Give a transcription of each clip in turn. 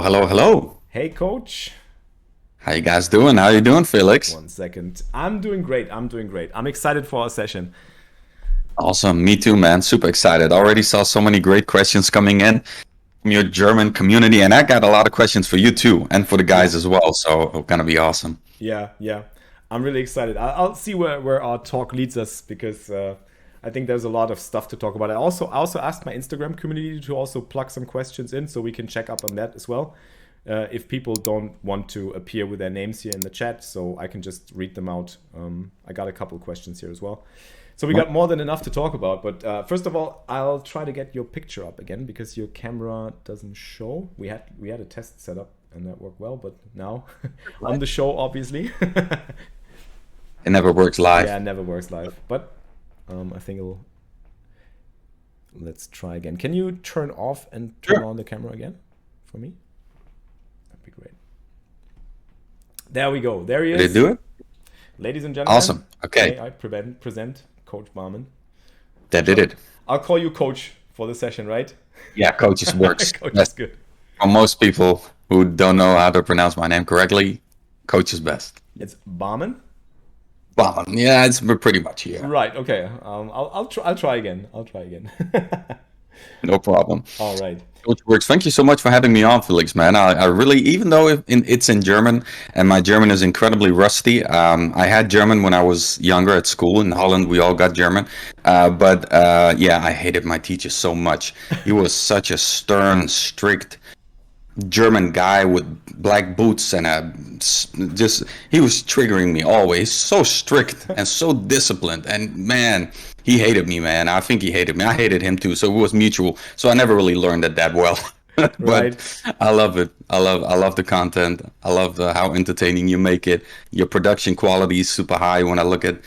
hello, hello. Hey, coach. How you guys doing? How you doing, Felix? 1 second. I'm doing great. I'm doing great. I'm excited for our session. Awesome. Me too, man. Super excited. Already saw so many great questions coming in from your German community, and I got a lot of questions for you too, and for the Yeah. guys as well. So it's gonna be awesome. Yeah. I'm really excited. I'll see where our talk leads us because I think there's a lot of stuff to talk about. I also asked my Instagram community to also plug some questions in so we can check up on that as well. If people don't want to appear with their names here in the chat, so I can just read them out. I got a couple questions here as well. So we got more than enough to talk about. But first of all, I'll try to get your picture up again because your camera doesn't show. We had a test set up and that worked well, but now on the show, obviously. It never works Yeah, live. it never works live. But I think it'll. Let's try again. Can you turn off and turn Sure. on the camera again for me? That'd be great. There we go. There he Did it is. do it? Ladies and gentlemen, Awesome. Okay, may I present Coach Bahman. that did it. I'll call you Coach for the session, right? Yeah, coaches works. Coach is Best. good. For most people who don't know how to pronounce my name correctly, coach is best. It's Bahman. Well, yeah, it's pretty much here. Right. Okay. I'll try again. I'll try again. No problem. All right. Coach Works, thank you so much for having me on, Felix, man. I really, even though it's in German and my German is incredibly rusty, I had German when I was younger at school in Holland. We all got German. But yeah, I hated my teacher so much. He was such a stern, strict German guy with black boots and just he was triggering me always. So strict and so disciplined. And man, he hated me, man. I think he hated me. I hated him too. So it was mutual. So I never really learned it that well. But Right. I love it. I love the content. I love how entertaining you make it. Your production quality is super high when I look at,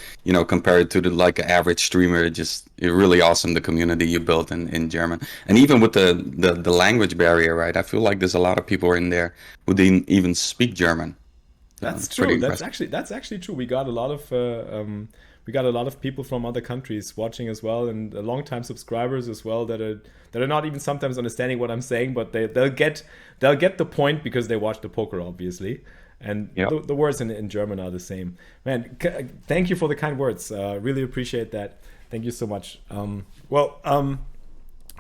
compared to the like average streamer. It's really awesome the community you built in German. And even with the language barrier, right? I feel like there's a lot of people in there who didn't even speak German. That's It's pretty true. That's impressive. actually that's actually true. We got a lot of people from other countries watching as well, and long-time subscribers as well that are not even sometimes understanding what I'm saying, but they'll get the point because they watch the poker, obviously. And Yeah. the words in German are the same. Man, thank you for the kind words. Really appreciate that. Thank you so much.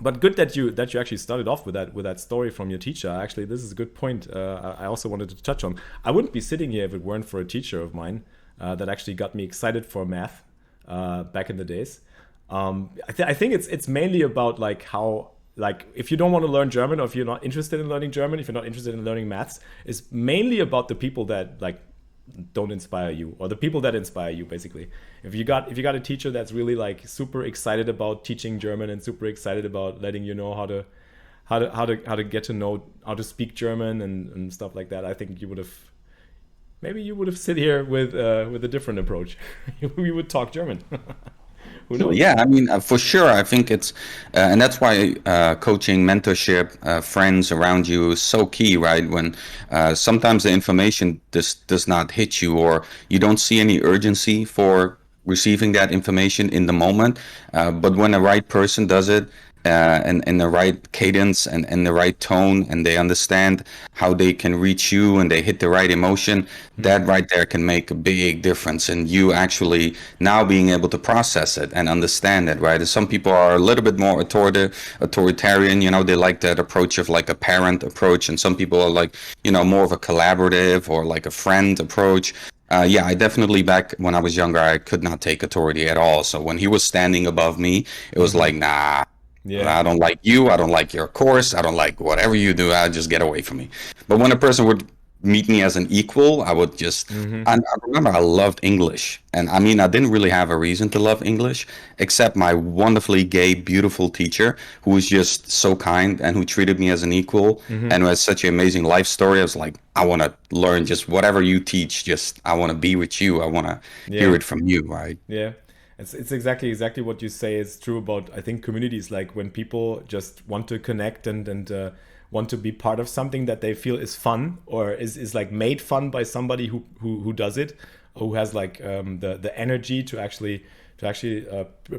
But good that you actually started off with that story from your teacher. Actually, this is a good point. I also wanted to touch on. I wouldn't be sitting here if it weren't for a teacher of mine that actually got me excited for math back in the days. I think it's mainly about like how like if you don't want to learn German or if you're not interested in learning German, if you're not interested in learning maths, it's mainly about the people that like don't inspire you or the people that inspire you basically. If you got a teacher that's really like super excited about teaching German and super excited about letting you know how to get to know how to speak German and stuff like that, I think you would have sit here with a different approach. We would talk German. Who knows? Yeah, I mean, for sure. I think and that's why coaching, mentorship, friends around you is so key, right? When sometimes the information does not hit you, or you don't see any urgency for receiving that information in the moment. But when the right person does it, and in the right cadence and the right tone, and they understand how they can reach you and they hit the right emotion, that right there can make a big difference in you actually now being able to process it and understand it, right? Some people are a little bit more authoritarian, they like that approach of like a parent approach, and some people are like, more of a collaborative or like a friend approach. Yeah, I definitely back when I was younger, I could not take authority at all. So when he was standing above me, it was like, nah, Yeah. I don't like you. I don't like your course. I don't like whatever you do. I just get away from me. But when a person would meet me as an equal, I would just. I remember I loved English, and I mean I didn't really have a reason to love English, except my wonderfully gay, beautiful teacher, who was just so kind and who treated me as an equal, and who has such an amazing life story. I was like, I want to learn just whatever you teach. Just I want to be with you. I want to hear Yeah. it from you, right? Yeah, it's exactly what you say is true about I think communities like when people just want to connect and want to be part of something that they feel is fun or is like made fun by somebody who does it, who has like the energy to actually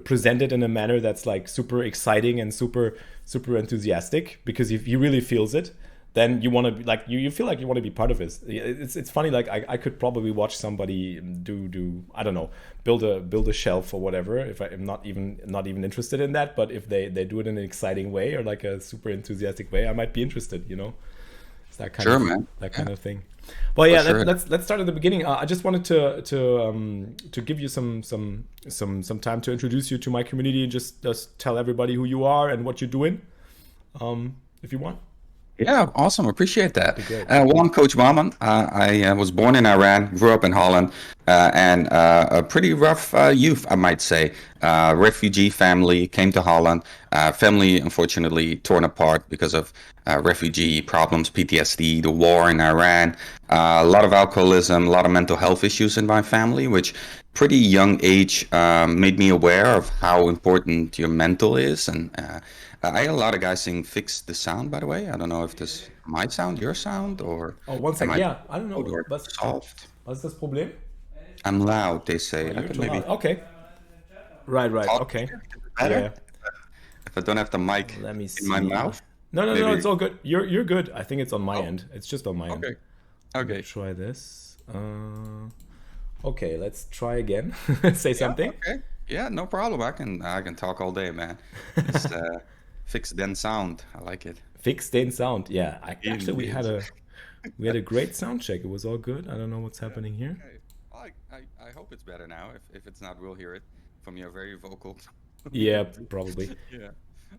present it in a manner that's like super exciting and super enthusiastic because if he really feels it, then you want to be like you feel like you want to be part of it. It's funny. Like I could probably watch somebody do I don't know, build a shelf or whatever. If I'm not even interested in that, but if they do it in an exciting way or like a super enthusiastic way, I might be interested. It's that kind Sure, of man. that Yeah, kind of thing. Well, for yeah. sure. Let's start at the beginning. I just wanted to give you some time to introduce you to my community. Just tell everybody who you are and what you're doing, if you want. Yeah, awesome. Appreciate that. Be great. Well, I'm Coach Bahman. I was born in Iran, grew up in Holland, and a pretty rough youth, I might say. Refugee family came to Holland. Family, unfortunately, torn apart because of refugee problems, PTSD, the war in Iran, a lot of alcoholism, a lot of mental health issues in my family, which pretty young age made me aware of how important your mental is. And I had a lot of guys saying, fix the sound, by the way. I don't know if this my sound, your sound, or Oh, one am sec. I Yeah, I don't loud know. or soft? Was ist das Problem? I'm loud, they Oh, say. I you're could too loud. maybe Okay. Right. talk Okay. better Yeah. if I don't have the mic Let me in my see. mouth. No. Maybe. It's all good. You're good. I think it's on my Oh, end. It's just on my end. okay. Let me Okay. try this. Okay, let's try again. Say Yeah, something. okay. Yeah, no problem. I can talk all day, man. Just fix then sound. I like it. Fix den sound. Yeah. Actually we Indeed. had a great sound check. It was all good. I don't know what's Yeah. happening here. Okay. I hope it's better now. If it's not, we'll hear it from your very vocal. Yeah, probably. Yeah.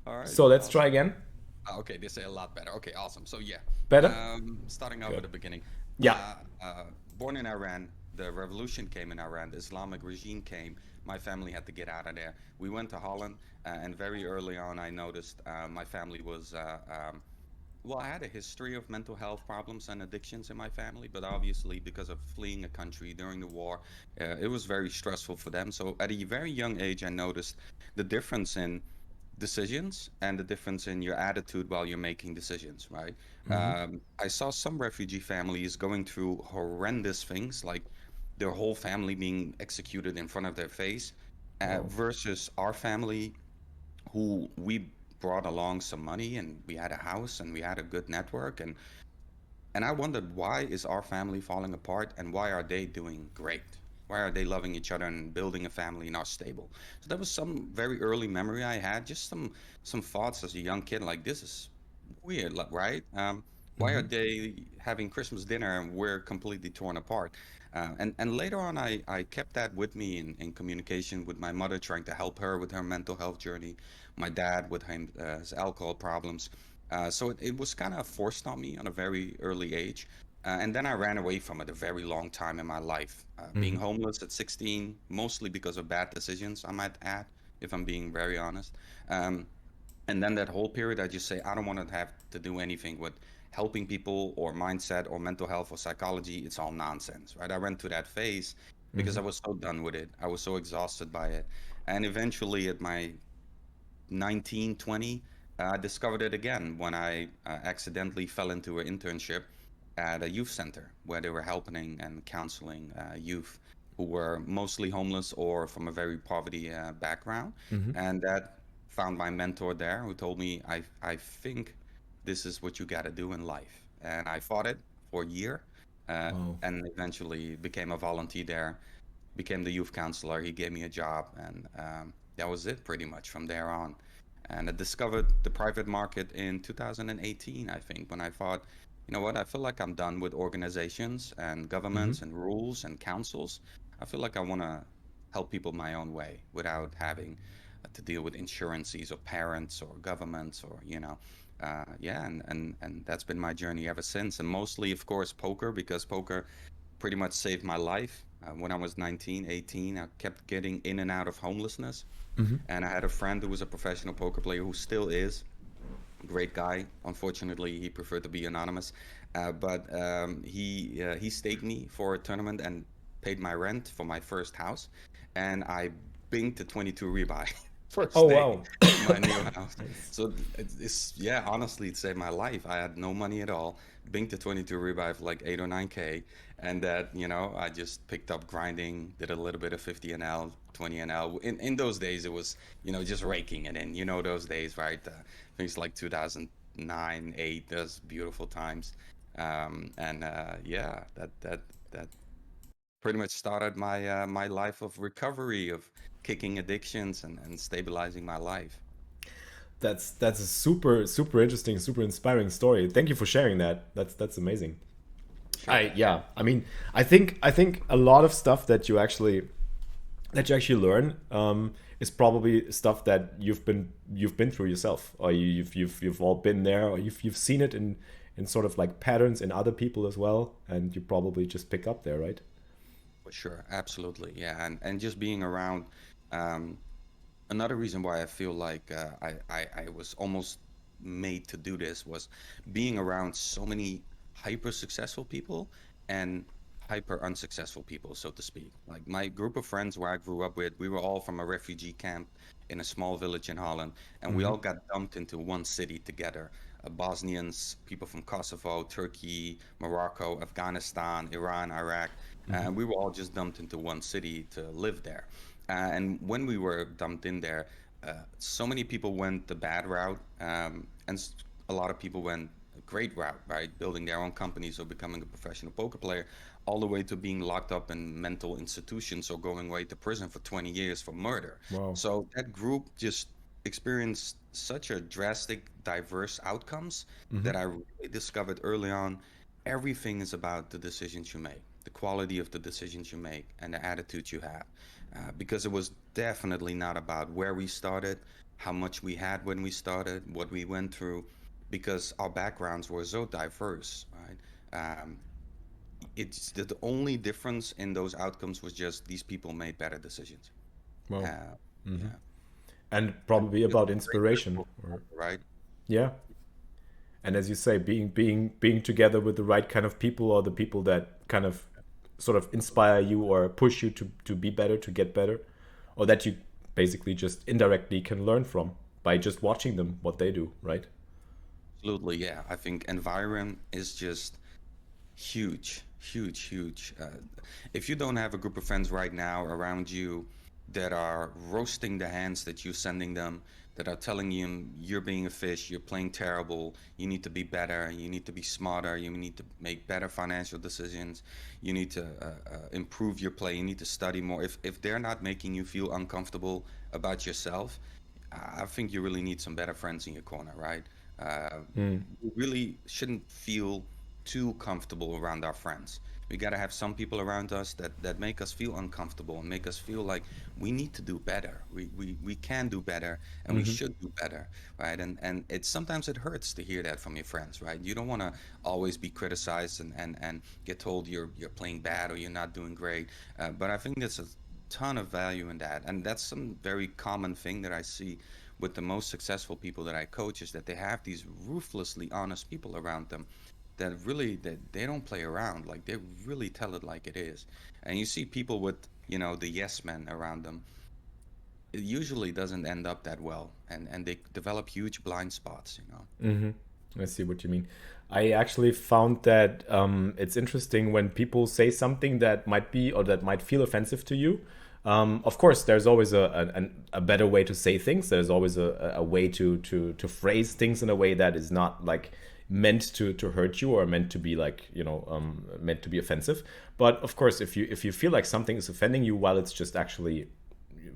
All right. So let's try Awesome. again. Okay, they say a lot better. Okay, awesome. So yeah, Better? starting off at Good. the beginning. Yeah. Born in Iran, the revolution came in Iran. The Islamic regime came. My family had to get out of there. We went to Holland, and very early on, I noticed my family was well, I had a history of mental health problems and addictions in my family, but obviously, because of fleeing a country during the war, it was very stressful for them. So, at a very young age, I noticed the difference in decisions and the difference in your attitude while you're making decisions, right? Hmm. I saw some refugee families going through horrendous things, like their whole family being executed in front of their face, Wow. versus our family who we brought along some money and we had a house and we had a good network, and I wondered, why is our family falling apart and why are they doing great? Why are they loving each other and building a family and are stable? So that was some very early memory I had, just some thoughts as a young kid, like this is weird, like, right? Why are Hmm. they having Christmas dinner and we're completely torn apart? And later on, I kept that with me in communication with my mother, trying to help her with her mental health journey, my dad with his alcohol problems. So it was kind of forced on me on a very early age. And then I ran away from it a very long time in my life. Being Hmm. homeless at 16, mostly because of bad decisions, I might add, if I'm being very honest. Um, and then that whole period, I just say, I don't want to have to do anything with helping people or mindset or mental health or psychology. It's all nonsense, right? I went through that phase because I Hmm. was so done with it. I was so exhausted by it. And eventually, at my 19, 20, I discovered it again when I accidentally fell into an internship at a youth center where they were helping and counseling youth who were mostly homeless or from a very poverty background. Hmm. And that found my mentor there who told me, I think this is what you got to do in life. And I fought it for a year Wow. and eventually became a volunteer there, became the youth counselor. He gave me a job, and that was it pretty much from there on. And I discovered the private market in 2018, I think, when I thought, you know what, I feel like I'm done with organizations and Hmm. governments and rules and councils. I feel like I want to help people my own way without having to deal with insurances or parents or governments or, yeah, and that's been my journey ever since. And mostly, of course, poker, because poker pretty much saved my life. When I was 19, 18, I kept getting in and out of homelessness. Hmm. And I had a friend who was a professional poker player who still is. Great guy. Unfortunately, he preferred to be anonymous. But he staked me for a tournament and paid my rent for my first house. And I binged to 22 rebuy Oh first day wow. in my new house. Nice. So it's yeah, honestly, it saved my life. I had no money at all. Binged to 22 rebuy for like 8 or 9K. And that, I just picked up grinding, did a little bit of 50 NL, 20 NL. In those days, it was, just raking it in. You know those days, right? Things like 2009, 9, 8. Those beautiful times. And yeah, that pretty much started my life of recovery, of kicking addictions and stabilizing my life. That's a super interesting, super inspiring story. Thank you for sharing that. That's amazing. Sure. I mean, I think a lot of stuff that you actually learn is probably stuff that you've been through yourself, or you've all been there, or you've seen it in sort of like patterns in other people as well, and you probably just pick up there, right? For sure, absolutely, yeah, and just being around. Um, Another reason why I feel like I was almost made to do this was being around so many hyper successful people and hyper unsuccessful people, so to speak. Like my group of friends where I grew up with, we were all from a refugee camp in a small village in Holland, and we Mm-hmm. all got dumped into one city together. Bosnians, people from Kosovo, Turkey, Morocco, Afghanistan, Iran, Iraq, and we were all just dumped into one city to live there. And when we were dumped in there, so many people went the bad route, and a lot of people went a great route, right? Building their own companies or becoming a professional poker player, all the way to being locked up in mental institutions or going away to prison for 20 years for murder. Wow. So that group just experienced such a drastic, diverse outcomes Mm-hmm. that I really discovered early on. Everything is about the decisions you make, the quality of the decisions you make, and the attitude you have. Because it was definitely not about where we started, how much we had when we started, what we went through, because our backgrounds were so diverse, right? It's the only difference in those outcomes was just these people made better decisions. Wow. Uh, Mm-hmm. yeah, And and probably just about great inspiration, circle, or right? yeah. And as you say, being together with the right kind of people, or the people that kind of sort of inspire you or push you to be better, to get better, or that you basically just indirectly can learn from by just watching them what they do, right? Absolutely, yeah. I think environment is just huge, huge, huge. If you don't have a group of friends right now around you that are roasting the hands that you're sending them, that are telling you you're being a fish, you're playing terrible, you need to be better, you need to be smarter, you need to make better financial decisions, you need to improve your play, you need to study more. If they're not making you feel uncomfortable about yourself, I think you really need some better friends in your corner, right? Uh, Mm. we really shouldn't feel too comfortable around our friends. We got to have some people around us that make us feel uncomfortable and make us feel like we need to do better. We can do better and we Mm-hmm. should do better, right? And it's sometimes it hurts to hear that from your friends, right? You don't want to always be criticized and get told you're playing bad or you're not doing great. But I think there's a ton of value in that, and that's some very common thing that I see with the most successful people that I coach is that they have these ruthlessly honest people around them that really that they don't play around, like they really tell it like it is. And you see people with, the yes men around them, it usually doesn't end up that well, and they develop huge blind spots. I see what you mean. I actually found that it's interesting when people say something that might be or that might feel offensive to you. Of course, there's always a better way to say things. There's always a way to phrase things in a way that is not like meant to hurt you or meant to be like meant to be offensive. But of course, if you feel like something is offending you while it's just actually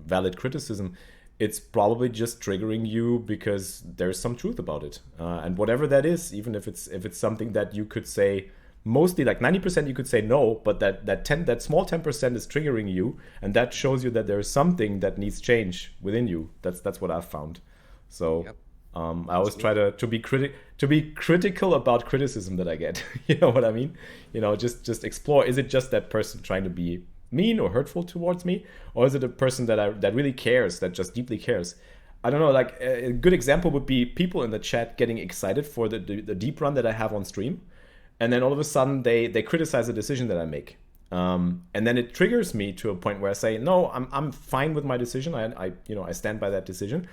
valid criticism, it's probably just triggering you because there's some truth about it, and whatever that is, even if it's something that you could say mostly like 90% you could say no, but that small 10% is triggering you, and that shows you that there is something that needs change within you. That's what I've found. So Yep, I always try absolutely. to be critical about criticism that I get. You know what I mean? Just explore. Is it just that person trying to be mean or hurtful towards me, or is it a person that really cares, that just deeply cares? I don't know. Like a good example would be people in the chat getting excited for the deep run that I have on stream, and then all of a sudden they criticize a decision that I make. And then it triggers me to a point where I say, no, I'm fine with my decision. I stand by that decision.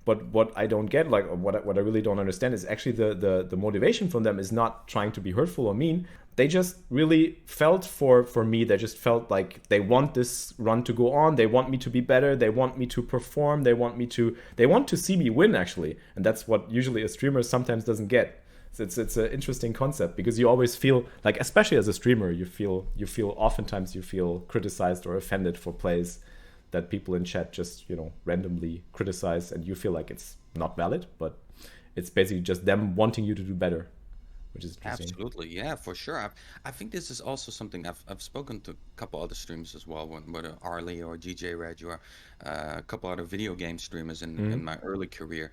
But what I don't get, like what I really don't understand, is actually the motivation from them is not trying to be hurtful or mean. They just really felt for me. They just felt like they want this run to go on. They want me to be better. They want me to perform. They want to see me win, actually, and that's what usually a streamer sometimes doesn't get. So it's an interesting concept, because you always feel like, especially as a streamer, oftentimes you feel criticized or offended for plays that people in chat just, randomly criticize, and you feel like it's not valid, but it's basically just them wanting you to do better, which is interesting. Absolutely, yeah, for sure. I think this is also something I've spoken to a couple other streamers as well, whether Arlie or GJ Reg or a couple other video game streamers in my early career.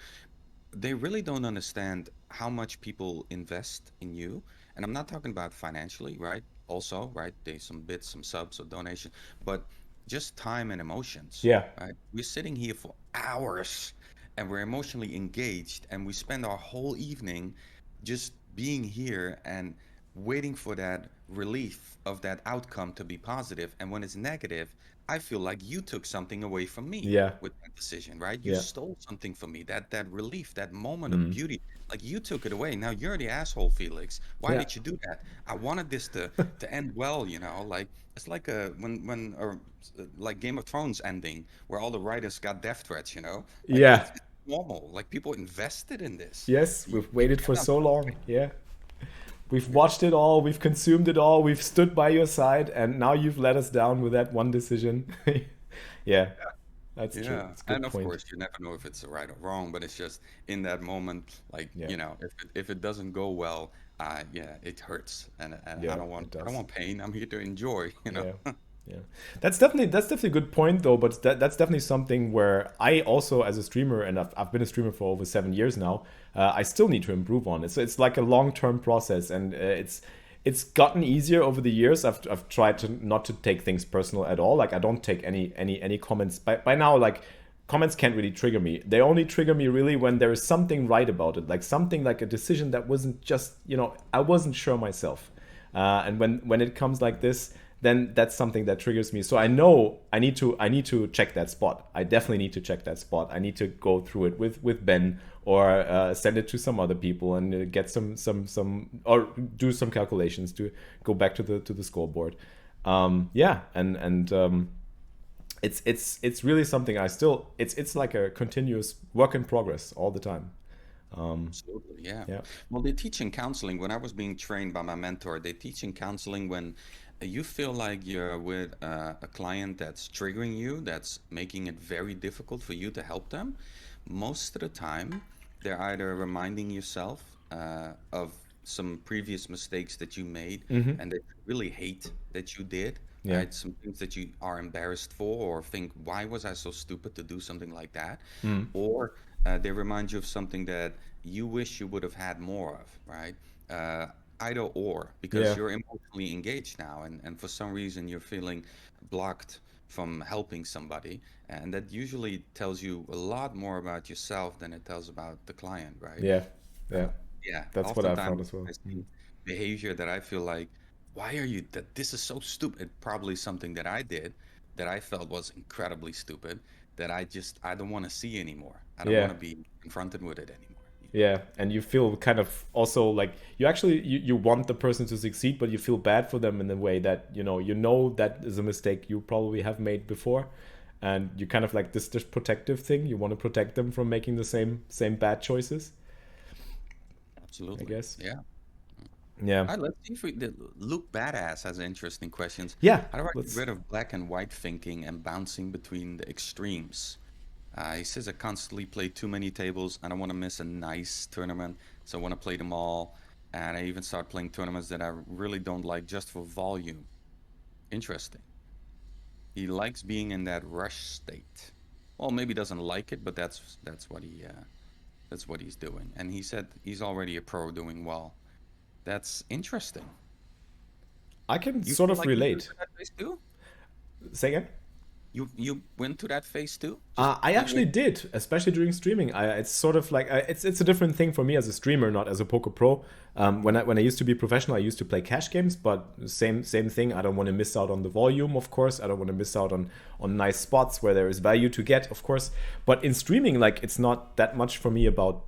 They really don't understand how much people invest in you. And I'm not talking about financially, right? Also, right? There's some bits, some subs or donation, but just time and emotions, Yeah, right? We're sitting here for hours and we're emotionally engaged, and we spend our whole evening just being here and waiting for that relief of that outcome to be positive. And when it's negative, I feel like you took something away from me yeah, with that decision, right? You yeah. stole something from me. That relief, that moment of beauty, like you took it away. Now you're the asshole, Felix. Why Yeah. did you do that? I wanted this to end well, Like it's like like Game of Thrones ending where all the writers got death threats, Like Yeah. it's normal. Like people invested in this. Yes, we've You waited for cannot so long. Yeah. We've watched it all, we've consumed it all, we've stood by your side, and now you've let us down with that one decision. Yeah, that's true. Yeah, It's a and good of point. course you never know if it's right or wrong, but it's just in that moment, like Yeah. if it doesn't go well, yeah, it hurts, and I Yeah, don't want it I don't does. want pain. I'm here to enjoy, Yeah. Yeah. That's definitely a good point though, but that's definitely something where I also, as a streamer, and I've been a streamer for over 7 years now, I still need to improve on it. So it's like a long-term process, and it's gotten easier over the years. I've tried to not to take things personal at all. Like I don't take any comments by now. Like comments can't really trigger me. They only trigger me really when there is something right about it, like something like a decision that wasn't just, I wasn't sure myself. And when it comes like this, then that's something that triggers me. So I know I need to check that spot. I definitely need to check that spot. I need to go through it with Ben, or send it to some other people, and get some or do some calculations to go back to the scoreboard. Yeah, and it's really something I still, it's like a continuous work in progress all the time. Absolutely, yeah. Yeah. Well, they teach in counseling. When I was being trained by my mentor, they teach in counseling when you feel like you're with a client that's triggering you, that's making it very difficult for you to help them. Most of the time, they're either reminding yourself of some previous mistakes that you made and that you really hate that you did, Yeah. right? Some things that you are embarrassed for or think, why was I so stupid to do something like that? Or they remind you of something that you wish you would have had more of, right? Uh, Either or, because Yeah. you're emotionally engaged now, and for some reason you're feeling blocked from helping somebody. And that usually tells you a lot more about yourself than it tells about the client, right? Yeah. Uh, Yeah. yeah, That's what I found oftentimes as well. I see behavior that I feel like, why are you that this is so stupid? Probably something that I did that I felt was incredibly stupid that I don't want to see anymore. I don't want Yeah. to be confronted with it anymore. Yeah, and you feel kind of also like you actually you want the person to succeed, but you feel bad for them in a way that you know that is a mistake you probably have made before, and you kind of like this protective thing. You want to protect them from making the same bad choices, I Absolutely. guess. Yeah. Yeah, All right, let's see if Luke Badass has interesting questions. yeah. How do I get Let's. rid of black and white thinking and bouncing between the extremes? He says I constantly play too many tables. I don't want to miss a nice tournament, so I want to play them all. And I even start playing tournaments that I really don't like just for volume. Interesting. He likes being in that rush state. Well, maybe doesn't like it, but that's what he's doing. And he said he's already a pro doing well. That's interesting. I can You sort feel of like you move relate. in that place too? Say again. You went to that phase too? Just I actually playing. did, especially during streaming. It's sort of like it's a different thing for me as a streamer, not as a poker pro. When I used to be professional, I used to play cash games, but same thing. I don't want to miss out on the volume, of course. I don't want to miss out on nice spots where there is value to get, of course. But in streaming, like it's not that much for me about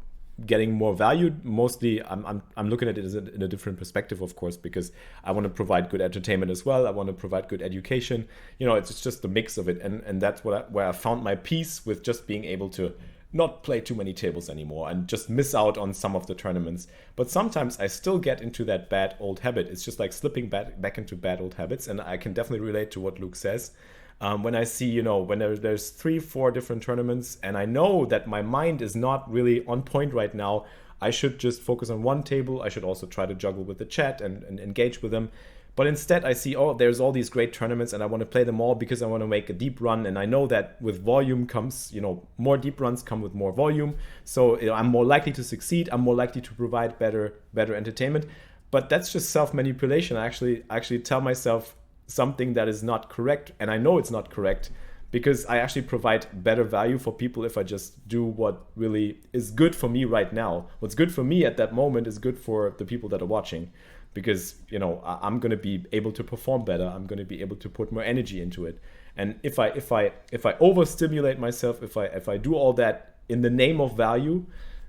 getting more value. Mostly I'm looking at it as in a different perspective, of course, because I want to provide good entertainment as well. I want to provide good education. It's just the mix of it, and that's where I found my peace with just being able to not play too many tables anymore and just miss out on some of the tournaments. But sometimes I still get into that bad old habit. It's just like slipping back into bad old habits, and I can definitely relate to what Luke says. When I see, when there's 3, 4 different tournaments, and I know that my mind is not really on point right now, I should just focus on one table. I should also try to juggle with the chat and engage with them. But instead, I see, oh, there's all these great tournaments, and I want to play them all because I want to make a deep run. And I know that with volume comes, more deep runs come with more volume. So I'm more likely to succeed. I'm more likely to provide better entertainment. But that's just self manipulation. I actually tell myself something that is not correct, and I know it's not correct because I actually provide better value for people if I just do what really is good for me right now. What's good for me at that moment is good for the people that are watching, because I'm going to be able to perform better. I'm going to be able to put more energy into it. And if I overstimulate myself, if I do all that in the name of value,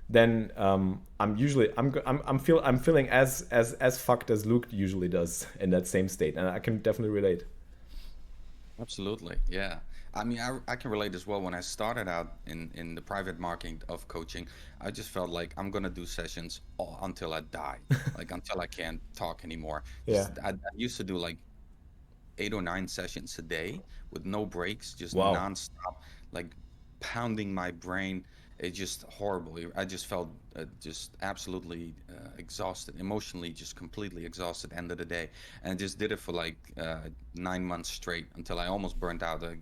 then I'm feeling as fucked as Luke usually does in that same state, and I can definitely relate. Absolutely, yeah. I mean, I can relate as well. When I started out in the private marketing of coaching, I just felt like I'm gonna do sessions until I die, like until I can't talk anymore. Yeah. I used to do like 8 or 9 sessions a day with no breaks, just Wow. nonstop, like pounding my brain. It's just horrible. I just felt just absolutely exhausted, emotionally, just completely exhausted. End of the day, and I just did it for like 9 months straight until I almost burnt out. I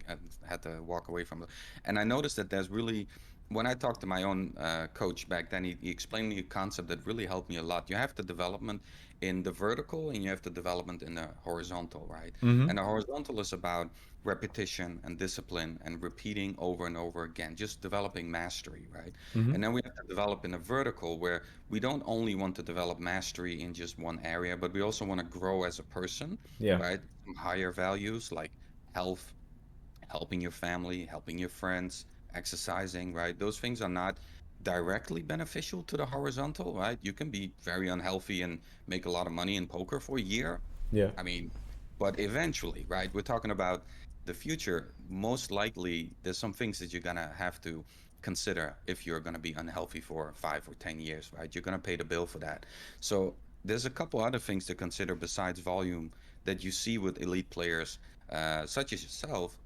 had to walk away from it, and I noticed that there's really. When I talked to my own coach back then, he explained me a concept that really helped me a lot. You have the development in the vertical and you have the development in the horizontal, right? Mm-hmm. And the horizontal is about repetition and discipline and repeating over and over again, just developing mastery, right? Mm-hmm. And then we have to develop in a vertical where we don't only want to develop mastery in just one area, but we also want to grow as a person, Yeah. right? Some higher values like health, helping your family, helping your friends, exercising, right? Those things are not directly beneficial to the horizontal, right? You can be very unhealthy and make a lot of money in poker for a year. Yeah. I mean, but eventually, right? We're talking about the future. Most likely, there's some things that you're gonna have to consider if you're gonna be unhealthy for 5 or 10 years, right? You're gonna pay the bill for that. So there's a couple other things to consider besides volume that you see with elite players, such as yourself,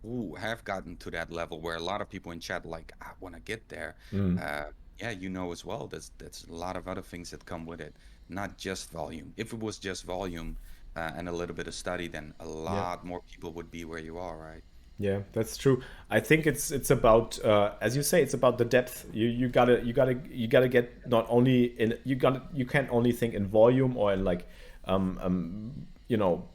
who have gotten to that level where a lot of people in chat like, I want to get there. Mm. Uh, yeah, as well. That's a lot of other things that come with it, not just volume. If it was just volume and a little bit of study, then a Yeah. lot more people would be where you are, right? Yeah, that's true. I think it's about as you say, it's about the depth. You gotta get not only in you can't only think in volume or in like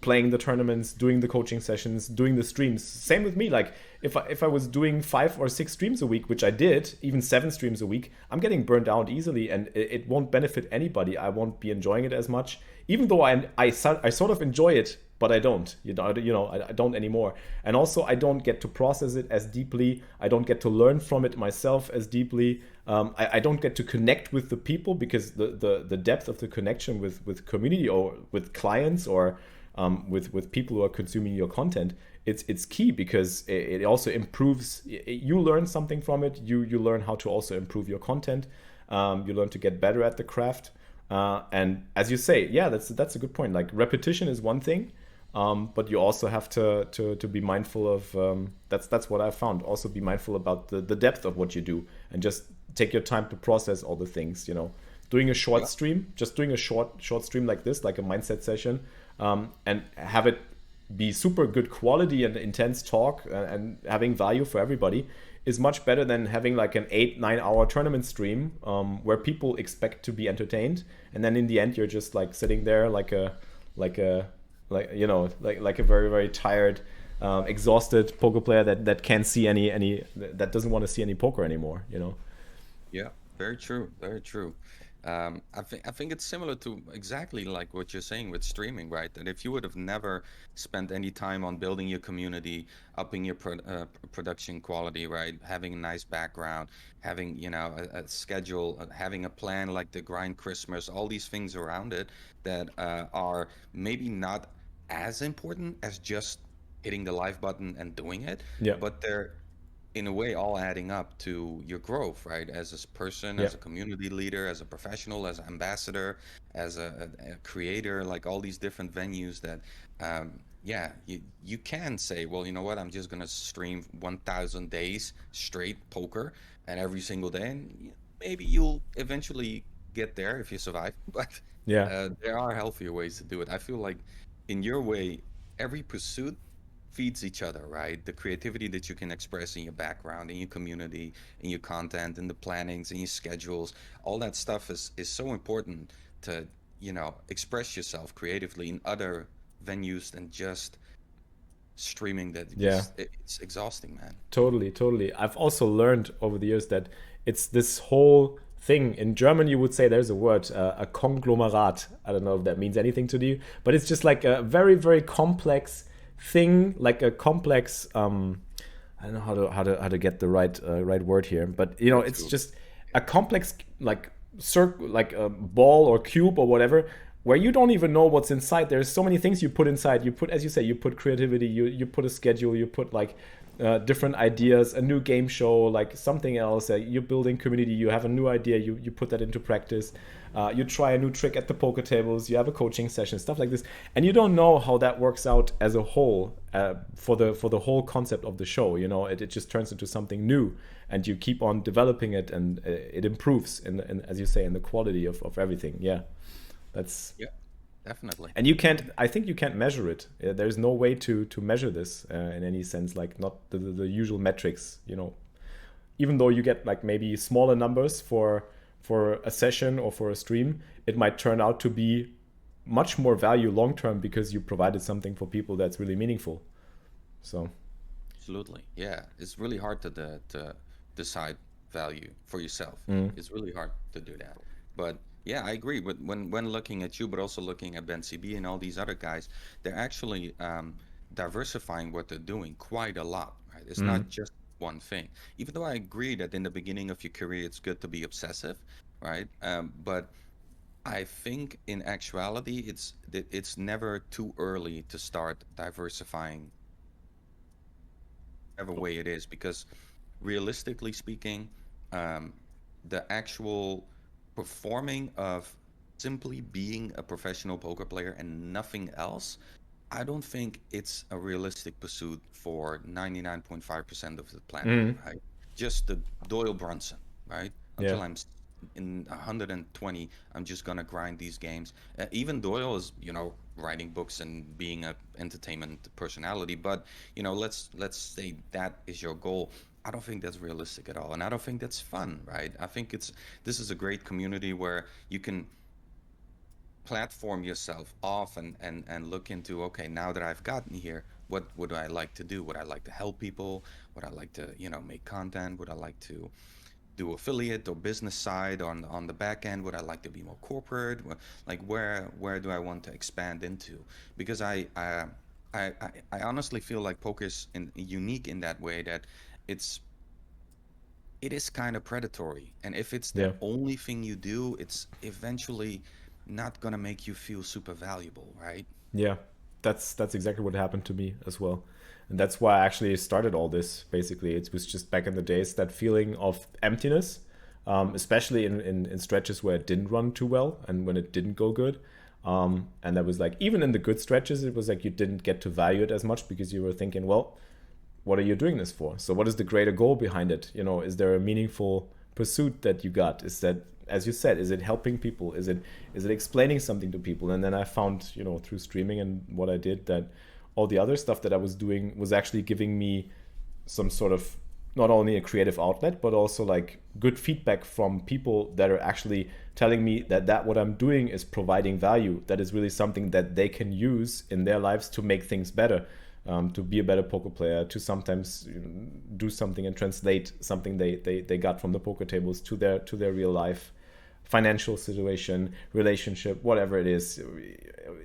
playing the tournaments, doing the coaching sessions, doing the streams. Same with me. Like if I was doing 5 or 6 streams a week, which I did, even 7 streams a week, I'm getting burned out easily, and it won't benefit anybody. I won't be enjoying it as much, even though I sort of enjoy it, but I don't. I don't anymore. And also, I don't get to process it as deeply. I don't get to learn from it myself as deeply. I don't get to connect with the people because the depth of the connection with community or with clients or with people who are consuming your content, it's key because it also improves. You learn something from it. You learn how to also improve your content. You learn to get better at the craft. And as you say, yeah, that's a good point. Like repetition is one thing, but you also have to be mindful of that's what I found. Also be mindful about the depth of what you do and just take your time to process all the things. Doing a short Yeah. stream, just doing a short stream like this, like a mindset session, and have it be super good quality and intense talk and having value for everybody is much better than having like an 8-9 hour tournament stream where people expect to be entertained, and then in the end you're just like sitting there like a like a very very tired exhausted poker player that can't see any that doesn't want to see any poker anymore, you know. Yeah, very true, very true. I think it's similar to exactly like what you're saying with streaming, right? That if you would have never spent any time on building your community, upping your production quality, right? Having a nice background, having, a schedule, having a plan like the grind Christmas, all these things around it that are maybe not as important as just hitting the live button and doing it, Yeah, but they're in a way all adding up to your growth, right? As a person, yeah, as a community leader, as a professional, as an ambassador, as a creator, like all these different venues that, yeah, you can say, well, you know what, I'm just gonna stream 1,000 days straight poker and every single day, and maybe you'll eventually get there if you survive. But yeah, there are healthier ways to do it. I feel like in your way, every pursuit feeds each other, right? The creativity that you can express in your background, in your community, in your content, in the plannings, in your schedules, all that stuff is so important to, express yourself creatively in other venues than just streaming that yeah. because it's exhausting, man. Totally, totally. I've also learned over the years that it's this whole thing. In German, you would say there's a word, a conglomerate. I don't know if that means anything to you, but it's just like a very, very complex thing, like a complex. I don't know how to get the right word here, but Me it's too. just a complex like circle, like a ball or cube or whatever, where you don't even know what's inside. There's so many things you put inside. You put, as you say, you put creativity, you put a schedule, you put like different ideas, a new game show, like something else. You're building community. You have a new idea. You put that into practice. You try a new trick at the poker tables. You have a coaching session, stuff like this, and you don't know how that works out as a whole for the whole concept of the show. It just turns into something new, and you keep on developing it, and it improves, in as you say, in the quality of everything. Yeah, that's. Yeah, definitely. And you can't. I think you can't measure it. There's no way to measure this in any sense. Like not the usual metrics. Even though you get like maybe smaller numbers for a session or for a stream, it might turn out to be much more value long term because you provided something for people that's really meaningful. So Absolutely. Yeah, it's really hard to decide value for yourself. It's really hard to do that. But yeah, I agree. But when looking at you, but also looking at Ben CB and all these other guys, they're actually diversifying what they're doing quite a lot, right? It's not just one thing. Even though I agree that in the beginning of your career, it's good to be obsessive, right? But I think in actuality, it's never too early to start diversifying whatever way it is, because realistically speaking, um, the actual performing of simply being a professional poker player and nothing else, I don't think it's a realistic pursuit for 99.5% of the planet, right? Just the Doyle Brunson, right? yeah, Until in 120, I'm just gonna grind these games. Even Doyle is, writing books and being a entertainment personality, but let's say that is your goal. I don't think that's realistic at all, and I don't think that's fun, right? I think this is a great community where you can platform yourself off and look into, okay, now that I've gotten here, what would I like to do? Would I like to help people? Would I like to, make content? Would I like to do affiliate or business side on the back end? Would I like to be more corporate? Like where do I want to expand into? Because I honestly feel like poker is unique in that way that it's it is kind of predatory, and if it's the yeah. only thing you do, it's eventually not gonna make you feel super valuable, right? Yeah, that's exactly what happened to me as well, and that's why I actually started all this. Basically, it was just back in the days that feeling of emptiness, especially in stretches where it didn't run too well and when it didn't go good. And that was like even in the good stretches, it was like you didn't get to value it as much because you were thinking, well, what are you doing this for? So what is the greater goal behind it? Is there a meaningful pursuit that you got? Is that, as you said, is it helping people? Is it explaining something to people? And then I found, through streaming and what I did, that all the other stuff that I was doing was actually giving me some sort of not only a creative outlet, but also like good feedback from people that are actually telling me that what I'm doing is providing value. That is really something that they can use in their lives to make things better. to be a better poker player, to sometimes do something and translate something they got from the poker tables to their real life financial situation, relationship, whatever it is.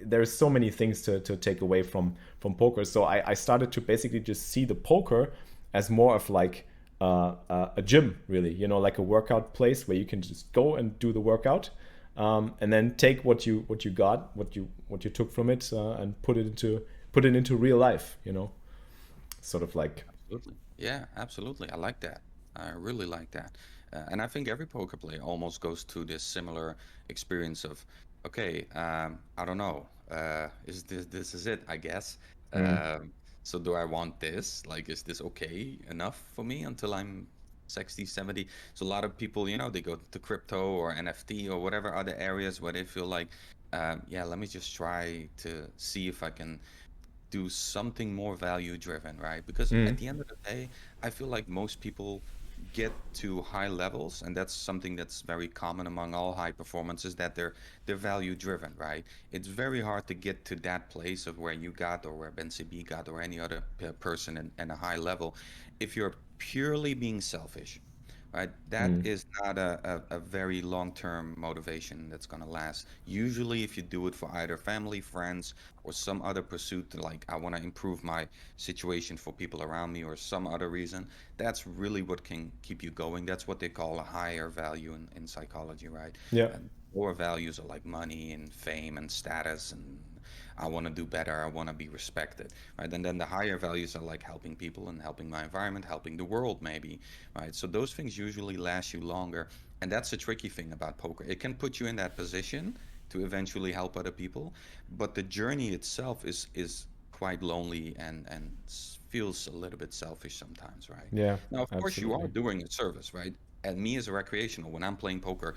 There's so many things to take away from poker. So I started to basically just see the poker as more of like a gym, really, like a workout place where you can just go and do the workout, and then take what you got, what you took from it, and put it into real life, sort of like. Absolutely. Yeah, absolutely. I like that. I really like that. And I think every poker player almost goes through this similar experience of, okay, I don't know, is this is it, I guess. So do I want this? Like, is this okay enough for me until I'm 60, 70? So a lot of people, they go to crypto or NFT or whatever other areas where they feel like, yeah, let me just try to see if I can do something more value driven, right? Because at the end of the day, I feel like most people get to high levels, and that's something that's very common among all high performances, that they're value driven, right? It's very hard to get to that place of where you got, or where Ben CB got, or any other person in a high level, if you're purely being selfish, right? That is not a very long-term motivation that's going to last. Usually, if you do it for either family, friends, or some other pursuit, like I want to improve my situation for people around me, or some other reason, that's really what can keep you going. That's what they call a higher value in psychology, right? Yeah. And lower values are like money and fame and status, and I want to do better. I want to be respected, right? And then the higher values are like helping people and helping my environment, helping the world, maybe, right? So those things usually last you longer, and that's the tricky thing about poker. It can put you in that position to eventually help other people, but the journey itself is quite lonely and feels a little bit selfish sometimes, right? Yeah, Now, of course, you are absolutely. doing a service, right? And me as a recreational, when I'm playing poker,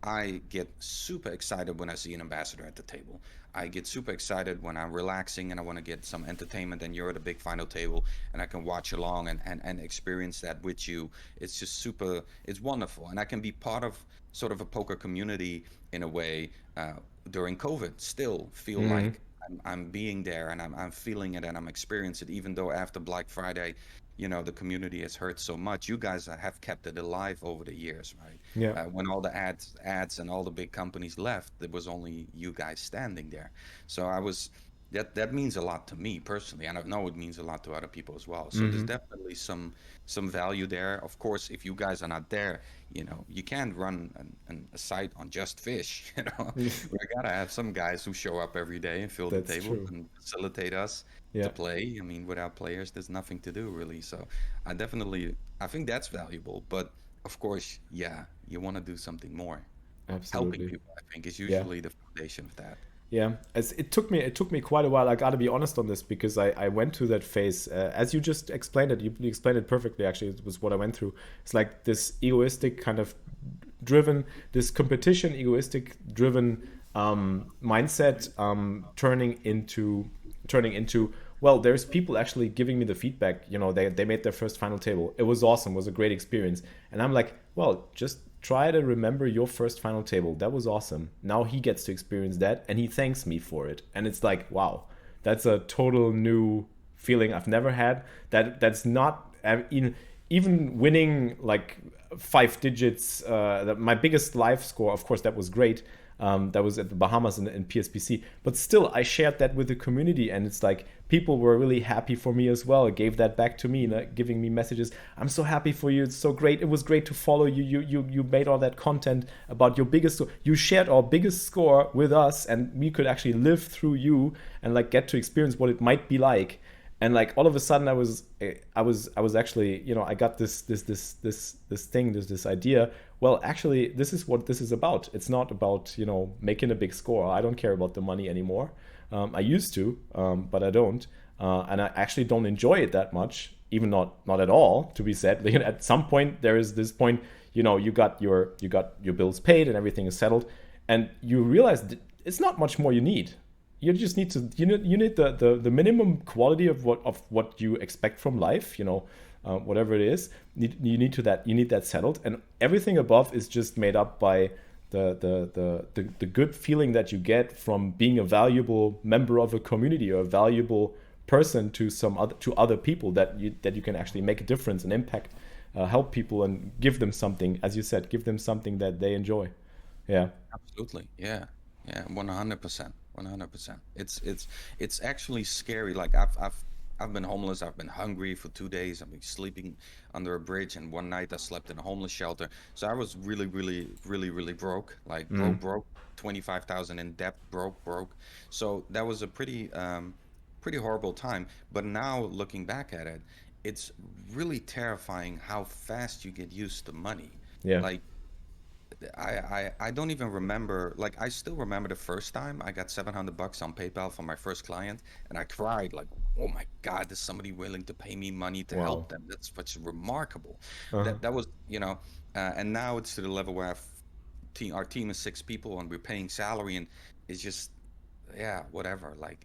I get super excited when I see an ambassador at the table. I get super excited when I'm relaxing and I want to get some entertainment and you're at a big final table and I can watch along and experience that with you. It's just super, it's wonderful. And I can be part of sort of a poker community in a way, during COVID, still feel like I'm being there and I'm feeling it and I'm experiencing it, even though after Black Friday, the community has hurt so much. You guys have kept it alive over the years, right? Yeah. When all the ads and all the big companies left, there was only you guys standing there. So that means a lot to me personally, and I know it means a lot to other people as well. So there's definitely some value there. Of course, if you guys are not there, you can't run a site on just fish. We gotta have some guys who show up every day and fill the That's tables true. and facilitate us to Yeah. play. I mean, without players, there's nothing to do really. So I think that's valuable. But of course, yeah, you want to do something more. Helping Absolutely. people, I think, is Yeah. usually the foundation of that. Yeah, it took me quite a while. I gotta be honest on this because I went through that phase, as you just explained it. You explained it perfectly. Actually, it was what I went through. It's like this egoistic kind of driven, this competition egoistic driven mindset, turning into, well, there's people actually giving me the feedback. They made their first final table. It was awesome. It was a great experience. And I'm like, well, just try to remember your first final table. That was awesome. Now he gets to experience that and he thanks me for it. And it's like, wow, that's a total new feeling I've never had. That's not even winning like 5 digits. My biggest live score, of course, that was great. That was at the Bahamas in PSPC. But still, I shared that with the community, and it's like people were really happy for me as well. Gave that back to me, giving me messages. I'm so happy for you. It's so great. It was great to follow you. You made all that content about your biggest score. You shared our biggest score with us, and we could actually live through you and like get to experience what it might be like. And like all of a sudden I was actually, I got this thing, this idea. Well, actually, this is what this is about. It's not about, making a big score. I don't care about the money anymore. I used to, but I don't. And I actually don't enjoy it that much, even not at all, to be said. At some point there is this point, you got your bills paid and everything is settled, and you realize that it's not much more you need. You just need to, you need the minimum quality of what you expect from life, whatever it is. You need that settled, and everything above is just made up by the good feeling that you get from being a valuable member of a community, or a valuable person to other people, that you can actually make a difference and impact, help people and give them something, as you said, give them something that they enjoy. Yeah. Absolutely. Yeah. Yeah. 100%. 100%. It's actually scary. Like I've been homeless. I've been hungry for 2 days. I've been sleeping under a bridge, and one night I slept in a homeless shelter. So I was really, really, really, really broke. Like broke. 25,000 in debt. Broke. So that was a pretty horrible time. But now looking back at it, it's really terrifying how fast you get used to money. Yeah. Like I don't even remember, like I still remember the first time I got $700 on PayPal from my first client, and I cried like, oh my God, there's somebody willing to pay me money to Wow. help them. That's what's remarkable. Uh-huh. That was, and now it's to the level where our team is 6 people and we're paying salary, and it's just, yeah, whatever. Like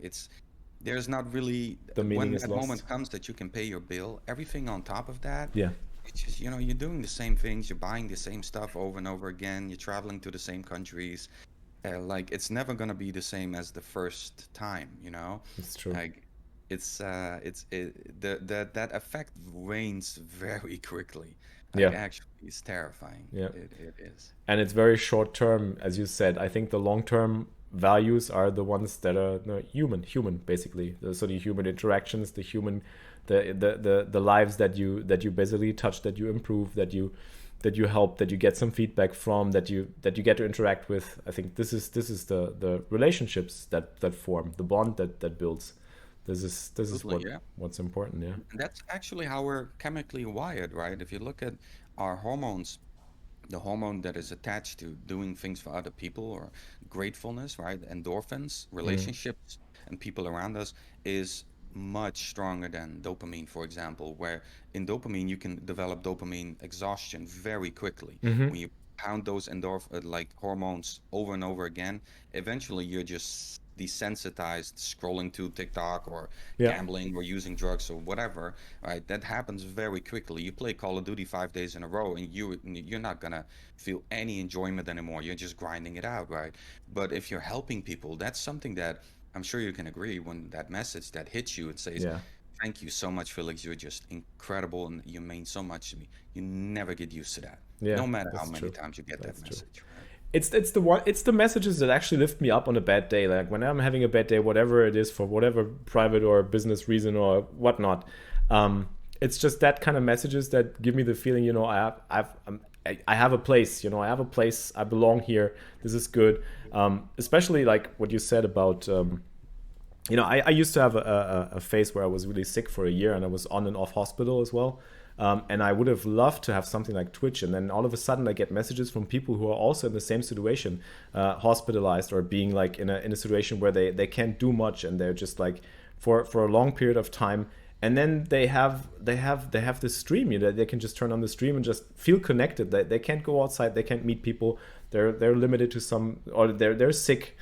there's not really, The meaning when is that lost. moment comes that you can pay your bill, everything on top of that, Yeah. it's just, you're doing the same things, you're buying the same stuff over and over again, you're traveling to the same countries. Like it's never gonna be the same as the first time. It's true. Like that effect wanes very quickly. Like Yeah. actually, it's terrifying. Yeah. It is. And it's very short term, as you said. I think the long term values are the ones that are human basically. So the human interactions, the human, the lives that you basically touch, that you improve, that you help, that you get some feedback from, that you get to interact with. I think this is the relationships that form, the bond that builds. This is Absolutely, yeah. what's important. Yeah. And that's actually how we're chemically wired, right? If you look at our hormones, the hormone that is attached to doing things for other people, or gratefulness, right? Endorphins, Mm. relationships, and people around us is much stronger than dopamine, for example, where in dopamine you can develop dopamine exhaustion very quickly. Mm-hmm. When you pound those like hormones over and over again, eventually you're just desensitized scrolling to TikTok or Yeah. gambling or using drugs or whatever, right? That happens very quickly. You play Call of Duty 5 days in a row, and you're not gonna feel any enjoyment anymore. You're just grinding it out, right? But if you're helping people, that's something that I'm sure you can agree, when that message that hits you, it says, Yeah. "Thank you so much, Felix. You're just incredible, and you mean so much to me." You never get used to that, Yeah. no matter how That's many true. times you get that That's true. message, right? It's the messages that actually lift me up on a bad day. Like when I'm having a bad day, whatever it is, for whatever private or business reason or whatnot. It's just that kind of messages that give me the feeling, I have a place. I have a place. I belong here. This is good. Especially like what you said about. I used to have a phase where I was really sick for a year, and I was on and off hospital as well. And I would have loved to have something like Twitch. And then all of a sudden, I get messages from people who are also in the same situation, hospitalized, or being like in a situation where they can't do much, and they're just like for a long period of time. And then they have this stream. They can just turn on the stream and just feel connected. They can't go outside. They can't meet people. They're limited to some, or they're sick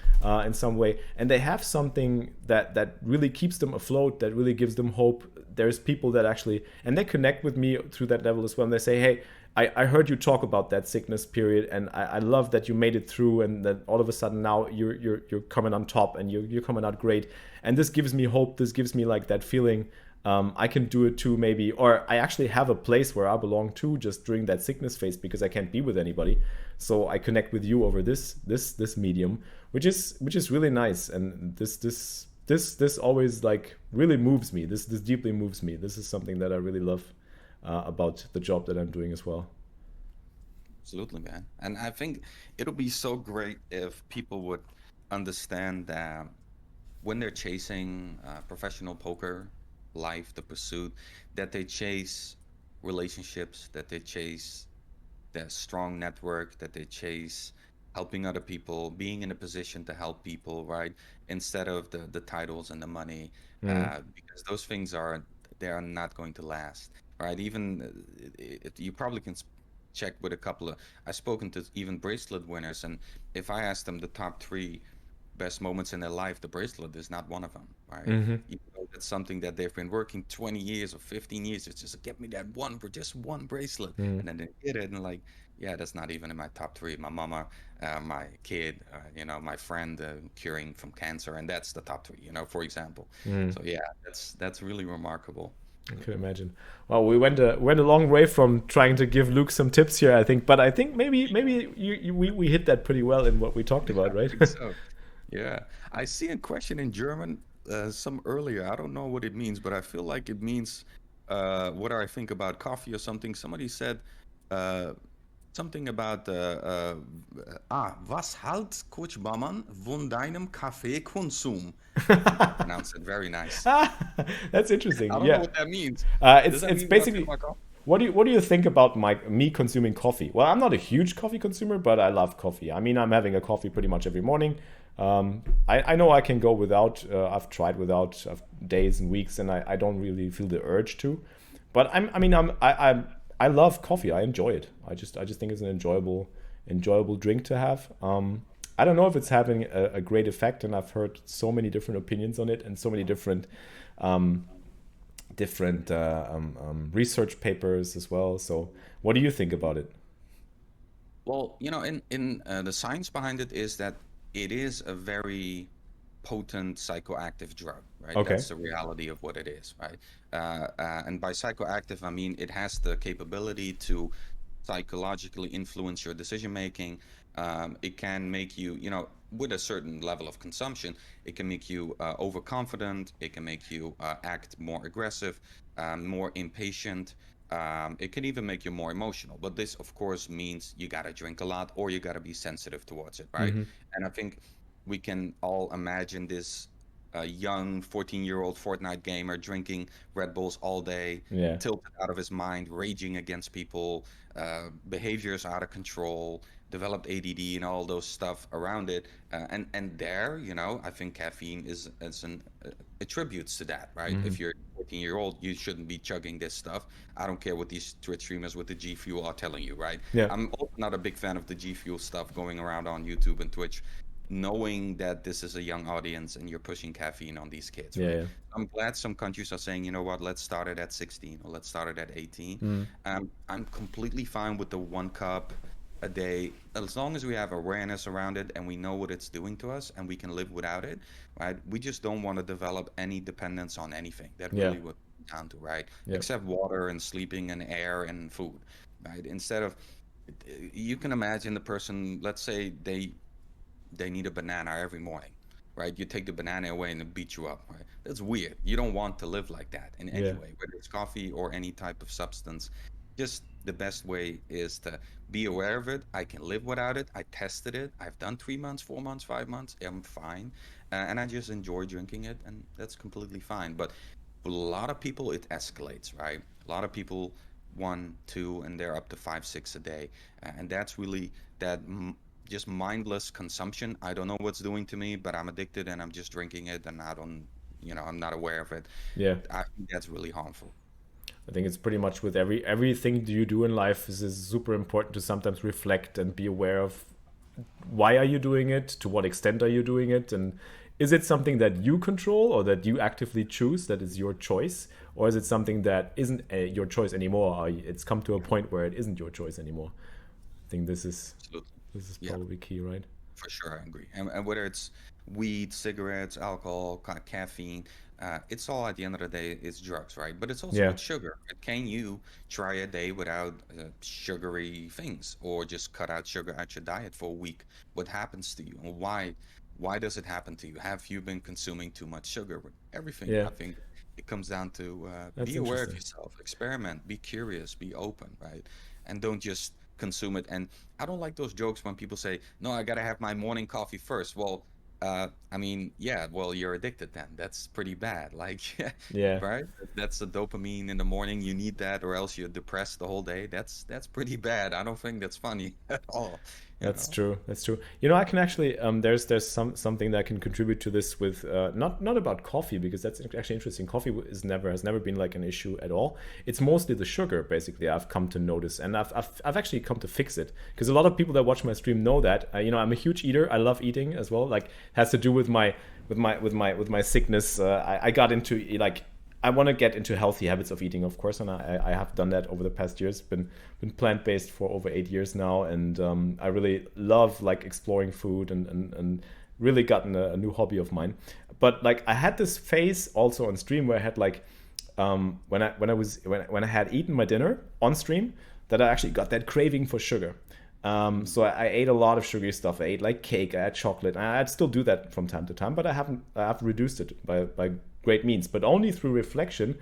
in some way, and they have something that really keeps them afloat, that really gives them hope. There's people that actually, and they connect with me through that level as well. And they say, hey, I heard you talk about that sickness period, and I love that you made it through, and that all of a sudden now you're coming on top, and you're coming out great. And this gives me hope. This gives me like that feeling. I can do it too, maybe, or I actually have a place where I belong to, just during that sickness phase, because I can't be with anybody. So I connect with you over this medium, which is really nice. And this always like really moves me. This deeply moves me. This is something that I really love about the job that I'm doing as well. Absolutely, man. And I think it'll be so great if people would understand that when they're chasing professional poker life, the pursuit, that they chase relationships, that they chase their strong network, that they chase helping other people, being in a position to help people, right? Instead of the titles and the money, Mm. because those things they are not going to last, right? Even you probably can check with a couple of. I've spoken to even bracelet winners, and if I ask them the top three best moments in their life, the bracelet is not one of them, right? Hmm. That's something that they've been working 20 years or 15 years. It's just get me that just one bracelet, Mm. and then they get it, and like yeah, that's not even in my top three. My mama, my kid, my friend curing from cancer, and that's the top three, for example. So yeah, that's really remarkable. I could imagine. Well, we went a long way from trying to give Luke some tips here, I think, but I think maybe we hit that pretty well in what we talked Yeah, about, I right? think so. Yeah, I see a question in German, some earlier. I don't know what it means, but I feel like it means what do I think about coffee or something. Somebody said uh, something about was halt Coach Bahman von deinem Kaffeekonsum? I think I pronounced it very nice. That's interesting. I don't know Yeah, what that means. Does that it's mean what I feel basically. about coffee? What do you think about me consuming coffee? Well, I'm not a huge coffee consumer, but I love coffee. I mean, I'm having a coffee pretty much every morning. I know I can go without. I've tried without days and weeks, and I don't really feel the urge to. But I love coffee. I enjoy it. I just think it's an enjoyable drink to have. I don't know if it's having a great effect, and I've heard so many different opinions on it and so many um, different research papers as well. So, what do you think about it? Well, in the science behind it is that it is a very potent psychoactive drug, right? Okay. That's the reality of what it is, right? And by psychoactive, I mean it has the capability to psychologically influence your decision making. It can make you, with a certain level of consumption, it can make you overconfident. It can make you act more aggressive, more impatient. It can even make you more emotional. But this, of course, means you got to drink a lot or you got to be sensitive towards it, right? Mm-hmm. And I think we can all imagine this young 14-year-old Fortnite gamer drinking Red Bulls all day, Yeah. tilted out of his mind, raging against people, behaviors out of control, developed ADD and all those stuff around it. And there, I think caffeine is an attributes to that, right? Mm-hmm. If you're a 14-year-old, you shouldn't be chugging this stuff. I don't care what these Twitch streamers with the G Fuel are telling you, right? Yeah. I'm also not a big fan of the G Fuel stuff going around on YouTube and Twitch, knowing that this is a young audience and you're pushing caffeine on these kids, Yeah. right? Yeah. I'm glad some countries are saying, you know what, let's start it at 16 or let's start it at 18. Mm. I'm completely fine with the 1 cup a day as long as we have awareness around it and we know what it's doing to us and we can live without it, right? We just don't want to develop any dependence on anything. That Yeah. really what it comes down to, right? Yeah. Except water and sleeping and air and food, right? Instead of, you can imagine the person, let's say they need a banana every morning, right? You take the banana away and it beats you up, right? That's weird. You don't want to live like that in any Yeah. way, whether it's coffee or any type of substance. Just the best way is to be aware of it. I can live without it. I tested it. I've done 3 months, 4 months, 5 months. I'm fine. And I just enjoy drinking it, and that's completely fine. But for a lot of people, it escalates, right? A lot of people, one, two, and they're up to five, six a day. And that's really that just mindless consumption. I don't know what's doing to me, but I'm addicted and I'm just drinking it and I don't, I'm not aware of it. Yeah. I think that's really harmful. I think it's pretty much with everything you do in life is super important to sometimes reflect and be aware of why are you doing it, to what extent are you doing it, and is it something that you control or that you actively choose, that is your choice, or is it something that isn't your choice anymore, or it's come to a point where it isn't your choice anymore? I think Absolutely. this is Yeah, probably key, right? for sure. I agree. And whether it's weed, cigarettes, alcohol, caffeine, it's all at the end of the day, it's drugs, right? But it's also Yeah. with sugar. Can you try a day without sugary things or just cut out sugar out your diet for a week? What happens to you and why? Why does it happen to you? Have you been consuming too much sugar with everything? Yeah. I think it comes down to That's be aware of interesting. yourself, experiment, be curious, be open, right? And don't just consume it. And I don't like those jokes when people say, "No, I gotta have my morning coffee first." Well, I mean, yeah, well, you're addicted then. That's pretty bad. Like, Yeah. right? That's the dopamine in the morning. You need that, or else you're depressed the whole day. That's pretty bad. I don't think that's funny at all. You That's know? true. That's true. You know, I can actually there's something that can contribute to this with not about coffee, because that's actually interesting. Coffee has never been like an issue at all. It's mostly the sugar, basically. I've come to notice, and I've actually come to fix it, because a lot of people that watch my stream know that. You know, I'm a huge eater. I love eating as well. Like, has to do with my sickness. I got into like I want to get into healthy habits of eating, of course, and I have done that over the past years. Been plant-based for over 8 years now, and I really love like exploring food and really gotten a new hobby of mine. But like I had this phase also on stream where I had like when I had eaten my dinner on stream, that I actually got that craving for sugar. So I ate a lot of sugary stuff. I ate like cake, I had chocolate, and I'd still do that from time to time, but I've reduced it by great means, but only through reflection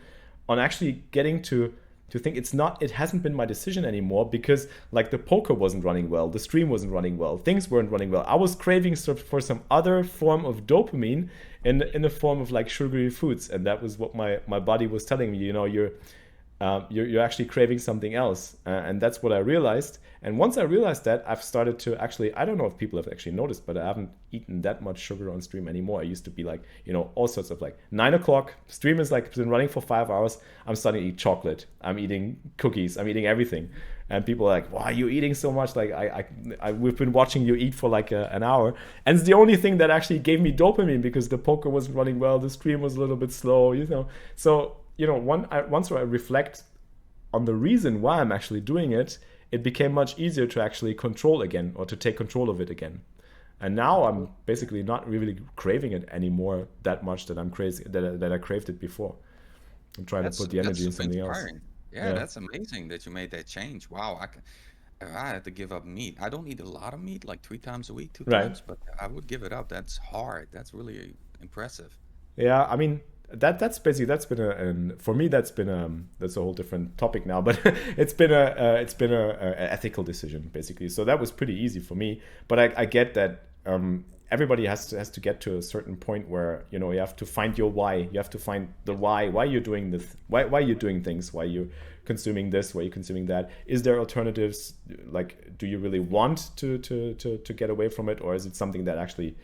on actually getting to think it hasn't been my decision anymore, because like the poker wasn't running well, the stream wasn't running well, things weren't running well. I was craving for some other form of dopamine in the form of like sugary foods, and that was what my body was telling me. You're actually craving something else, and that's what I realized. And once I realized that, I've started to actually, I don't know if people have actually noticed, but I haven't eaten that much sugar on stream anymore. I used to be like, all sorts of like 9 o'clock, stream is like been running for 5 hours, I'm starting to eat chocolate, I'm eating cookies, I'm eating everything. And people are like, why are you eating so much? Like we've been watching you eat for like an hour. And it's the only thing that actually gave me dopamine, because the poker wasn't running well, the stream was a little bit slow, So, once I reflect on the reason why I'm actually doing it, it became much easier to actually control again, or to take control of it again. And now I'm basically not really craving it anymore that much that I'm crazy that I craved it before. I'm trying to put the energy in something else. Yeah, that's amazing that you made that change. Wow, I had to give up meat. I don't eat a lot of meat, like 3 times a week, two Right. times, but I would give it up. That's hard. That's really impressive. Yeah, I mean that's basically for me that's a whole different topic now, but it's been a ethical decision basically. So that was pretty easy for me, but I get that everybody has to get to a certain point where you have to find your why. You have to find the why you're doing this, why you're doing things, why you're consuming this, why you're consuming that. Is there alternatives? Like, do you really want to get away from it, or is it something that actually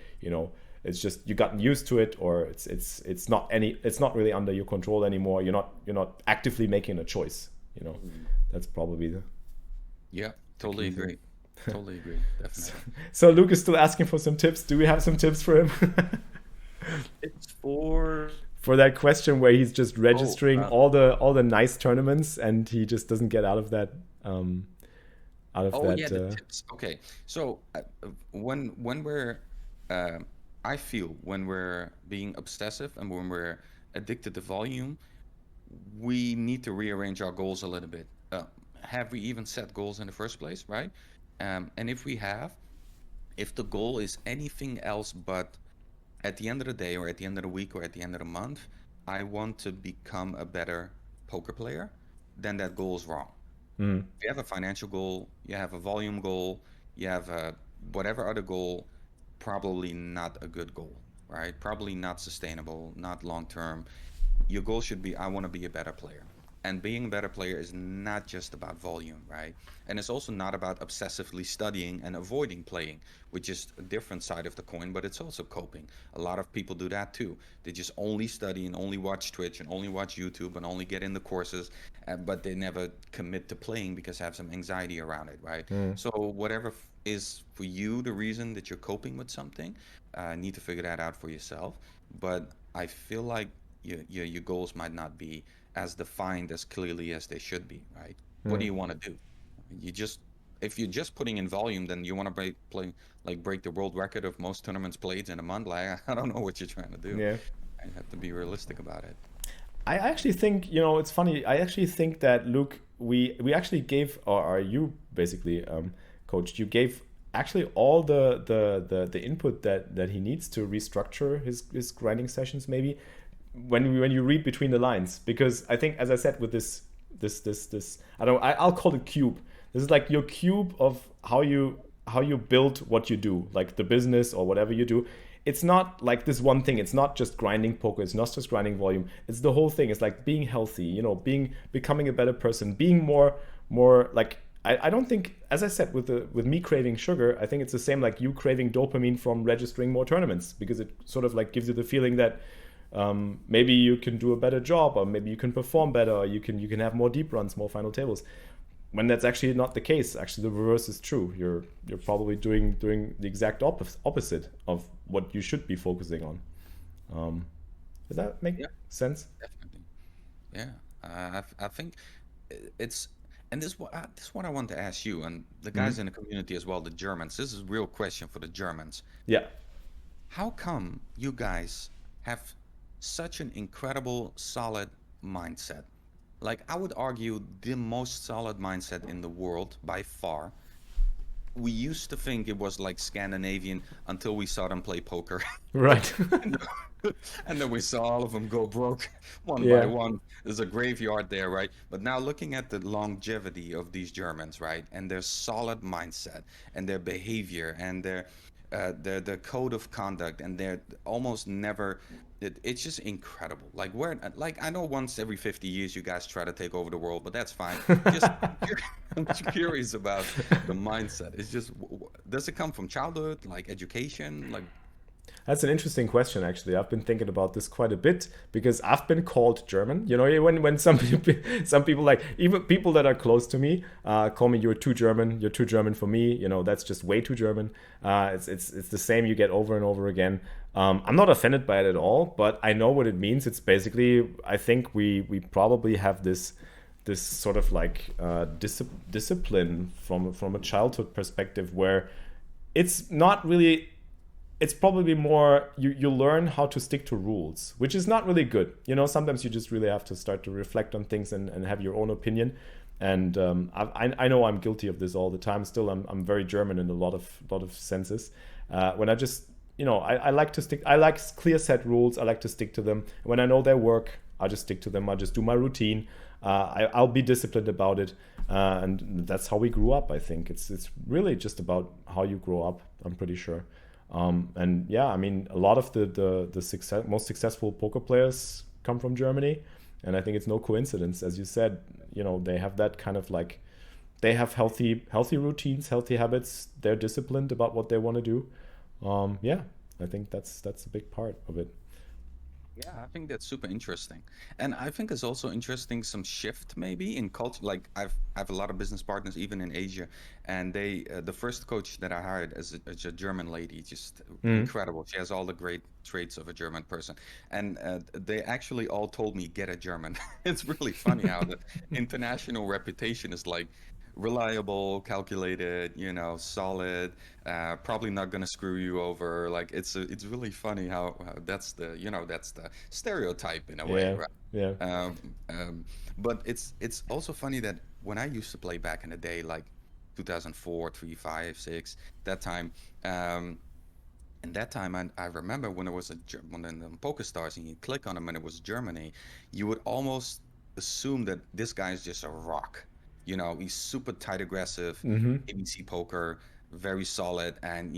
it's just you gotten used to it, or it's not really under your control anymore. You're not actively making a choice. That's probably the. Yeah, totally agree. Totally agree. Definitely. So Luke is still asking for some tips. Do we have some tips for him? It's for that question where he's just registering all the nice tournaments, and he just doesn't get out of that. The tips. Okay, so when we're I feel when we're being obsessive and when we're addicted to volume, we need to rearrange our goals a little bit. Have we even set goals in the first place, right? And if we have, if the goal is anything else but at the end of the day or at the end of the week or at the end of the month, I want to become a better poker player, then that goal is wrong. If you have a financial goal, you have a volume goal, you have a whatever other goal, probably not a good goal, right? Probably not sustainable, not long term. Your goal should be, I want to be a better player. And being a better player is not just about volume, right? And it's also not about obsessively studying and avoiding playing, which is a different side of the coin, but it's also coping. A lot of people do that too. They just only study and only watch Twitch and only watch YouTube and only get in the courses, but they never commit to playing because they have some anxiety around it, right? So whatever is for you the reason that you're coping with something, need to figure that out for yourself. But I feel like your goals might not be as defined as clearly as they should be, right? What do you want to do? If you're just putting in volume, then you want to break the world record of most tournaments played in a month. Like, I don't know what you're trying to do. Yeah, I have to be realistic about it. I actually think it's funny. I actually think that Luke, we actually gave, or you basically, Coach, you gave actually all the input that he needs to restructure his grinding sessions, maybe when you read between the lines, because I think, as I said, with this I'll call it cube. This is like your cube of how you build what you do, like the business or whatever you do. It's not like this one thing. It's not just grinding poker. It's not just grinding volume. It's the whole thing. It's like being healthy, becoming a better person, being more like, I don't think, as I said, with me craving sugar, I think it's the same like you craving dopamine from registering more tournaments, because it sort of like gives you the feeling that maybe you can do a better job, or maybe you can perform better, or you can have more deep runs, more final tables. When that's actually not the case. Actually, the reverse is true. You're probably doing the exact opposite of what you should be focusing on. Does that make sense? Definitely. Yeah, I think it's, and this is what I want to ask you and the Hmm. guys in the community as well, the Germans. This is a real question for the Germans. Yeah. How come you guys have such an incredible, solid mindset? Like, I would argue the most solid mindset in the world by far. We used to think it was like Scandinavian until we saw them play poker. Right. And and then we saw all of them go broke one by Yeah. one. There's a graveyard there, right? But now looking at the longevity of these Germans, right, and their solid mindset and their behavior and their code of conduct and their almost never. It's just incredible. Like where, like I know once every 50 years you guys try to take over the world, but that's fine. Just I'm curious about the mindset. It's just, does it come from childhood, like education, like? That's an interesting question, actually. I've been thinking about this quite a bit because I've been called German. You know, when some people, some people like even people that are close to me call me, "You're too German. You're too German for me." You know, that's just way too German. It's the same you get over and over again. I'm not offended by it at all, but I know what it means. It's basically, I think we probably have this sort of like discipline from a childhood perspective where it's not really, it's probably more you learn how to stick to rules, which is not really good. You know, sometimes you just really have to start to reflect on things and have your own opinion. And I know I'm guilty of this all the time. Still, I'm very German in a lot of senses. When I just, you know, I like to stick. I like clear set rules. I like to stick to them. When I know they work, I just stick to them. I just do my routine. I'll be disciplined about it, and that's how we grew up. I think it's really just about how you grow up. I'm pretty sure. And yeah, I mean, a lot of the most successful poker players come from Germany, and I think it's no coincidence, as you said. You know, they have that kind of like, they have healthy routines, healthy habits. They're disciplined about what they want to do. Yeah, I think that's a big part of it. Yeah, I think that's super interesting. And I think it's also interesting some shift maybe in culture. Like I have a lot of business partners even in Asia, and they the first coach that I hired as a German lady, just Mm. incredible. She has all the great traits of a German person. And they actually all told me get a German. It's really funny how the international reputation is like reliable, calculated, solid, probably not gonna screw you over. Like it's really funny how that's the stereotype in a way, Yeah, right? yeah. Um, um, but it's also funny that when I used to play back in the day, like 2004, 3, 5, 6, that time. And that time, I remember when it was when the Pokerstars and you click on them and it was Germany, you would almost assume that this guy is just a rock. He's super tight aggressive, Mm-hmm. ABC poker, very solid, and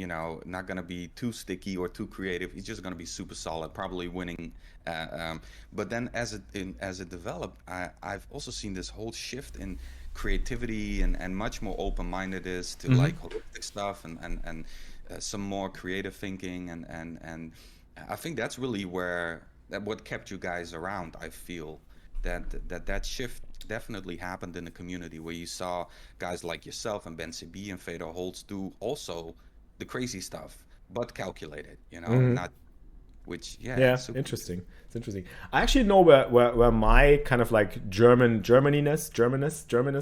not gonna be too sticky or too creative. He's just gonna be super solid, probably winning. Uh, um, but then as it developed, I've also seen this whole shift in creativity and much more open-mindedness to Mm-hmm. like holistic stuff and some more creative thinking and I think that's really where that what kept you guys around. I feel that shift definitely happened in the community where you saw guys like yourself and Ben CB and Fedor Holtz do also the crazy stuff, but calculated, Mm-hmm. not which yeah, Yeah, it's super interesting. interesting. It's interesting. I actually know where my kind of like Germaniness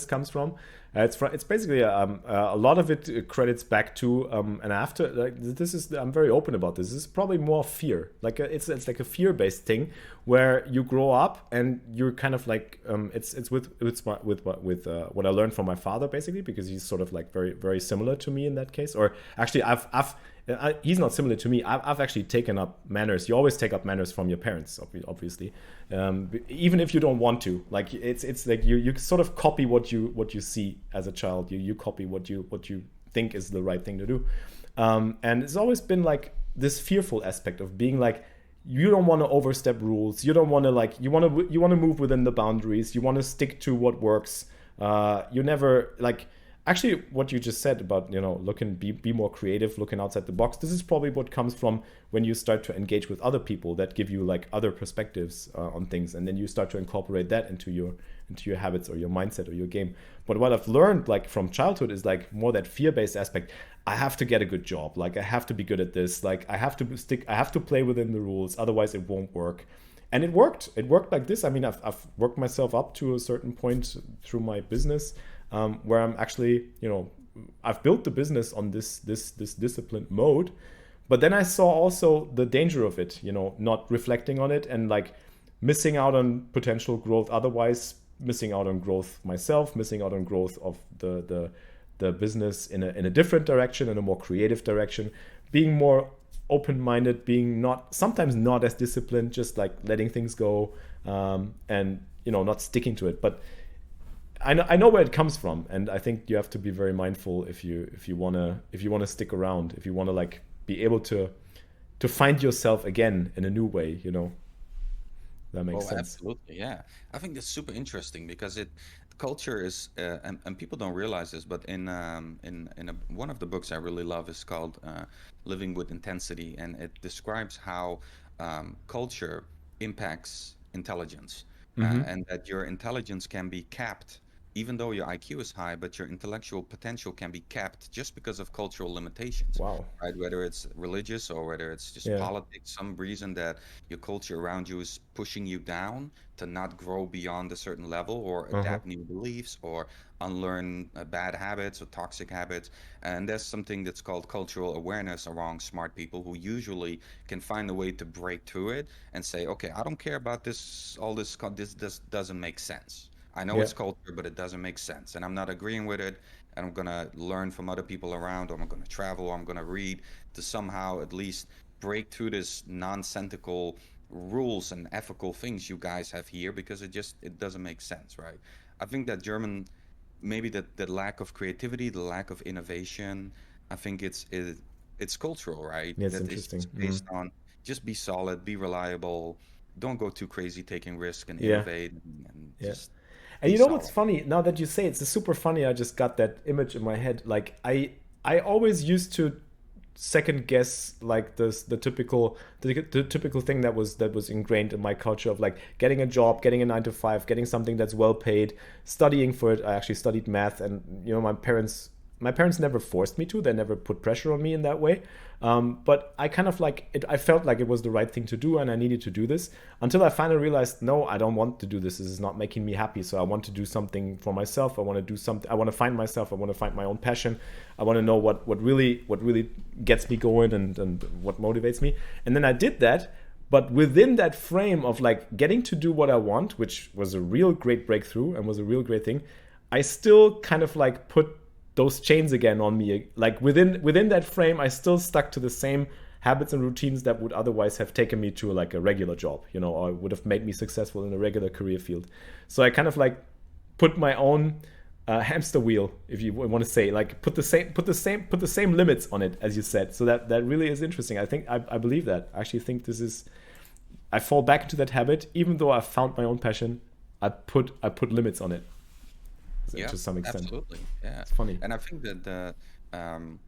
comes from. It's basically a lot of it credits back to and after like this is, I'm very open about this. This is probably more fear. Like it's like a fear based thing where you grow up and you're kind of like it's with what I learned from my father basically, because he's sort of like very similar to me in that case. Or actually he's not similar to me. I've actually taken up manners. You always take up manners from your parents, obviously, even if you don't want to. Like it's like you sort of copy what you see as a child. You copy what you think is the right thing to do, and it's always been like this fearful aspect of being like, you don't want to overstep rules. You don't want to like you want to move within the boundaries. You want to stick to what works. You never like, actually what you just said about looking be more creative, looking outside the box. This is probably what comes from when you start to engage with other people that give you like other perspectives on things, and then you start to incorporate that into your habits or your mindset or your game. But what I've learned like from childhood is like more that fear-based aspect. I have to get a good job, like I have to be good at this, like I have to play within the rules, otherwise it won't work. And it worked. It worked like this. I mean, I've worked myself up to a certain point through my business, where I'm actually, I've built the business on this disciplined mode. But then I saw also the danger of it, not reflecting on it and like missing out on potential growth otherwise, missing out on growth myself, missing out on growth of the business in a different direction, in a more creative direction, being more open-minded, being sometimes not as disciplined, just like letting things go, and not sticking to it. But I know where it comes from, and I think you have to be very mindful if you wanna stick around, if you wanna like be able to find yourself again in a new way. That makes Oh, sense. absolutely. Yeah. I think that's super interesting because culture is, and people don't realize this, but one of the books I really love is called Living with Intensity, and it describes how culture impacts intelligence, and that your intelligence can be capped, even though your IQ is high, but your intellectual potential can be capped just because of cultural limitations, Wow. right? Whether it's religious or whether it's just Yeah. politics, some reason that your culture around you is pushing you down to not grow beyond a certain level or Uh-huh. adapt new beliefs or unlearn bad habits or toxic habits. And there's something that's called cultural awareness around smart people who usually can find a way to break through it and say, okay, I don't care about this, this doesn't make sense. I know Yeah. it's culture, but it doesn't make sense. And I'm not agreeing with it. And I'm going to learn from other people around, or I'm going to travel, or I'm going to read to somehow at least break through this nonsensical rules and ethical things you guys have here because it doesn't make sense, right? I think that maybe the lack of creativity, the lack of innovation, I think it's cultural, right? Yeah, it's That is interesting. just based on just be solid, be reliable, don't go too crazy taking risk and Yeah. innovate and Yeah. just And be you know what's solid. funny? Now that you say it's super funny, I just got that image in my head. Like I always used to second guess like the typical thing that was ingrained in my culture of like getting a job, getting a 9 to 5, getting something that's well paid, studying for it. I actually studied math, and my parents never forced me to. They never put pressure on me in that way. But I kind of like it. I felt like it was the right thing to do, and I needed to do this until I finally realized, no, I don't want to do this. This is not making me happy. So I want to do something for myself. I want to do something. I want to find myself. I want to find my own passion. I want to know what really gets me going and what motivates me. And then I did that. But within that frame of like getting to do what I want, which was a real great breakthrough and was a real great thing, I still kind of like put those chains again on me. Like within that frame, I still stuck to the same habits and routines that would otherwise have taken me to like a regular job, or would have made me successful in a regular career field. So I kind of like put my own hamster wheel, if you want to say, like put the same limits on it, as you said. So that really is interesting. I believe that. I actually think this is. I fall back into that habit, even though I found my own passion. I put limits on it Yeah, to some extent. absolutely. Yeah. It's funny. And I think that um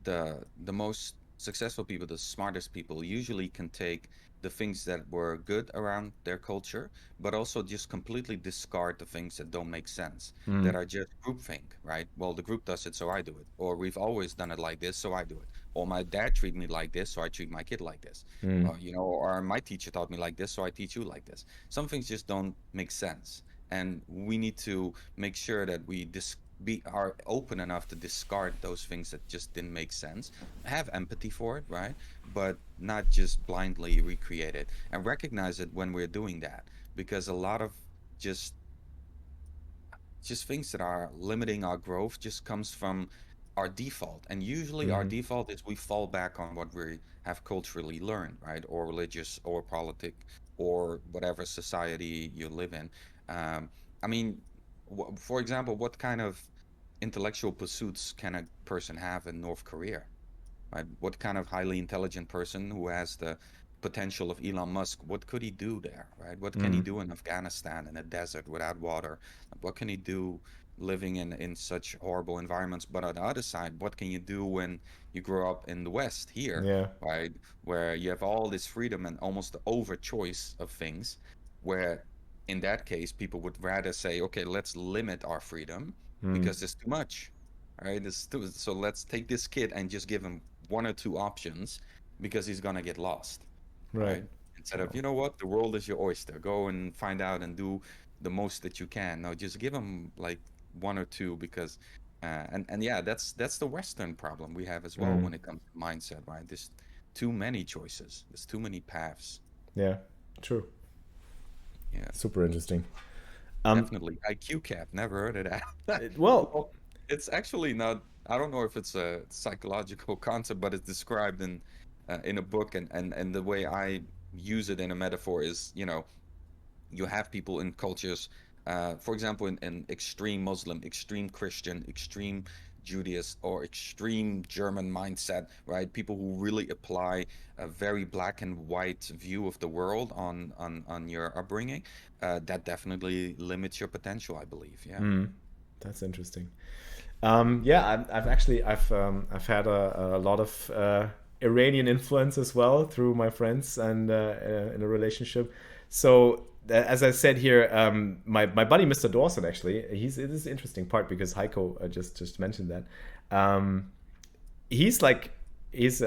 the most successful people, the smartest people, usually can take the things that were good around their culture, but also just completely discard the things that don't make sense, that are just groupthink, right? Well, the group does it, so I do it. Or we've always done it like this, so I do it. Or my dad treated me like this, so I treat my kid like this. Or my teacher taught me like this, so I teach you like this. Some things just don't make sense. And we need to make sure that we are open enough to discard those things that just didn't make sense, have empathy for it, right? But not just blindly recreate it, and recognize it when we're doing that, because a lot of just things that are limiting our growth just comes from our default, and usually our default is we fall back on what we have culturally learned, right? Or religious or politic or whatever society you live in. I mean, for example, what kind of intellectual pursuits can a person have in North Korea, right? What kind of highly intelligent person who has the potential of Elon Musk, what could he do there, right? What can he do in Afghanistan in a desert without water? What can he do living in such horrible environments? But on the other side, what can you do when you grow up in the West here, Yeah. right? Where you have all this freedom and almost the over choice of things, where in that case, people would rather say, okay, let's limit our freedom because it's too much. All right, so let's take this kid and just give him one or two options because he's gonna get lost, Right. right? instead of, you know what, the world is your oyster. Go and find out and do the most that you can. No, just give them like one or two because, and yeah, that's the Western problem we have as well Mm, when it comes to mindset, right? There's too many choices. There's too many paths. yeah, true. Yeah, Super interesting. Um, definitely. IQ cap, never heard of that. well, Well, it's actually not, I don't know if it's a psychological concept, but it's described in a book and the way I use it in a metaphor is, you know, you have people in cultures, for example, in extreme Muslim, extreme Christian, extreme Judaist, or extreme German mindset, right? People who really apply a very black and white view of the world on your upbringing. That definitely limits your potential, I believe. Yeah. that's interesting. Yeah, I've actually I've had a lot of Iranian influence as well through my friends and in a relationship. So as I said here, my buddy Mr. Dawson actually, it is an interesting part because Heiko just mentioned that. Um, he's like he has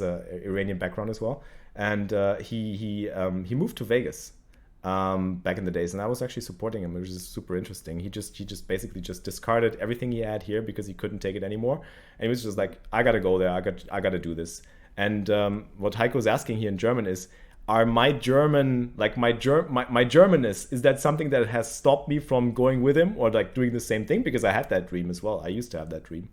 a Iranian background as well, and he moved to Vegas back in the days, and I was actually supporting him, which is super interesting. He just basically just discarded everything he had here because he couldn't take it anymore, and he was just like, I gotta go there, I gotta do this. And what Heiko's asking here in German is, are my German, like my Germanness, is that something that has stopped me from going with him or like doing the same thing? Because I had that dream as well. I used to have that dream.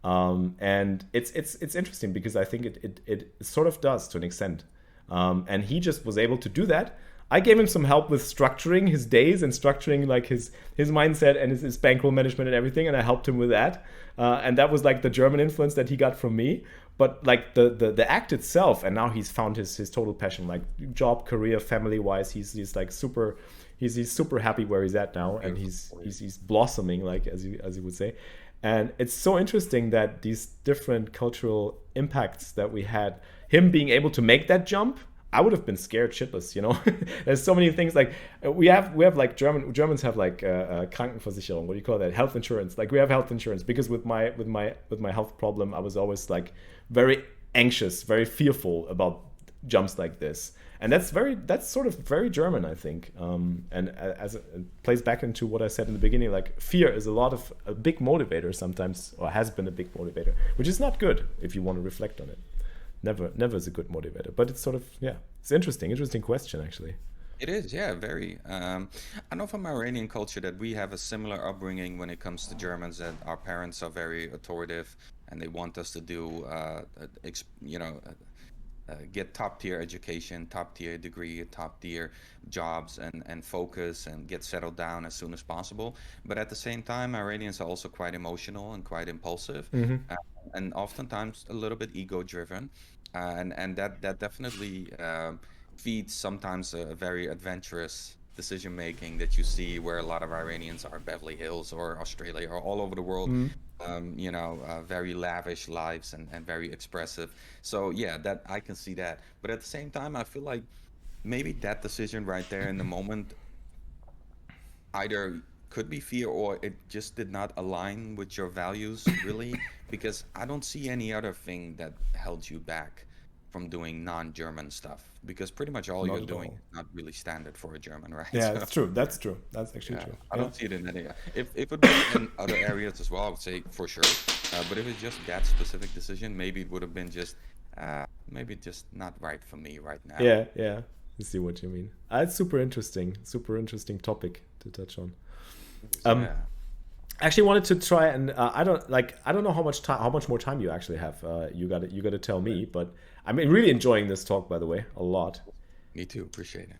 And it's interesting because I think it sort of does to an extent. And he just was able to do that. I gave him some help with structuring his days and structuring like his mindset and his bankroll management and everything, and I helped him with that. And that was like the German influence that he got from me. But like the act itself, and now he's found his total passion, like job, career, family wise, he's like super. He's super happy where he's at now, and he's blossoming, like as you would say. And it's so interesting that these different cultural impacts that we had, him being able to make that jump, I would have been scared shitless, you know. There's so many things like we have like Germans have like Krankenversicherung. What do you call that? Health insurance. Like we have health insurance because with my health problem, I was always like very anxious, very fearful about jumps like this. And that's sort of very German, I think. And as it plays back into what I said in the beginning, like fear is a big motivator sometimes, or has been a big motivator, which is not good if you want to reflect on it. Never is a good motivator, but it's sort of, yeah, it's interesting question actually. It is, yeah, very. I know from Iranian culture that we have a similar upbringing when it comes to Germans, that our parents are very authoritative and they want us to do, get top tier education, top tier degree, top tier jobs, and focus and get settled down as soon as possible. But at the same time, Iranians are also quite emotional and quite impulsive, uh, and oftentimes a little bit ego driven, and that definitely feeds sometimes a very adventurous decision making that you see where a lot of Iranians are in Beverly Hills or Australia or all over the world. Very lavish lives and very expressive. So yeah, that I can see that. But at the same time, I feel like maybe that decision right there in the moment either could be fear or it just did not align with your values really, because I don't see any other thing that held you back from doing non-German stuff because pretty much all Not you're at doing all. is not really standard for a German, right? Yeah, So it's true. That's true. That's actually yeah, true. I Yeah. don't see it in any. If it was in other areas as well, I would say for sure. But if it's just that specific decision, maybe it would have been just maybe just not right for me right now. Yeah, yeah. I see what you mean. It's super interesting topic to touch on. Um, Yeah. I actually wanted to try and I don't know how much more time you actually have. You got to tell me, but I'm really enjoying this talk by the way a lot. Me too. Appreciate it.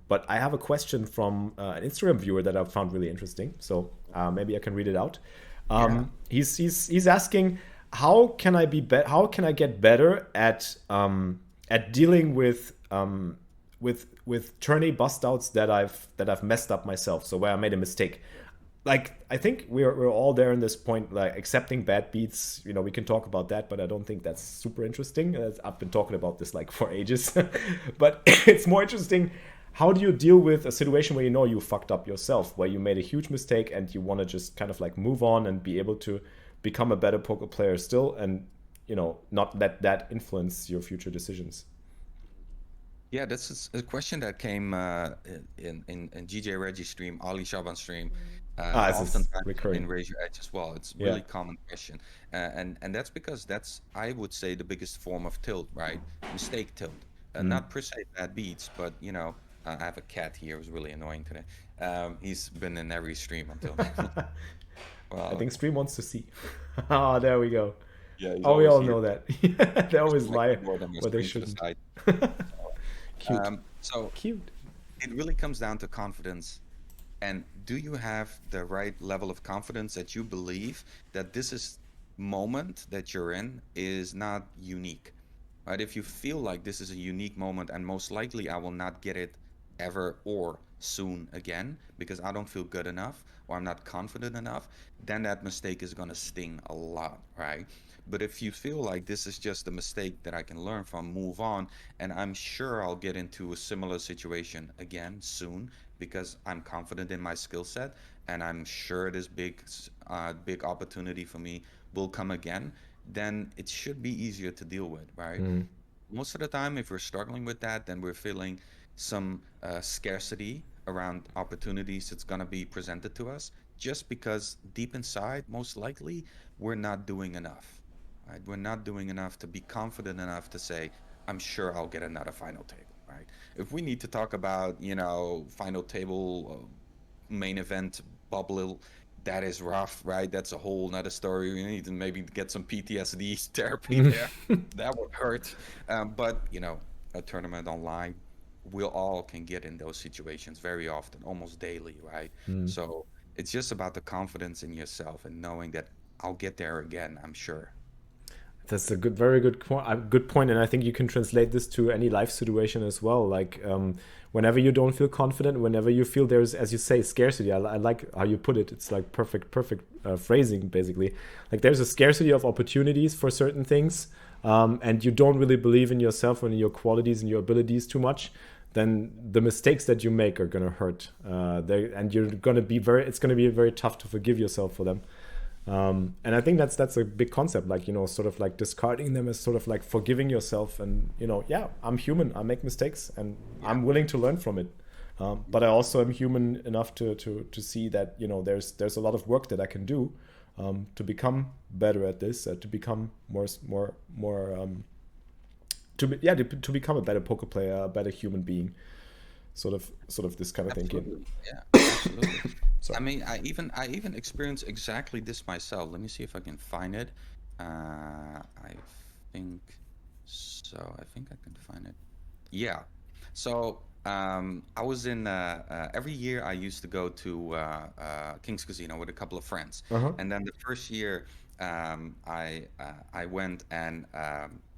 But I have a question from an Instagram viewer that I found really interesting. So maybe I can read it out. Yeah. He's asking, how can how can I get better at dealing with tourney bust outs that I've messed up myself. So where I made a mistake. Like I think we're all there in this point, like accepting bad beats. You know, we can talk about that, but I don't think that's super interesting. I've been talking about this like for ages, but it's more interesting. How do you deal with a situation where you know you fucked up yourself, where you made a huge mistake and you want to just kind of like move on and be able to become a better poker player still, and you know not let that influence your future decisions? Yeah, this is a question that came in GJ Reggie stream, Ali Shaban stream, Ah, this is oftentimes in recurring. Raise Your Edge as well. It's Yeah. really common question, and that's because that's, I would say, the biggest form of tilt, right? Mistake tilt, not per se bad beats, but I have a cat here who's really annoying today. He's been in every stream until now. I Well, think stream wants to see. Ah, there we go. yeah, he's Oh, we always all here, know that. They always pushing my lie keyboard and my where they screen to the shouldn't. side. Cute. So Cute. it really comes down to confidence. And do you have the right level of confidence that you believe that this is moment that you're in is not unique, right? If you feel like this is a unique moment and most likely I will not get it ever or soon again because I don't feel good enough or I'm not confident enough, then that mistake is going to sting a lot, right? But if you feel like this is just a mistake that I can learn from, move on, and I'm sure I'll get into a similar situation again soon because I'm confident in my skill set and I'm sure this big opportunity for me will come again, then it should be easier to deal with, right? Most of the time, if we're struggling with that, then we're feeling some scarcity around opportunities that's going to be presented to us just because deep inside, most likely, we're not doing enough, right? We're not doing enough to be confident enough to say, I'm sure I'll get another final table, right? If we need to talk about, final table, main event bubble, that is rough, right? That's a whole nother story. We need to maybe get some PTSD therapy there. That would hurt. But a tournament online, we all can get in those situations very often, almost daily, right? So it's just about the confidence in yourself and knowing that I'll get there again, I'm sure. That's a good, very good point, and I think you can translate this to any life situation as well. Like whenever you don't feel confident, whenever you feel there's, as you say, scarcity. I like how you put it. It's like perfect phrasing, basically. Like there's a scarcity of opportunities for certain things, and you don't really believe in yourself and in your qualities and your abilities too much. Then the mistakes that you make are gonna hurt, and you're gonna be very. It's gonna be very tough to forgive yourself for them. And I think that's a big concept, like sort of like discarding them as sort of like forgiving yourself, and yeah, I'm human, I make mistakes, and Yeah. I'm willing to learn from it. But I also am human enough to see that there's a lot of work that I can do to become better at this, to become more to become a better poker player, a better human being, sort of this kind of thinking. Absolutely. Yeah, absolutely. I Sorry. mean, I even experienced exactly this myself. Let me see if I can find it. I think so. I think I can find it. Yeah. So I was in every year I used to go to King's Casino with a couple of friends, Uh-huh. and then the first year I went and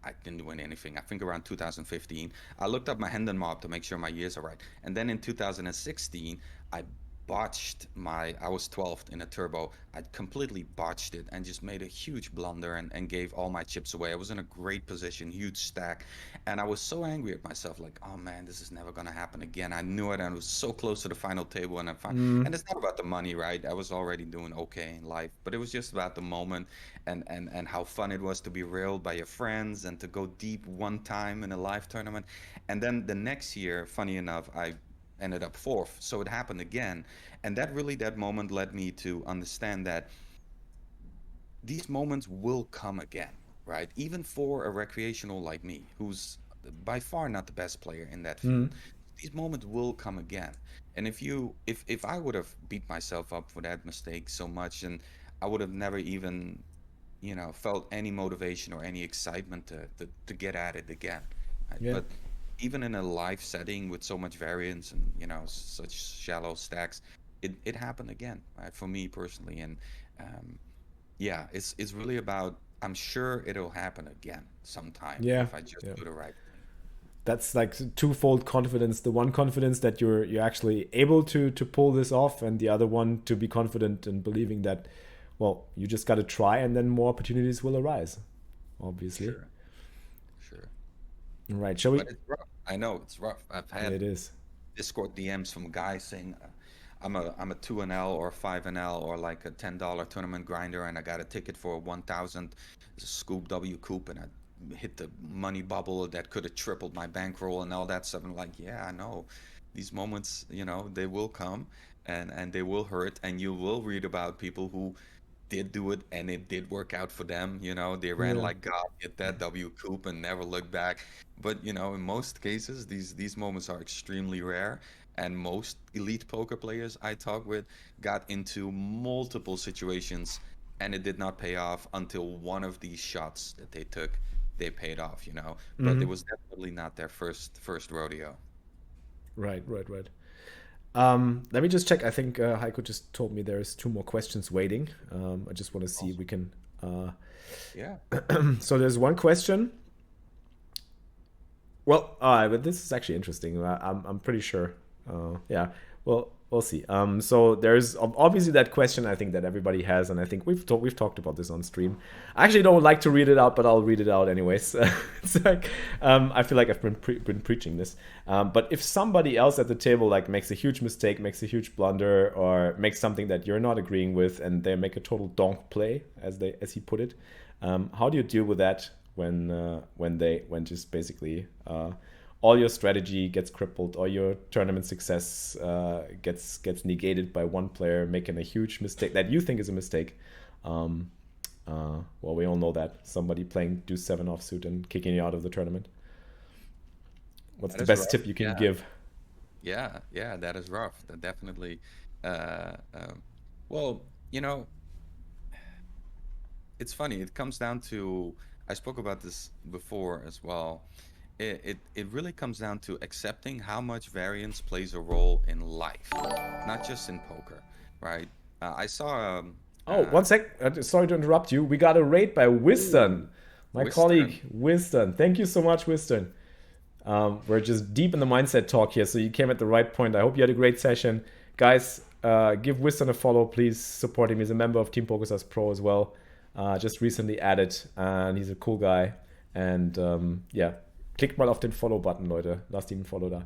I didn't win anything. I think around 2015, I looked up my Hendon mob to make sure my years are right, and then in 2016 I botched I was 12th in a turbo. I completely botched it and just made a huge blunder and gave all my chips away. I was in a great position, huge stack, and I was so angry at myself, like, oh man, this is never gonna happen again. I knew it, and I was so close to the final table, and it's not about the money, right? I was already doing okay in life, but it was just about the moment and how fun it was to be railed by your friends and to go deep one time in a live tournament. And then the next year, funny enough, I ended up fourth, so it happened again, and that moment led me to understand that these moments will come again, right? Even for a recreational like me, who's by far not the best player in that field, these moments will come again. And if I would have beat myself up for that mistake so much, and I would have never even, felt any motivation or any excitement to get at it again. Right? Yeah. But even in a live setting with so much variance and such shallow stacks, it happened again, right? For me personally, and um, yeah, it's really about, I'm sure it'll happen again sometime Yeah. if I just Yeah. do the right thing. That's like twofold confidence. The one confidence that you're actually able to pull this off, and the other one to be confident and believing that, well, you just got to try, and then more opportunities will arise. Obviously. Sure, sure. Right. Shall we? But it's rough. I know it's rough. I've had It is. Discord DMs from guys saying, I'm a 2 and L or 5 and L or like a $10 tournament grinder, and I got a ticket for 1,000 scoop W coop, and hit the money bubble that could have tripled my bankroll and all that stuff. I'm like, yeah, I know these moments, they will come, and they will hurt, and you will read about people who did do it and it did work out for them. They ran Yeah. like God, hit that W coup and never looked back. But in most cases, these moments are extremely rare. And most elite poker players I talk with got into multiple situations and it did not pay off until one of these shots that they took, they paid off. But it Hmm. was definitely not their first rodeo. Right, right, right. Let me just check. I think Heiko just told me there's two more questions waiting. I just want to see if we Awesome. can. Yeah, So there's one question. Well, but this is actually interesting. I'm pretty sure. Yeah. Well, we'll see. So there's obviously that question I think that everybody has, and I think we've talked about this on stream. I actually don't like to read it out, but I'll read it out anyways. It's like I feel like I've been preaching this. But if somebody else at the table like makes a huge mistake, makes a huge blunder, or makes something that you're not agreeing with, and they make a total donk play, as he put it, how do you deal with that when just basically all your strategy gets crippled, all your tournament success gets negated by one player making a huge mistake that you think is a mistake? Um, well, we all know that somebody playing deuce seven offsuit and kicking you out of the tournament. What's that the is best rough. tip you can Yeah, give? yeah, that is rough. That definitely. Uh, um, well, you know, it's funny. It comes down to, I spoke about this before as well. It really comes down to accepting how much variance plays a role in life, not just in poker, right? I saw Oh, one sec. Sorry to interrupt you. We got a raid by ooh, Wiston, my Western. colleague Wiston. Thank you so much, Wiston. We're just deep in the mindset talk here, so you came at the right point. I hope you had a great session. Guys, give Wiston a follow, please. Support him. He's a member of Team Pokerstars Pro as well. Just recently added, and he's a cool guy. And ja, klickt mal auf den Follow-Button, Leute. Lasst ihn ein Follow da.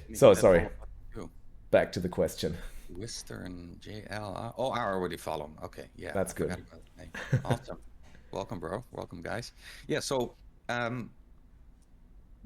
Let me So, hit that sorry. follow button too. Back to the question. Western JL. Oh, I already follow him. Okay, yeah, That's I good. forgot about the name. Awesome. Welcome, bro. Welcome, guys. Yeah, so um,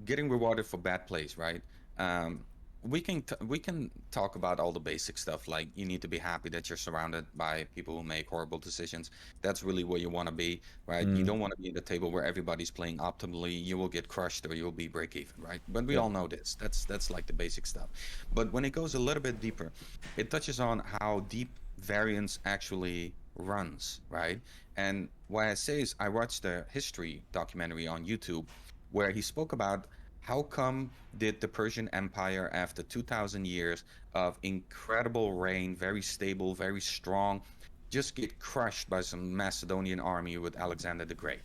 getting rewarded for bad plays, right? Um, we can talk about all the basic stuff, like you need to be happy that you're surrounded by people who make horrible decisions. That's really where you want to be, right? You Mm, don't want to be at a table where everybody's playing optimally. You will get crushed or you'll be break even, right? But we yeah. all know this. That's like the basic stuff. But when it goes a little bit deeper, it touches on how deep variance actually runs, right? And what I say is, I watched a history documentary on YouTube where he spoke about how come did the Persian Empire, after 2,000 years of incredible reign, very stable, very strong, just get crushed by some Macedonian army with Alexander the Great?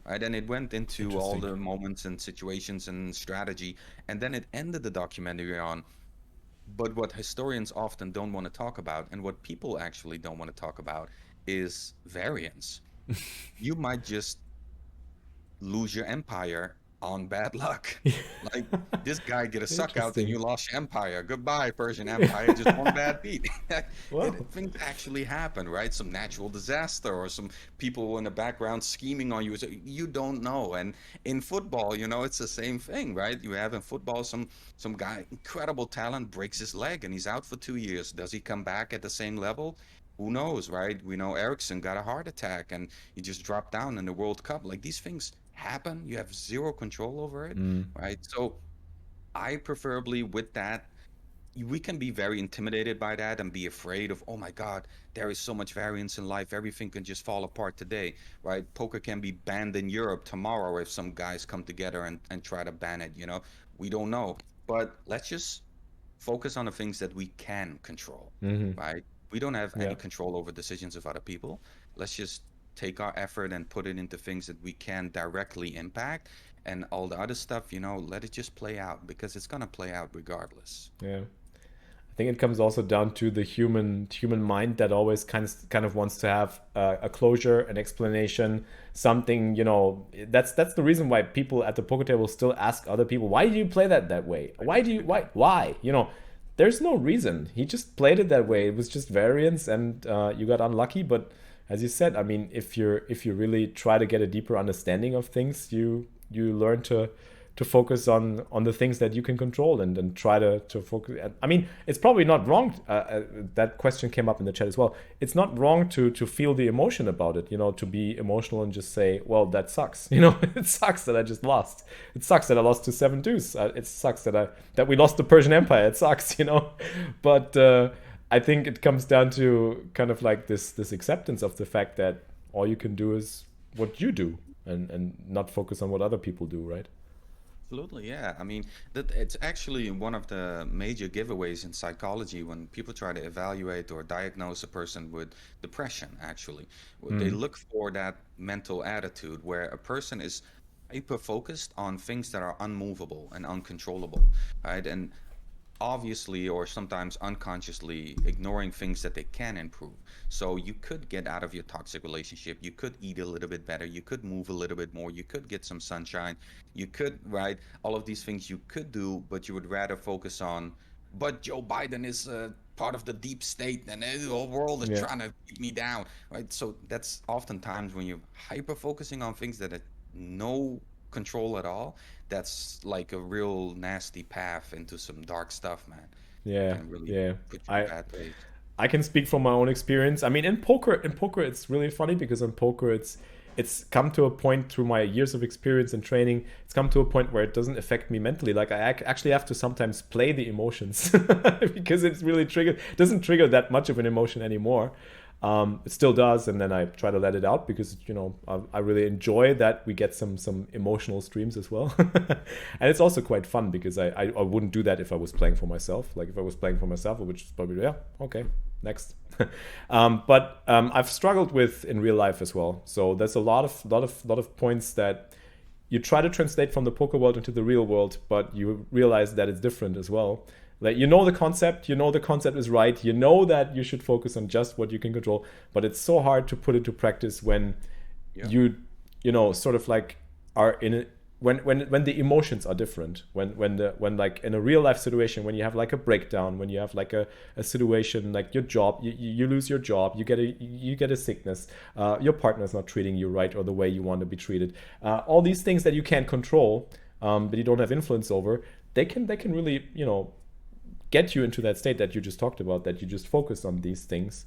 Right, and it went into all Interesting. the moments and situations and strategy, and then it ended the documentary on. But what historians often don't want to talk about, and what people actually don't want to talk about, is variance. You might just lose your empire on bad luck. Like this guy get a suck out and Interesting. you lost your empire. Goodbye, Persian Empire. Just one bad beat. Wow. Things actually happen, right? Some natural disaster or some people in the background scheming on you. So you don't know. And in football, it's the same thing, right? You have in football some guy, incredible talent, breaks his leg and he's out for 2 years. Does he come back at the same level? Who knows, right? We know Ericsson got a heart attack and he just dropped down in the World Cup. Like these things happen. You have zero control over it, Mm, right? So I preferably with that, we can be very intimidated by that and be afraid of, oh my God, there is so much variance in life. Everything can just fall apart today, right? Poker can be banned in Europe tomorrow if some guys come together and try to ban it. We don't know. But let's just focus on the things that we can control, hmm. right? We don't have Yeah. any control over decisions of other people. Let's just take our effort and put it into things that we can directly impact. And all the other stuff, let it just play out because it's going to play out regardless. Yeah. I think it comes also down to the human mind that always kind of wants to have a closure, an explanation, something. That's the reason why people at the poker table still ask other people, "Why do you play that way? Why do you why?" There's no reason. He just played it that way. It was just variance, and you got unlucky. But as you said, I mean, if you really try to get a deeper understanding of things, you learn to focus on the things that you can control, and try to focus. I mean, it's probably not wrong. That question came up in the chat as well. It's not wrong to feel the emotion about it, to be emotional and just say, well, that sucks. It sucks that I just lost. It sucks that I lost to 7 deuce. It sucks that we lost the Persian Empire. It sucks, But I think it comes down to kind of like this acceptance of the fact that all you can do is what you do, and not focus on what other people do, right? Absolutely, yeah. I mean, that it's actually one of the major giveaways in psychology when people try to evaluate or diagnose a person with depression, actually. They look for that mental attitude where a person is hyper focused on things that are unmovable and uncontrollable, right? And obviously or sometimes unconsciously ignoring things that they can improve. So you could get out of your toxic relationship, you could eat a little bit better, you could move a little bit more, you could get some sunshine, you could, right? All of these things you could do, but you would rather focus on, but Joe Biden is part of the deep state and the whole world is trying to keep me down, right? So that's oftentimes when you're hyper focusing on things that have no control at all, that's like a real nasty path into some dark stuff, man. Yeah, Can really yeah. put you in a bad place. I can speak from my own experience. I mean, in poker, it's really funny because in poker, it's come to a point through my years of experience and training. It's come to a point where it doesn't affect me mentally. Like I actually have to sometimes play the emotions because it's really doesn't trigger that much of an emotion anymore. It still does, and then I try to let it out because I really enjoy that we get some emotional streams as well. And it's also quite fun because I wouldn't do that if I was playing for myself. Like if I was playing for myself, I would just probably okay, next. But I've struggled with in real life as well. So there's a lot of points that you try to translate from the poker world into the real world, but you realize that it's different as well. Like the concept, the concept is right, that you should focus on just what you can control, but it's so hard to put into practice when you sort of like are in it when the emotions are different, when like in a real life situation, when you have like a breakdown, when you have like a situation like your job, you lose your job, you get a sickness, your partner's not treating you right or the way you want to be treated, all these things that you can't control, but you don't have influence over, they can really get you into that state that you just talked about, that you just focus on these things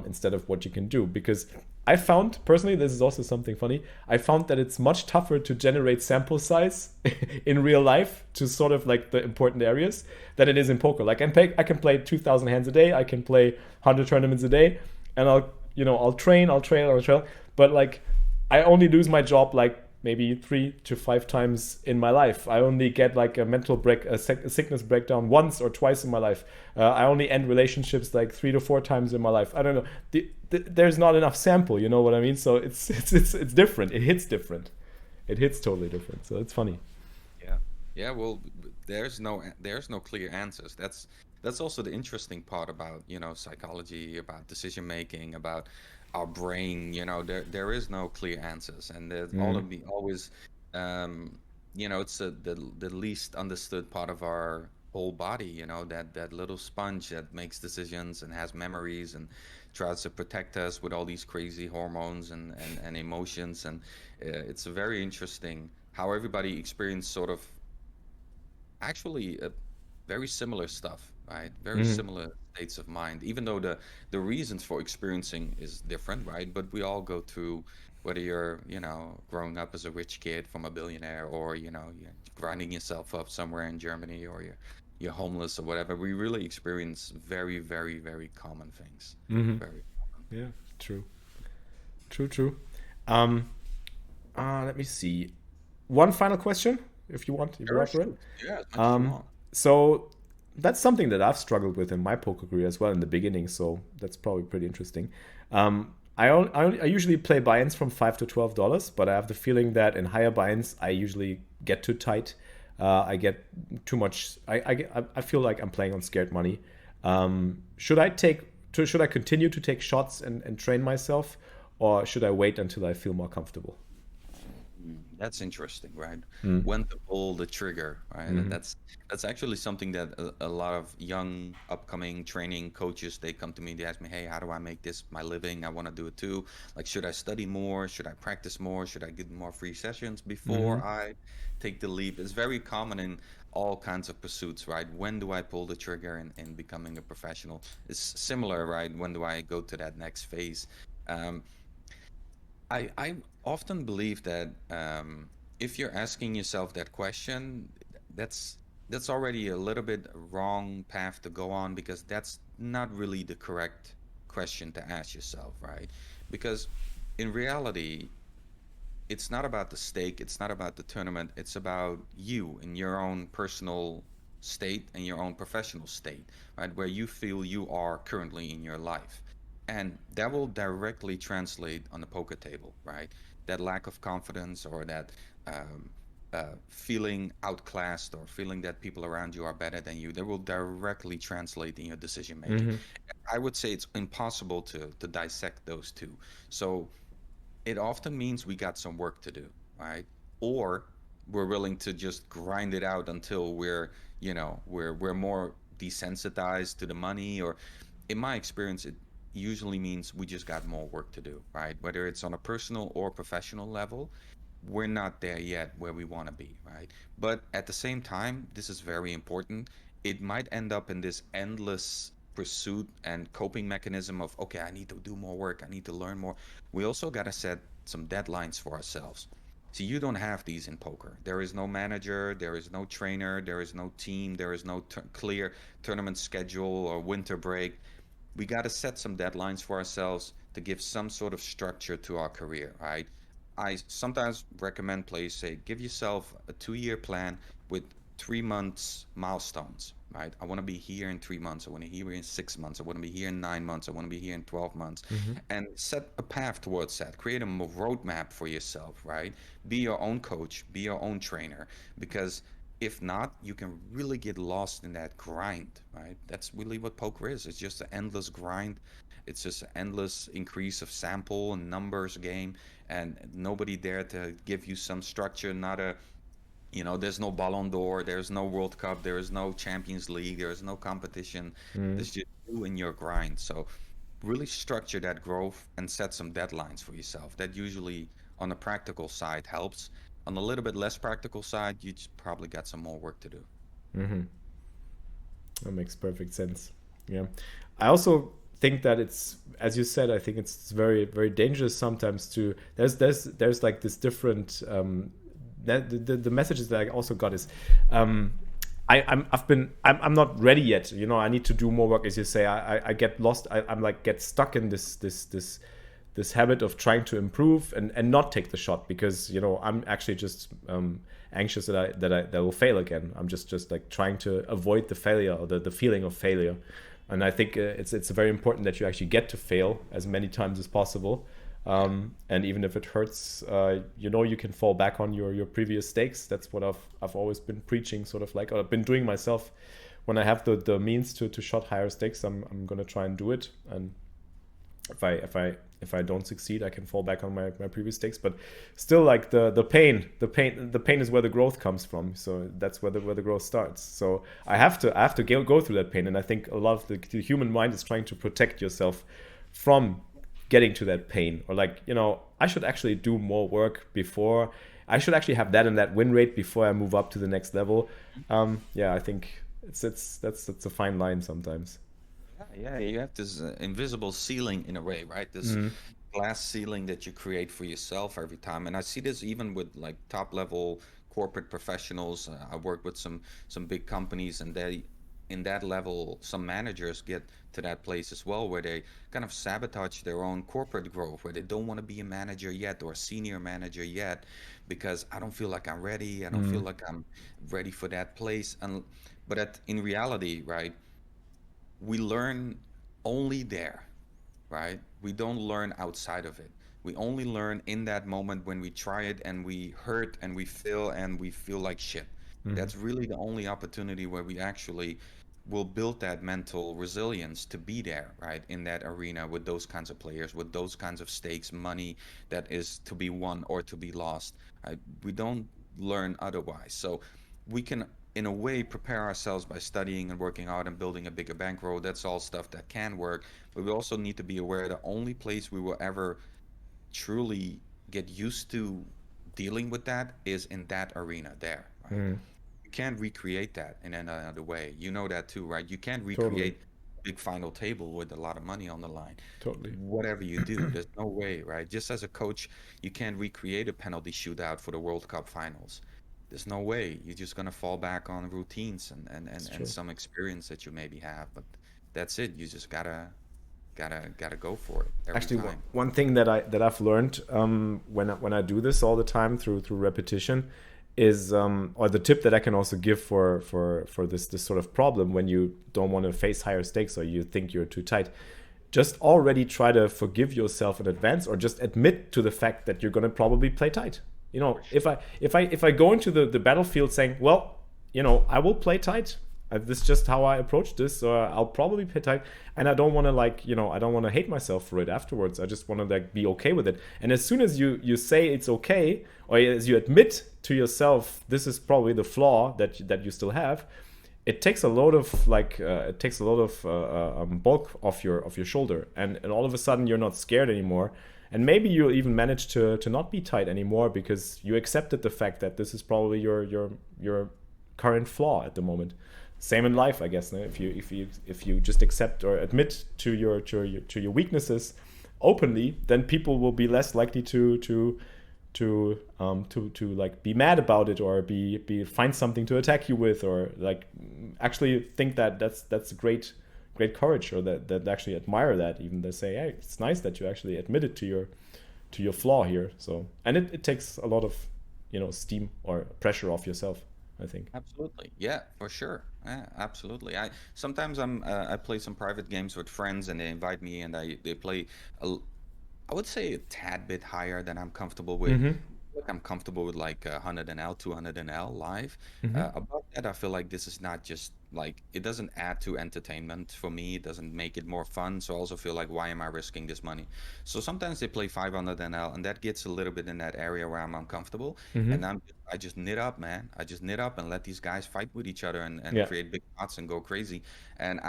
instead of what you can do. Because I found, personally, this is also something funny, I found that it's much tougher to generate sample size in real life to sort of like the important areas than it is in poker. Like I can play 2,000 hands a day, I can play 100 tournaments a day, and I'll train, but like I only lose my job like maybe 3 to 5 times in my life. I only get like a mental break, a sickness breakdown once or twice in my life. I only end relationships like 3 to 4 times in my life. I don't know. There's not enough sample. You know what I mean? So it's different. It hits different. It hits totally different. So it's funny. Yeah. Well, there's no clear answers. That's also the interesting part about psychology, about decision making, about our brain. There is no clear answers, and there's always it's the least understood part of our whole body, that little sponge that makes decisions and has memories and tries to protect us with all these crazy hormones and emotions, and it's very interesting how everybody experiences sort of actually very similar stuff, right? Very similar states of mind, even though the reasons for experiencing is different, right? But we all go through, whether you're growing up as a rich kid from a billionaire, or you're grinding yourself up somewhere in Germany, or you're homeless or whatever. We really experience very, very, very common things. Very common. Yeah, true. Let me see. One final question, if you want. Sure. Yeah, as much as you want. So that's something that I've struggled with in my poker career as well in the beginning. So that's probably pretty interesting. I usually play buy-ins from $5 to $12, but I have the feeling that in higher buy-ins I usually get too tight. I get too much. I feel like I'm playing on scared money. Should I continue to take shots and train myself, or should I wait until I feel more comfortable? That's interesting, right? Mm. When to pull the trigger, right? And Hmm. that's actually something that a lot of young upcoming training coaches, they come to me, they ask me, hey, how do I make this my living? I want to do it too. Like, should I study more? Should I practice more? Should I get more free sessions Hmm. before I take the leap? It's very common in all kinds of pursuits, right? When do I pull the trigger in becoming a professional? It's similar, right? When do I go to that next phase? Um, I often believe that if you're asking yourself that question, that's that's already a little bit wrong path to go on, because that's not really the correct question to ask yourself, right? Because in reality, it's not about the stake, it's not about the tournament, it's about you in your own personal state and your own professional state, right? Where you feel you are currently in your life. And that will directly translate on the poker table, right? That lack of confidence, or that um, feeling outclassed, or feeling that people around you are better than you, that will directly translate in your decision making. Hmm. I would say it's impossible to dissect those two. So it often means we got some work to do, right? Or we're willing to just grind it out until we're more desensitized to the money. Or in my experience, it usually means we just got more work to do, right? Whether it's on a personal or professional level, we're not there yet where we want to be, right? But at the same time, this is very important. It might end up in this endless pursuit and coping mechanism of, okay, I need to do more work, I need to learn more. We also got to set some deadlines for ourselves. See, you don't have these in poker. There is no manager, there is no trainer, there is no team, there is no clear tournament schedule or winter break. We got to set some deadlines for ourselves to give some sort of structure to our career, right? I sometimes recommend players say, give yourself a 2 year plan with 3 months milestones, right? I want to be here in 3 months. I want to be here in 6 months. I want to be here in 9 months. I want to be here in 12 months. Hmm. And set a path towards that. Create a roadmap for yourself, right? Be your own coach, be your own trainer, because if not, you can really get lost in that grind, right? That's really what poker is. It's just an endless grind. It's just an endless increase of sample and numbers game, and nobody there to give you some structure. Not a, there's no Ballon d'Or, there's no World Cup, there is no Champions League, there is no competition. Hmm. There's just you and your grind. So really structure that growth and set some deadlines for yourself. That usually, on the practical side, helps. On a little bit less practical side, you just probably got some more work to do. Hmm. That makes perfect sense. Yeah. I also think that it's, as you said, I think it's very, very dangerous sometimes to, there's like this different, the messages that I also got is, um, I'm not ready yet. You know, I need to do more work, as you say. I get lost. I'm like get stuck in this habit of trying to improve and not take the shot because I'm actually just anxious that I will fail again. I'm just like trying to avoid the failure or the feeling of failure. And I think it's very important that you actually get to fail as many times as possible. Yeah. And even if it hurts, you can fall back on your previous stakes. That's what I've always been preaching, sort of like, or I've been doing myself. When I have the means to shot higher stakes, I'm gonna try and do it. And if I don't succeed, I can fall back on my previous stakes. But still, like the pain is where the growth comes from. So that's where the growth starts. So I have to go through that pain. And I think a lot of the human mind is trying to protect yourself from getting to that pain, or like I should actually do more work before. I should actually have that and that win rate before I move up to the next level. Yeah, I think that's a fine line sometimes. Yeah, you have this invisible ceiling in a way, right? This glass ceiling that you create for yourself every time. And I see this even with like top level corporate professionals. I work with some big companies, and they in that level, some managers get to that place as well, where they kind of sabotage their own corporate growth, where they don't want to be a manager yet or a senior manager yet, because I don't feel like I'm ready. I don't feel Mm, like I'm ready for that place. And in reality, right? We learn only there, right? We don't learn outside of it. We only learn in that moment when we try it and we hurt and we fail and we feel like shit. mm, That's really the only opportunity where we actually will build that mental resilience to be there, right, in that arena with those kinds of players, with those kinds of stakes, money that is to be won or to be lost. We don't learn otherwise. So we can, in a way, prepare ourselves by studying and working out and building a bigger bankroll. That's all stuff that can work. But we also need to be aware the only place we will ever truly get used to dealing with that is in that arena there, right? Mm, You can't recreate that in another way. You know that too, right? You can't totally, recreate big final table with a lot of money on the line. totally. Whatever you do, there's no way, right? Just as a coach, you can't recreate a penalty shootout for the World Cup finals. There's no way. You're just gonna fall back on routines It's and true. some experience that you maybe have, but that's it. You just gotta go for it every Actually, time. one thing that I've learned when I do this all the time through repetition is or the tip that I can also give for this sort of problem when you don't want to face higher stakes or you think you're too tight, just already try to forgive yourself in advance or just admit to the fact that you're going to probably play tight. You know, if I go into the battlefield saying, well, you know, I will play tight. This is just how I approach this. Or I'll probably play tight, and I don't want to I don't want to hate myself for it afterwards. I just want to be okay with it. And as soon as you say it's okay, or as you admit to yourself this is probably the flaw that you still have, it takes a load of bulk off your shoulder, and all of a sudden you're not scared anymore, and maybe you'll even manage to not be tight anymore because you accepted the fact that this is probably your current flaw at the moment. Same in life, I guess. No? If you just accept or admit to your weaknesses openly, then people will be less likely to like be mad about it or be find something to attack you with, or like actually think that that's great courage, or that actually admire that. Even they say, hey, it's nice that you actually admitted to your flaw here. So, and it takes a lot of steam or pressure off yourself, I think. Absolutely. Yeah, for sure. Yeah, absolutely. I play some private games with friends and they invite me and they play I would say a tad bit higher than I'm comfortable with. Mm-hmm. Like I'm comfortable with like 100 NL, 200 NL live. Mm-hmm. Above that, I feel like this is not just like it doesn't add to entertainment for me. It doesn't make it more fun. So I also feel like why am I risking this money? So sometimes they play 500 NL, and that gets a little bit in that area where I'm uncomfortable. Mm-hmm. And I just knit up, man. I just knit up and let these guys fight with each other and Yeah. create big pots and go crazy. And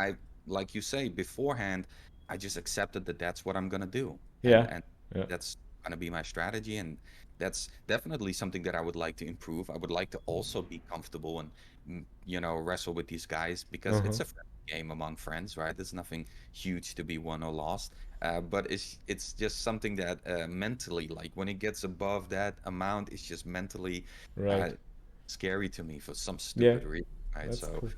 like you say beforehand, I just accepted that that's what I'm gonna do, Yeah. and Yeah. that's gonna be my strategy, and that's definitely something that I would like to improve. I would like to also be comfortable and wrestle with these guys because Uh-huh. it's a friendly game among friends, right? There's nothing huge to be won or lost, but it's just something that mentally, like when it gets above that amount, it's just mentally uh, Right. scary to me for some Yeah. stupid reason, right? That's So cool.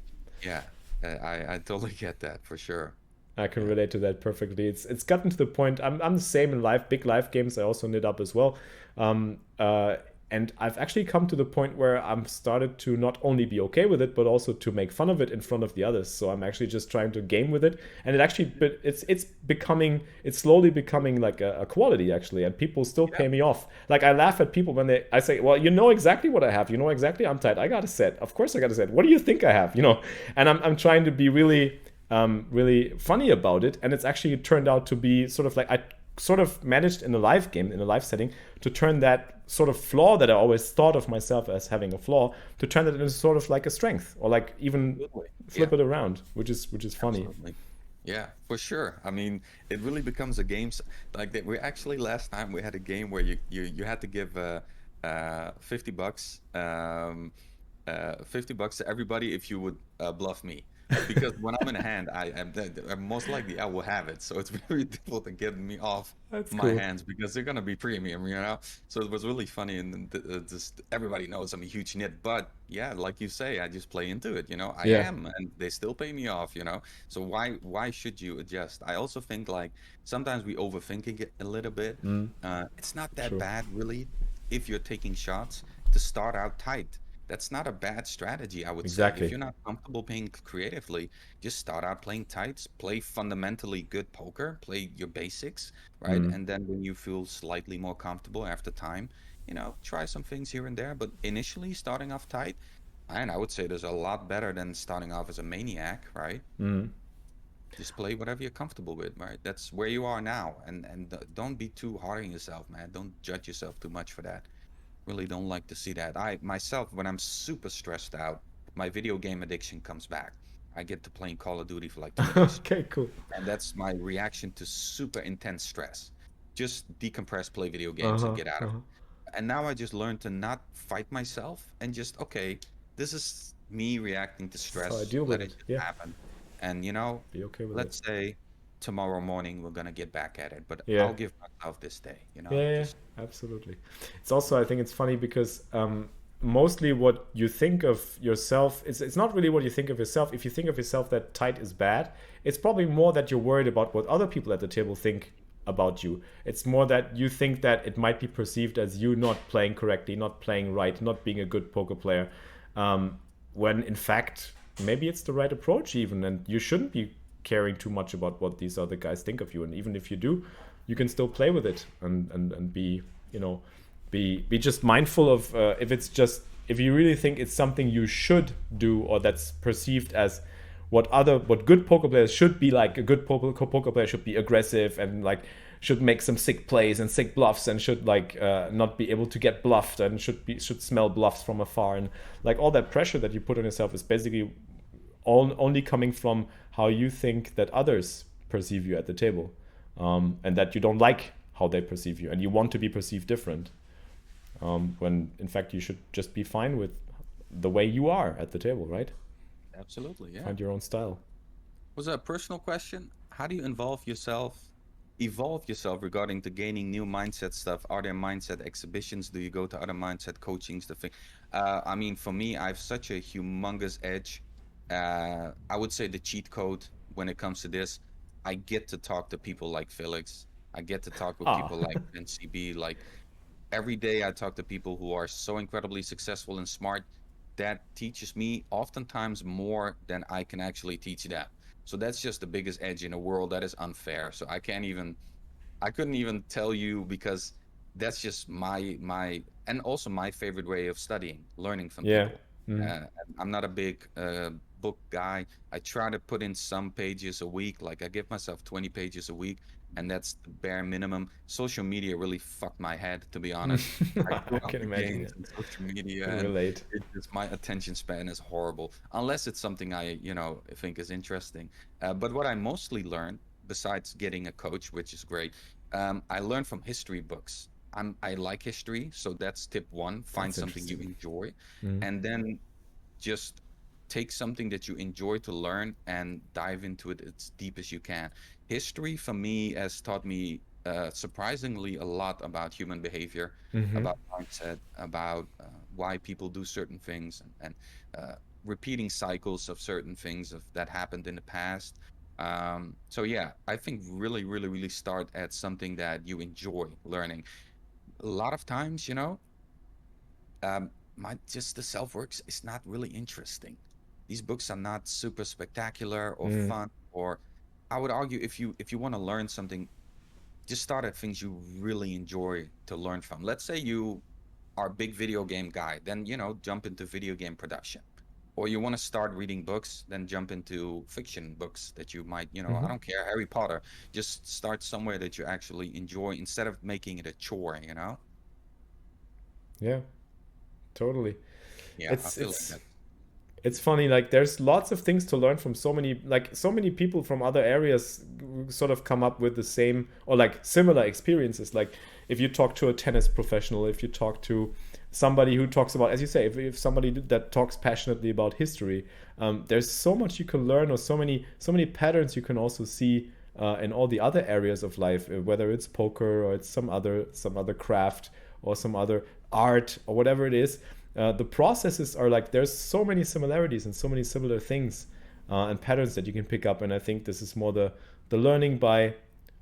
yeah, I totally get that for sure. I can Yeah. relate to that perfectly. It's gotten to the point. I'm the same in life. Big life games. I also knit up as well, um, uh, and I've actually come to the point where I'm started to not only be okay with it, but also to make fun of it in front of the others. So I'm actually just trying to game with it, and but it's slowly becoming like a quality actually, and people still Yeah. pay me off. Like I laugh at people when I say, well, you know exactly what I have. You know exactly I'm tight. I got a set. Of course I got a set. What do you think I have? And I'm trying to be really funny about it, and it's actually turned out to be sort of like I sort of managed in a live game, in a live setting, to turn that sort of flaw that I always thought of myself as having a flaw, to turn it into sort of like a strength, or like even Absolutely. flip Yeah. it around, which is funny. Absolutely. Yeah, for sure. I mean, it really becomes a game like that. We actually last time we had a game where you had to give $50 $50 to everybody if you would bluff me. Because when I'm in hand, most likely I will have it. So it's very difficult to get me off That's my cool. hands because they're gonna be premium, you know. So it was really funny, and then just everybody knows I'm a huge nit. But yeah, like you say, I just play into it, you know. I Yeah. am, and they still pay me off, you know. So why should you adjust? I also think like sometimes we overthinking it a little bit. Mm, It's not that true. bad really if you're taking shots to start out tight. That's not a bad strategy, I would say. If Exactly. you're not comfortable playing creatively, just start out playing tights, play fundamentally good poker, play your basics, right? Mm, And then when you feel slightly more comfortable after time, try some things here and there. But initially, starting off tight, And I would say there's a lot better than starting off as a maniac, right? Just play whatever you're comfortable with, right? That's where you are now, and don't be too hard on yourself, man. Don't judge yourself too much for that. Really don't like to see that. I myself, when I'm super stressed out, my video game addiction comes back. I get to playing Call of Duty for like 2 days, Okay, cool. and that's my reaction to super intense stress. Just decompress, play video games, and Uh-huh. get out of it. Uh-huh. And now I just learned to not fight myself and just, okay, this is me reacting to This is how I stress, deal let with it it. just Yeah. happen. And Be okay with it. let's say tomorrow morning we're gonna get back at it, but Yeah. I'll give myself this day, Yeah, yeah, just absolutely. It's also, I think it's funny because mostly what you think of yourself, it's not really what you think of yourself. If you think of yourself that tight is bad, it's probably more that you're worried about what other people at the table think about you. It's more that you think that it might be perceived as you not playing correctly, not playing right, not being a good poker player, when in fact, maybe it's the right approach even, and you shouldn't be caring too much about what these other guys think of you. And even if you do, you can still play with it and be, be just mindful of if you really think it's something you should do or that's perceived as what good poker players should be like. A good poker player should be aggressive and like should make some sick plays and sick bluffs and should like not be able to get bluffed and should smell bluffs from afar, and like all that pressure that you put on yourself is basically only coming from how you think that others perceive you at the table, and that you don't like how they perceive you and you want to be perceived different, when in fact you should just be fine with the way you are at the table, right? absolutely, yeah. Find your own style. Was that a personal question? How do you evolve yourself regarding to gaining new mindset stuff? Are there mindset exhibitions? Do you go to other mindset coachings? The thing, I mean, for me, I have such a humongous edge. I would say the cheat code when it comes to this, I get to talk to people like Felix. I get to talk with Ah. people like NCB. Like every day, I talk to people who are so incredibly successful and smart that teaches me oftentimes more than I can actually teach them. So that's just the biggest edge in a world that is unfair. So I couldn't even tell you, because that's just and also my favorite way of studying, learning from Yeah. people. Mhm. Uh, I'm not a big book guy. I try to put in some pages a week. Like I give myself 20 pages a week, and that's the bare minimum. Social media really fucked my head, to be honest. I grew I up can with imagine. games Yeah. and social media, Can and relate. my attention span is horrible unless it's something I, think is interesting. But what I mostly learned, besides getting a coach, which is great, I learned from history books. I like history, so that's tip one: find That's something you interesting. enjoy, Mhm. and then just take something that you enjoy to learn and dive into it as deep as you can. History for me has taught me surprisingly a lot about human behavior, Mhm. about mindset, about why people do certain things, and repeating cycles of certain things that happened in the past. So yeah, I think really, really, really start at something that you enjoy learning. A lot of times, my just the self works is not really interesting. These books are not super spectacular or Mhm. fun, or I would argue, if you want to learn something, just start at things you really enjoy to learn from. Let's say you are a big video game guy, then jump into video game production. Or you want to start reading books, then jump into fiction books that you might, I Mhm. don't care, Harry Potter. Just start somewhere that you actually enjoy instead of making it a chore. Yeah. Totally. Yeah, I It's feel like it's that. it's funny, like there's lots of things to learn from so many people from other areas sort of come up with the same or like similar experiences. Like if you talk to a tennis professional, if you talk to somebody who talks about, as you say, if somebody that talks passionately about history, there's so much you can learn, or so many patterns you can also see in all the other areas of life, whether it's poker or it's some other craft or some other art or whatever it is. The processes are like there's so many similarities and so many similar things and patterns that you can pick up. And I think this is more the learning by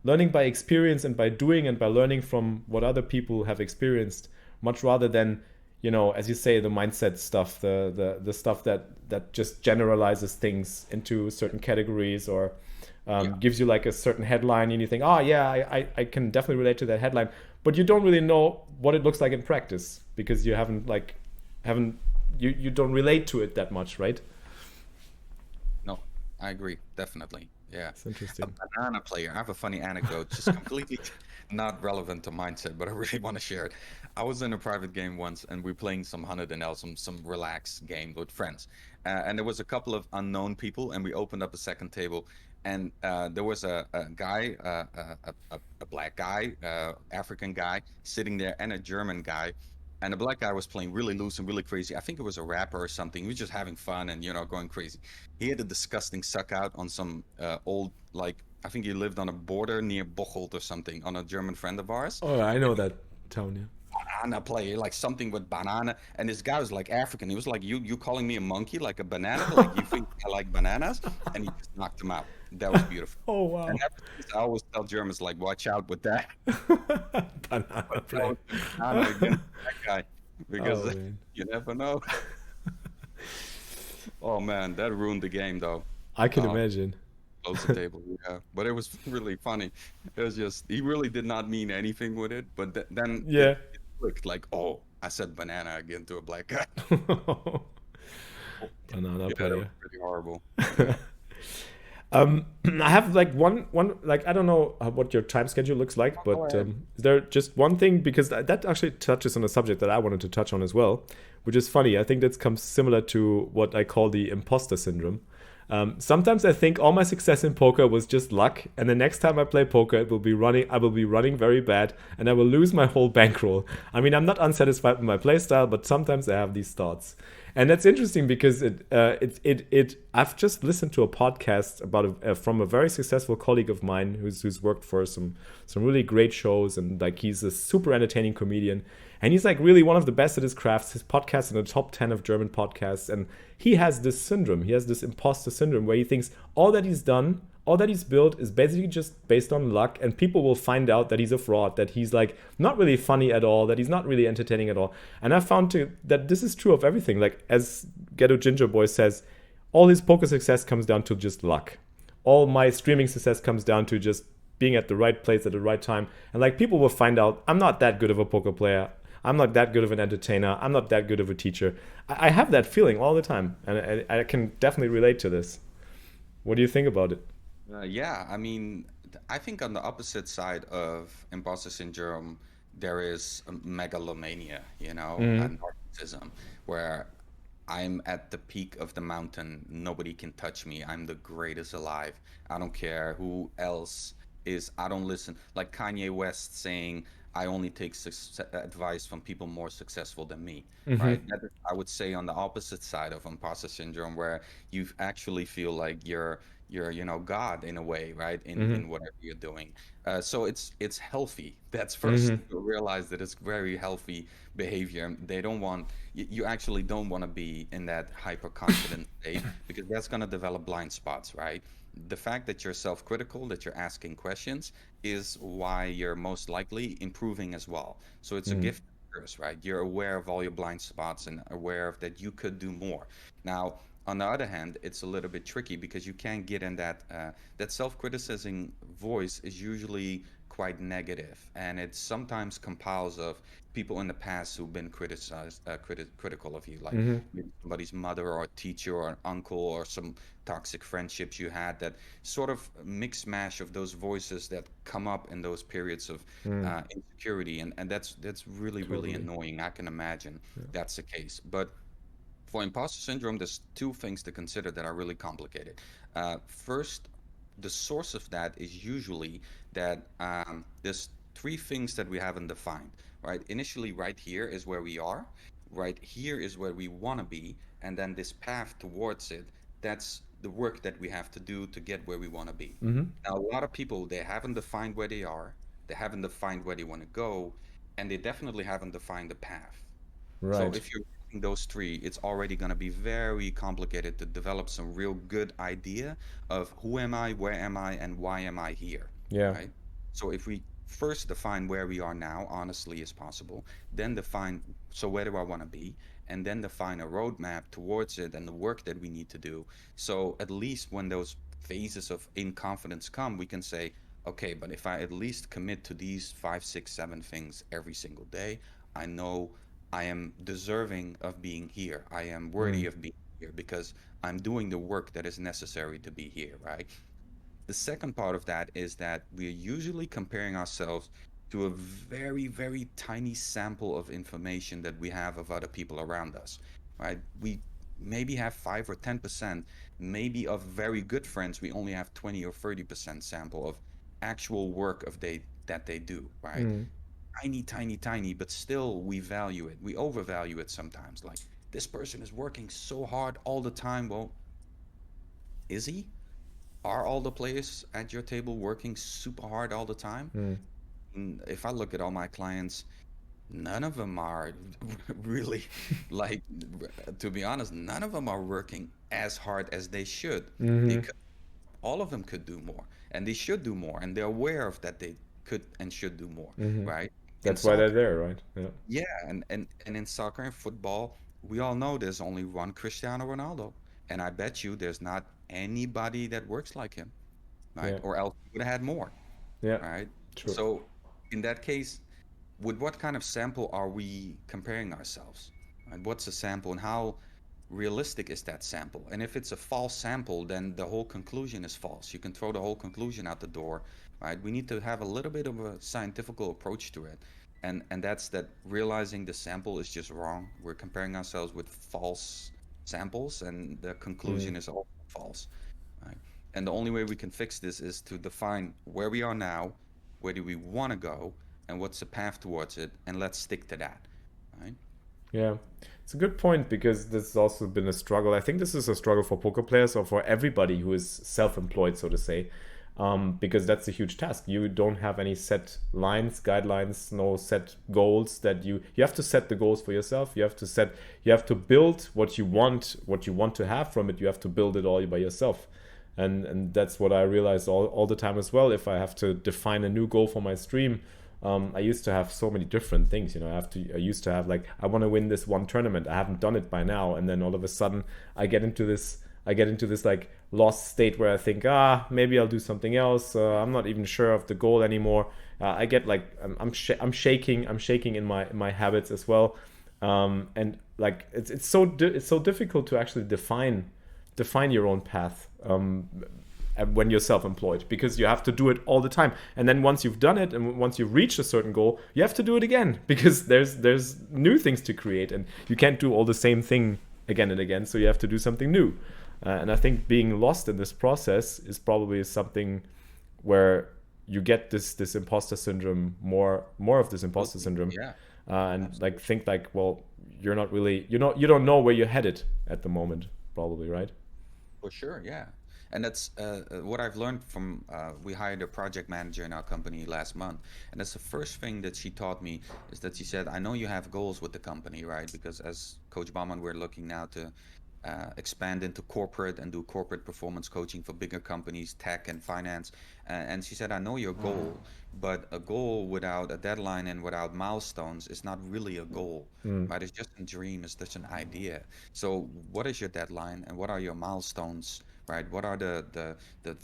experience and by doing and by learning from what other people have experienced, much rather than, as you say, the mindset stuff, the stuff that just generalizes things into certain categories, or Yeah. gives you like a certain headline and you think, oh yeah, I can definitely relate to that headline, but you don't really know what it looks like in practice because you haven't you don't relate to it that much, right? No, I agree, definitely. Yeah. It's A interesting. banana player. I have a funny anecdote, just completely not relevant to mindset, but I really want to share it. I was in a private game once, and we are playing some 100 NL, some relaxed game with friends. And there was a couple of unknown people, and we opened up a second table, and there was a guy, a black guy, African guy, sitting there, and a German guy. And the black guy was playing really loose and really crazy. I think it was a rapper or something. He was just having fun and, going crazy. He had a disgusting suck out on some old, like, I think he lived on a border near Bocholt or something, on a German friend of ours. Oh, I know that town. Yeah. Banana player, like something with banana. And this guy was like African. He was like, you calling me a monkey, like a banana? Like, you think I like bananas? And he just knocked him out. That was beautiful. Oh And wow. ever since, I always tell Germans, like, watch out with that. Banana That play. was the banana against that guy, Oh because man. you never know. Oh man, that ruined the game though. I can Uh, imagine. Close the table, yeah. But it was really funny. It was just, he really did not mean anything with it. But then Yeah. it clicked, like, oh, I said banana again to a black guy. Banana Yeah, that was player. pretty horrible. Yeah. I have like one like I don't know what your time schedule looks like, Go but ahead. is there just one thing, because that actually touches on a subject that I wanted to touch on as well, which is funny. I think that comes similar to what I call the imposter syndrome. Sometimes I think all my success in poker was just luck, and the next time I play poker, it will be running. I will be running very bad, and I will lose my whole bankroll. I mean, I'm not unsatisfied with my playstyle, but sometimes I have these thoughts, and that's interesting because it. I've just listened to a podcast about from a very successful colleague of mine who's worked for some really great shows, and like he's a super entertaining comedian, and he's like really one of the best at his crafts. His podcast is in the top 10 of German podcasts, and he has this syndrome. He has this imposter syndrome where he thinks all that he's done, all that he's built is basically just based on luck, and people will find out that he's a fraud, that he's like not really funny at all, that he's not really entertaining at all. And I found that this is true of everything. Like as Ghetto Ginger Boy says, all his poker success comes down to just luck. All my streaming success comes down to just being at the right place at the right time. And like people will find out I'm not that good of a poker player. I'm not that good of an entertainer. I'm not that good of a teacher. I have that feeling all the time, and I can definitely relate to this. What do you think about it? Yeah, I mean, I think on the opposite side of imposter syndrome, there is megalomania, Mm-hmm. and narcissism, where I'm at the peak of the mountain. Nobody can touch me. I'm the greatest alive. I don't care who else is. I don't listen. Like Kanye West saying, I only take advice from people more successful than me, Mm-hmm. right? That is, I would say, on the opposite side of imposter syndrome, where you actually feel like you're God in a way, right? In Mm-hmm. whatever you're doing. So it's healthy. That's first Mm-hmm. to realize that it's very healthy behavior. They don't want you actually don't want to be in that hyper confident state, because that's going to develop blind spots, right? The fact that you're self-critical, that you're asking questions, is why you're most likely improving as well. So it's a Mm-hmm. gift and curse, right? You're aware of all your blind spots and aware of that you could do more. Now, on the other hand, it's a little bit tricky, because you can't get in that self-criticizing voice is usually quite negative, and it sometimes compiles of people in the past who've been criticized, critical of you, like Mm-hmm. maybe somebody's mother or a teacher or an uncle, or some toxic friendships you had, that sort of mix mash of those voices that come up in those periods of Mm, insecurity, and that's really really totally. annoying. I can imagine Yeah. that's the case, but for imposter syndrome, there's two things to consider that are really complicated. First, the source of that is usually that there's three things that we haven't defined, right? Initially, right here is where we are, right here is where we want to be, and then this path towards it, that's the work that we have to do to get where we want to be. Mm-hmm. Now, a lot of people, they haven't defined where they are, they haven't defined where they want to go, and they definitely haven't defined the path. So Right. if you're missing those three, it's already going to be very complicated to develop some real good idea of who am I, where am I, and why am I here, Yeah. right? So if we first define where we are now, honestly as possible, then define, so where do I want to be, and then define a roadmap towards it and the work that we need to do. So at least when those phases of inconfidence come, we can say, okay, but if I at least commit to these five, six, seven things every single day, I know I am deserving of being here. I am worthy Mm. of being here because I'm doing the work that is necessary to be here, right? The second part of that is that we're usually comparing ourselves to a very, very tiny sample of information that we have of other people around us, right? We maybe have 5 or 10%, maybe of very good friends, we only have 20 or 30% sample of actual work of they that they do, right? Mm. Tiny, tiny, tiny, but still we value it. We overvalue it sometimes. Like, this person is working so hard all the time. Well, is he? Are all the players at your table working super hard all the time? Mm. If I look at all my clients, none of them are really, like, to be honest, none of them are working as hard as they should. They Mm-hmm. could, all of them could do more, and they should do more, and they're aware of that they could and should do more, Mm-hmm. right? In That's why they're soccer, there, right? Yeah. yeah, and in soccer and football, we all know there's only one Cristiano Ronaldo, and I bet you there's not anybody that works like him, right? Yeah. Or else we would have had more, Yeah. right? True. So in that case, with what kind of sample are we comparing ourselves? And what's a sample and how realistic is that sample? And if it's a false sample, then the whole conclusion is false. You can throw the whole conclusion out the door, right? We need to have a little bit of a scientific approach to it. And that's that realizing the sample is just wrong. We're comparing ourselves with false samples and the Mm. conclusion is also false, right? And the only way we can fix this is to define where we are now, where do we want to go, and what's the path towards it, and let's stick to that, right? Yeah, it's a good point because this has also been a struggle. I think this is a struggle for poker players or for everybody who is self-employed, so to say, because that's a huge task. You don't have any set lines, guidelines, no set goals that you have to set the goals for yourself. You have to build what you want to have from it. You have to build it all by yourself. And that's what I realize all the time as well. If I have to define a new goal for my stream, I used to have so many different things. I used to have like, I want to win this one tournament. I haven't done it by now, and then all of a sudden I get into this like lost state where I think, maybe I'll do something else. I'm not even sure of the goal anymore. I get like I'm shaking in my habits as well, and like it's so difficult to actually define your own path, when you're self-employed, because you have to do it all the time, and then once you've done it and once you've reached a certain goal, you have to do it again because there's new things to create, and you can't do all the same thing again and again, so you have to do something new. And I think being lost in this process is probably something where you get this imposter syndrome, more of this imposter Absolutely. syndrome, Yeah, and like absolutely. think like, well, you don't know where you're headed at the moment, probably, right? For sure, yeah. And that's what I've learned from, we hired a project manager in our company last month. And that's the first thing that she taught me is that she said, I know you have goals with the company, right? Because as Coach Bahman, we're looking now to expand into corporate and do corporate performance coaching for bigger companies, tech and finance. And she said, I know your goal, but a goal without a deadline and without milestones is not really a goal, Mm. right? It's just a dream, it's just an idea. So what is your deadline and what are your milestones, right? What are the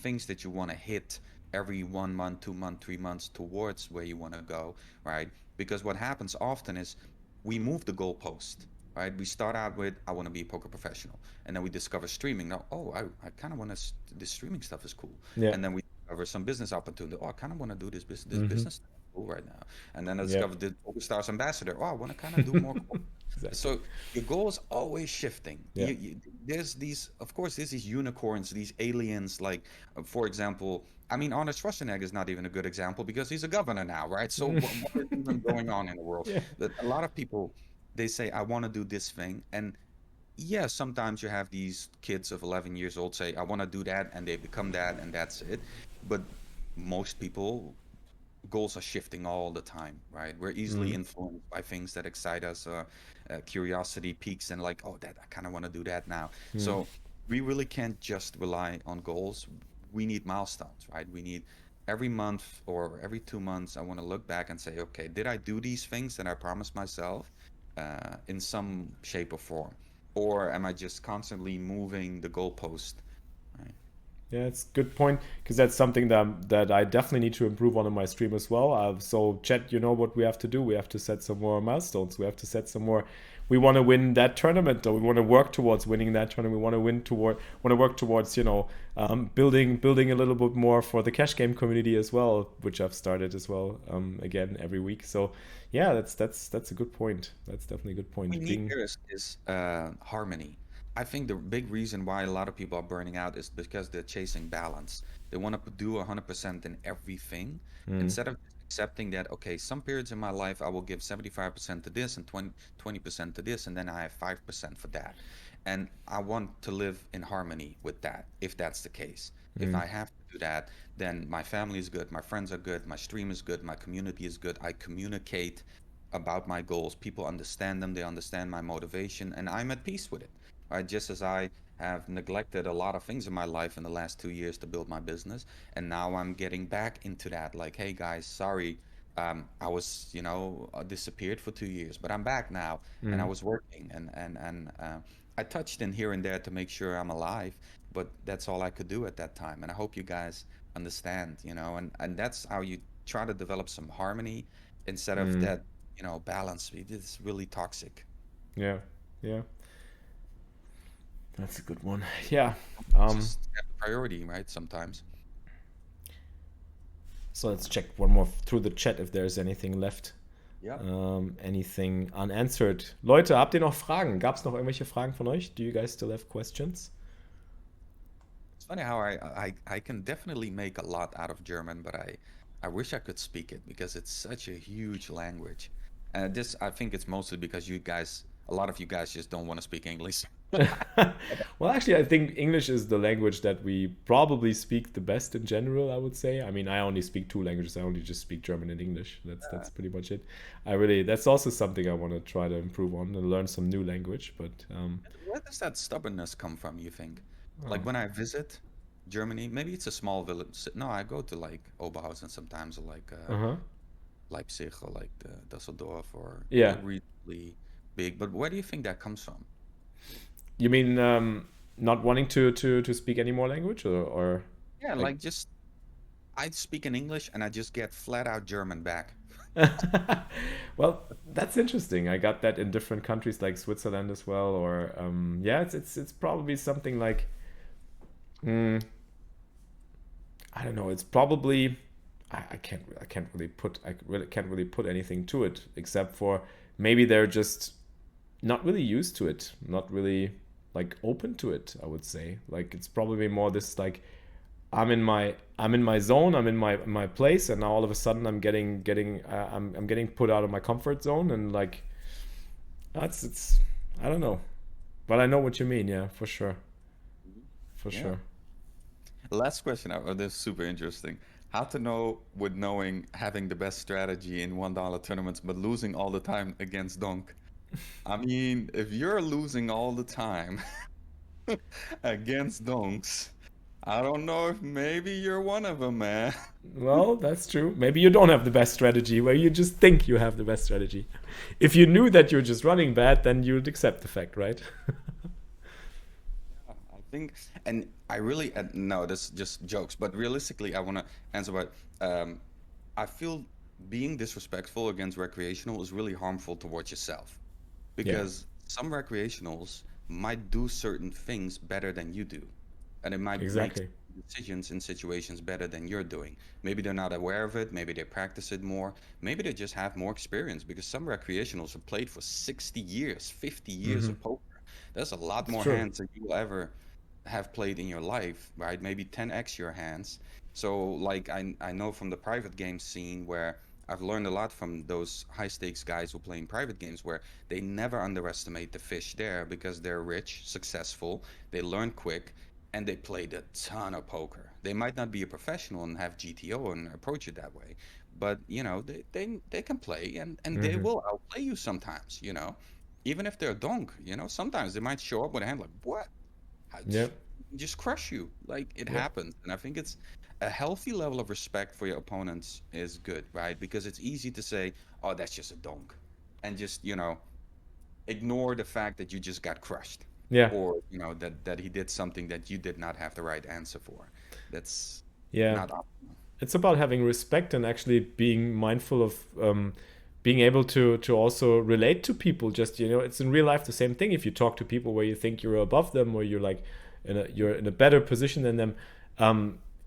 things that you want to hit every 1 month, 2 month, 3 months towards where you want to go, right? Because what happens often is we move the goalpost, right? We start out with, I want to be a poker professional, and then we discover streaming. Now, oh, I kind of want to. This streaming stuff is cool, Yeah. and then we discover some business opportunity. Oh, I kind of want to do this Mm-hmm. business stuff is cool right now, and then I Yeah. discover the Pokerstars ambassador. Oh, I want to kind of do more. Exactly. So your goal is always shifting. Yeah. There's these, of course, there's these unicorns, these aliens. Like, for example, I mean, Arnold Schwarzenegger is not even a good example because he's a governor now, right? So what is even going on in the world? Yeah. That a lot of people, they say, I want to do this thing, and yeah, sometimes you have these kids of 11 years old say, I want to do that, and they become that, and that's it. But most people goals are shifting all the time, right? We're easily Mm. influenced by things that excite us. Curiosity peaks, and like, oh, that I kind of want to do that now. Mm. So we really can't just rely on goals. We need milestones, right? We need every month or every 2 months. I want to look back and say, okay, did I do these things that I promised myself in some shape or form, or am I just constantly moving the goalpost, right? Yeah, it's a good point because that's something that I definitely need to improve on in my stream as well. So, chat, you know what we have to do? We have to set some more milestones. We have to set some more. We want to win that tournament, or we want to work towards winning that tournament. We want to work towards, building a little bit more for the cash game community as well, which I've started as well. Again every week. So, yeah, that's a good point. That's definitely a good We point. need Being here is harmony. I think the big reason why a lot of people are burning out is because they're chasing balance. They want to do 100% in everything mm, instead of accepting that, okay, some periods in my life I will give 75% to this and 20% to this, and then I have 5% for that. And I want to live in harmony with that, if that's the case. If mm, I have to do that, then my family is good, my friends are good, my stream is good, my community is good. I communicate about my goals. People understand them, they understand my motivation, and I'm at peace with it. Right? Just as I have neglected a lot of things in my life in the last 2 years to build my business, and now I'm getting back into that. Like, hey guys, sorry, I was, disappeared for 2 years, but I'm back now, and I mm, was working, and I touched in here and there to make sure I'm alive, but that's all I could do at that time. And I hope you guys understand, and that's how you try to develop some harmony instead of mm. that balance. It's really toxic. Yeah, yeah. That's a good one. Yeah. It's Um, just have the priority, right? Sometimes. so let's check one more through the chat if there's anything left. Yeah. Anything unanswered. Leute, habt ihr noch Fragen? Gab es noch irgendwelche Fragen von euch? Do you guys still have questions? It's funny how I can definitely make a lot out of German, but I wish I could speak it because it's such a huge language. And this I think it's mostly because a lot of you guys just don't want to speak English. Well, actually, I think English is the language that we probably speak the best in general, I would say. I mean, I only speak two languages. I only just speak German and English. That's pretty much it. That's also something I want to try to improve on and learn some new language. But Where does that stubbornness come from, you think? oh, Like when I visit Germany, maybe it's a small village. No, I go to like Oberhausen sometimes, or like uh-huh. Leipzig, or like the Düsseldorf, or Yeah. like really big. But where do you think that comes from? You mean not wanting to speak any more language, or Yeah, like? like just I speak in English and I just get flat out German back. Well, that's interesting. I got that in different countries like Switzerland as well, or yeah, it's probably something like mm, I don't know. It's probably I really can't really put anything to it except for maybe they're just not really used to it, not really like open to it. I would say like it's probably more this like I'm in my zone, I'm in my place, and now all of a sudden I'm getting put out of my comfort zone, and like that's it's I don't know, but I know what you mean. Yeah, for sure, Mhm. for Yeah. sure. Last question. This is super interesting. How to know with knowing having the best strategy in $1 tournaments, but losing all the time against Donk? I mean, if you're losing all the time against Donks, I don't know if maybe you're one of them, man. Well, that's true. Maybe you don't have the best strategy, where you just think you have the best strategy. If you knew that you're just running bad, then you'd accept the fact, right? Yeah, I think, and I really, no, this is just jokes, but realistically, I want to answer about, I feel being disrespectful against recreational is really harmful towards yourself Yeah, because some recreationals might do certain things better than you do, and it might make exactly. decisions in situations better than you're doing. Maybe they're not aware of it, maybe they practice it more, maybe they just have more experience because some recreationals have played for 60 years, 50 years Hmm. of poker. There's a lot It's more true. hands than you will ever have played in your life, right? Maybe 10x your hands. So, like, I know from the private game scene where I've learned a lot from those high stakes guys who play in private games where they never underestimate the fish there because they're rich, successful, they learn quick, and they played a ton of poker. They might not be a professional and have GTO and approach it that way, but they can play and they Hmm. will outplay you sometimes, even if they're donk, sometimes they might show up with a hand like, what? I Yeah. just crush you. Like it Yep. happens. And I think it's a healthy level of respect for your opponents is good, right? Because it's easy to say, oh, that's just a donk. And just, ignore the fact that you just got crushed. Yeah. Or, that he did something that you did not have the right answer for. That's Yeah. not It's about having respect and actually being mindful of being able to also relate to people. Just, it's in real life the same thing. If you talk to people where you think you're above them, or you're like you're in a better position than them,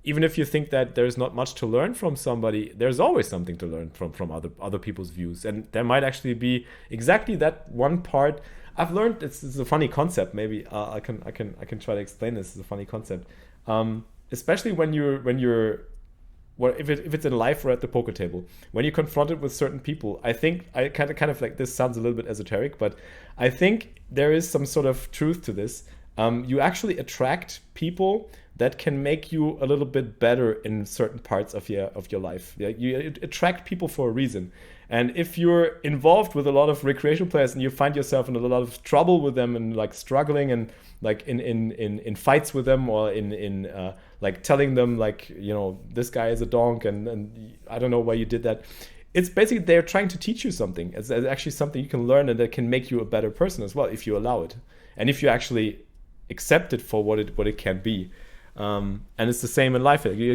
even if you think that there's not much to learn from somebody, there's always something to learn from other people's views, and there might actually be exactly that one part. I've learned it's a funny concept. Maybe I can try to explain this. It's a funny concept, especially when you're well, if it's in life or at the poker table, when you're confronted with certain people, I think I kind of like, this sounds a little bit esoteric, but I think there is some sort of truth to this. You actually attract people that can make you a little bit better in certain parts of your life. Yeah, you attract people for a reason. And if you're involved with a lot of recreational players and you find yourself in a lot of trouble with them and like struggling and like in fights with them, or in like telling them like, this guy is a donk, and I don't know why you did that. It's basically they're trying to teach you something. It's actually something you can learn, and that can make you a better person as well if you allow it, and if you actually accept it for what it can be. And it's the same in life. You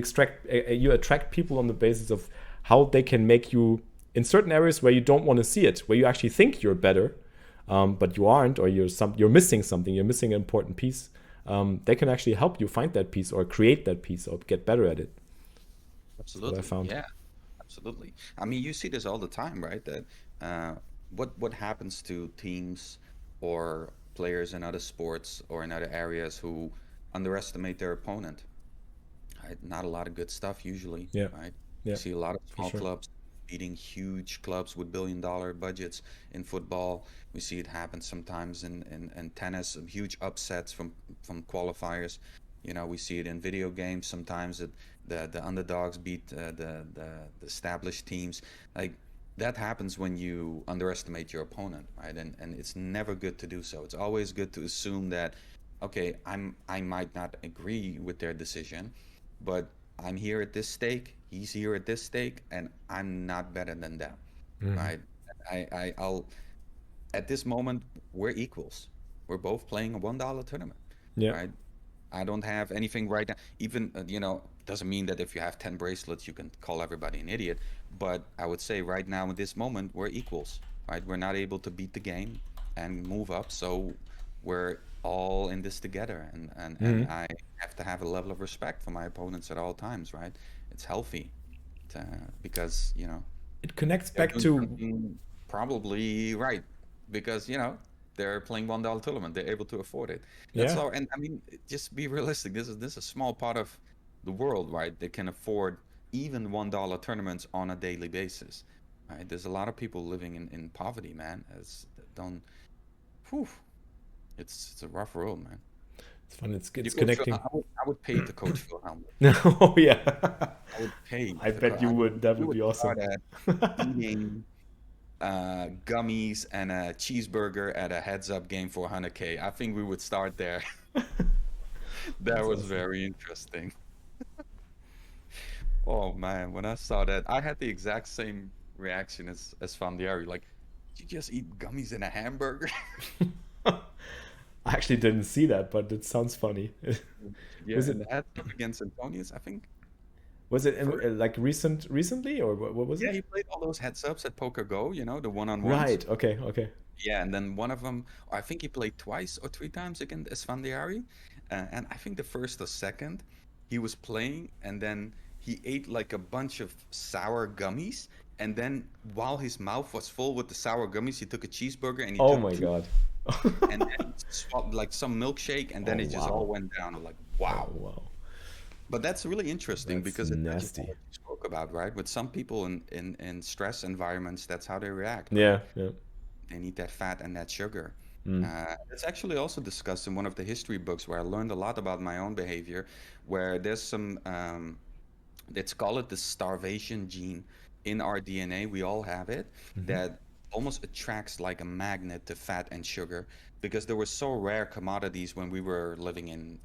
attract people on the basis of how they can make you in certain areas where you don't want to see it, where you actually think you're better, but you aren't, or you're missing something. You're missing an important piece. They can actually help you find that piece, or create that piece, or get better at it. That's what I absolutely. found. Yeah, absolutely. I mean, you see this all the time, right? That uh, what happens to teams or players in other sports or in other areas who underestimate their opponent, right? Not a lot of good stuff usually, Yeah, right? You yeah, see a lot of for small sure. clubs beating huge clubs with billion-dollar budgets in football. We see it happen sometimes in tennis, some huge upsets from qualifiers. We see it in video games sometimes that the underdogs beat the established teams. Like that happens when you underestimate your opponent, right? And it's never good to do so. It's always good to assume that, okay, I might not agree with their decision, but I'm here at this stake, he's here at this stake, and I'm not better than them, Mhm. right? I'll at this moment we're equals. We're both playing a $1 tournament, Yeah. right? I don't have anything right now. Even doesn't mean that if you have 10 bracelets, you can call everybody an idiot. But I would say right now in this moment we're equals, right? We're not able to beat the game and move up, so we're all in this together. And Mhm. I have to have a level of respect for my opponents at all times, right? It's healthy because It connects they're back doing to. something probably right because they're playing $1 tournament. They're able to afford it. That's Yeah. all. And I mean, just be realistic. This is a small part of the world, right? They can afford even $1 tournaments on a daily basis, right? There's a lot of people living in poverty, man. As don't. Whew, it's a rough world, man. It's fun. It's You it's coach Phil, connecting. I would pay to coach Phil Helmut. Oh yeah. I would pay I to bet you would. That we would would be start awesome. at eating gummies and a cheeseburger at a heads-up game for 100K. I think we would start there. That That's was awesome. very interesting. Oh man, when I saw that, I had the exact same reaction as Fandiari. Like, did you just eat gummies and a hamburger? I actually didn't see that, but it sounds funny. Yeah, Was and it the heads-up against Antonius, I think. was it First, like recently, or what was yeah, it? he played all those heads-ups at Poker Go, the one-on-ones. Right. Okay. Okay. Yeah, and then one of them, I think he played twice or three times against Esfandiari. And I think the first or second, he was playing, and then he ate like a bunch of sour gummies. And then while his mouth was full with the sour gummies, he took a cheeseburger and he Oh took my two, god. and then he swallowed like some milkshake, and then Oh it just all wow. went down. I'm like, Oh wow. wow. But that's really interesting That's because it touches on nasty. what you spoke about, right? With some people in stress environments, that's how they react, right? Yeah. Yeah. They need that fat and that sugar. Mm. It's actually also discussed in one of the history books where I learned a lot about my own behavior, where there's some, let's call it the starvation gene in our DNA. We all have it Hmm. that almost attracts like a magnet to fat and sugar because they were so rare commodities when we were living in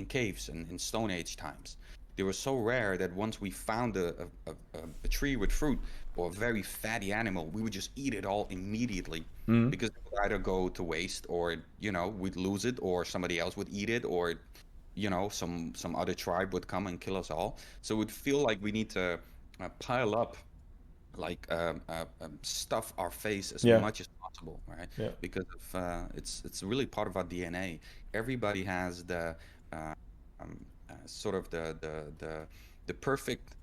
caves and in Stone Age times. They were so rare that once we found a tree with fruit or a very fatty animal, we would just eat it all immediately Mm. because it would either go to waste or we'd lose it or somebody else would eat it or some other tribe would come and kill us all. So it would feel like we need to pile up like stuff our face as Yeah. much as possible, right? Yeah. Because of it's really part of our DNA. Everybody has the sort of the perfect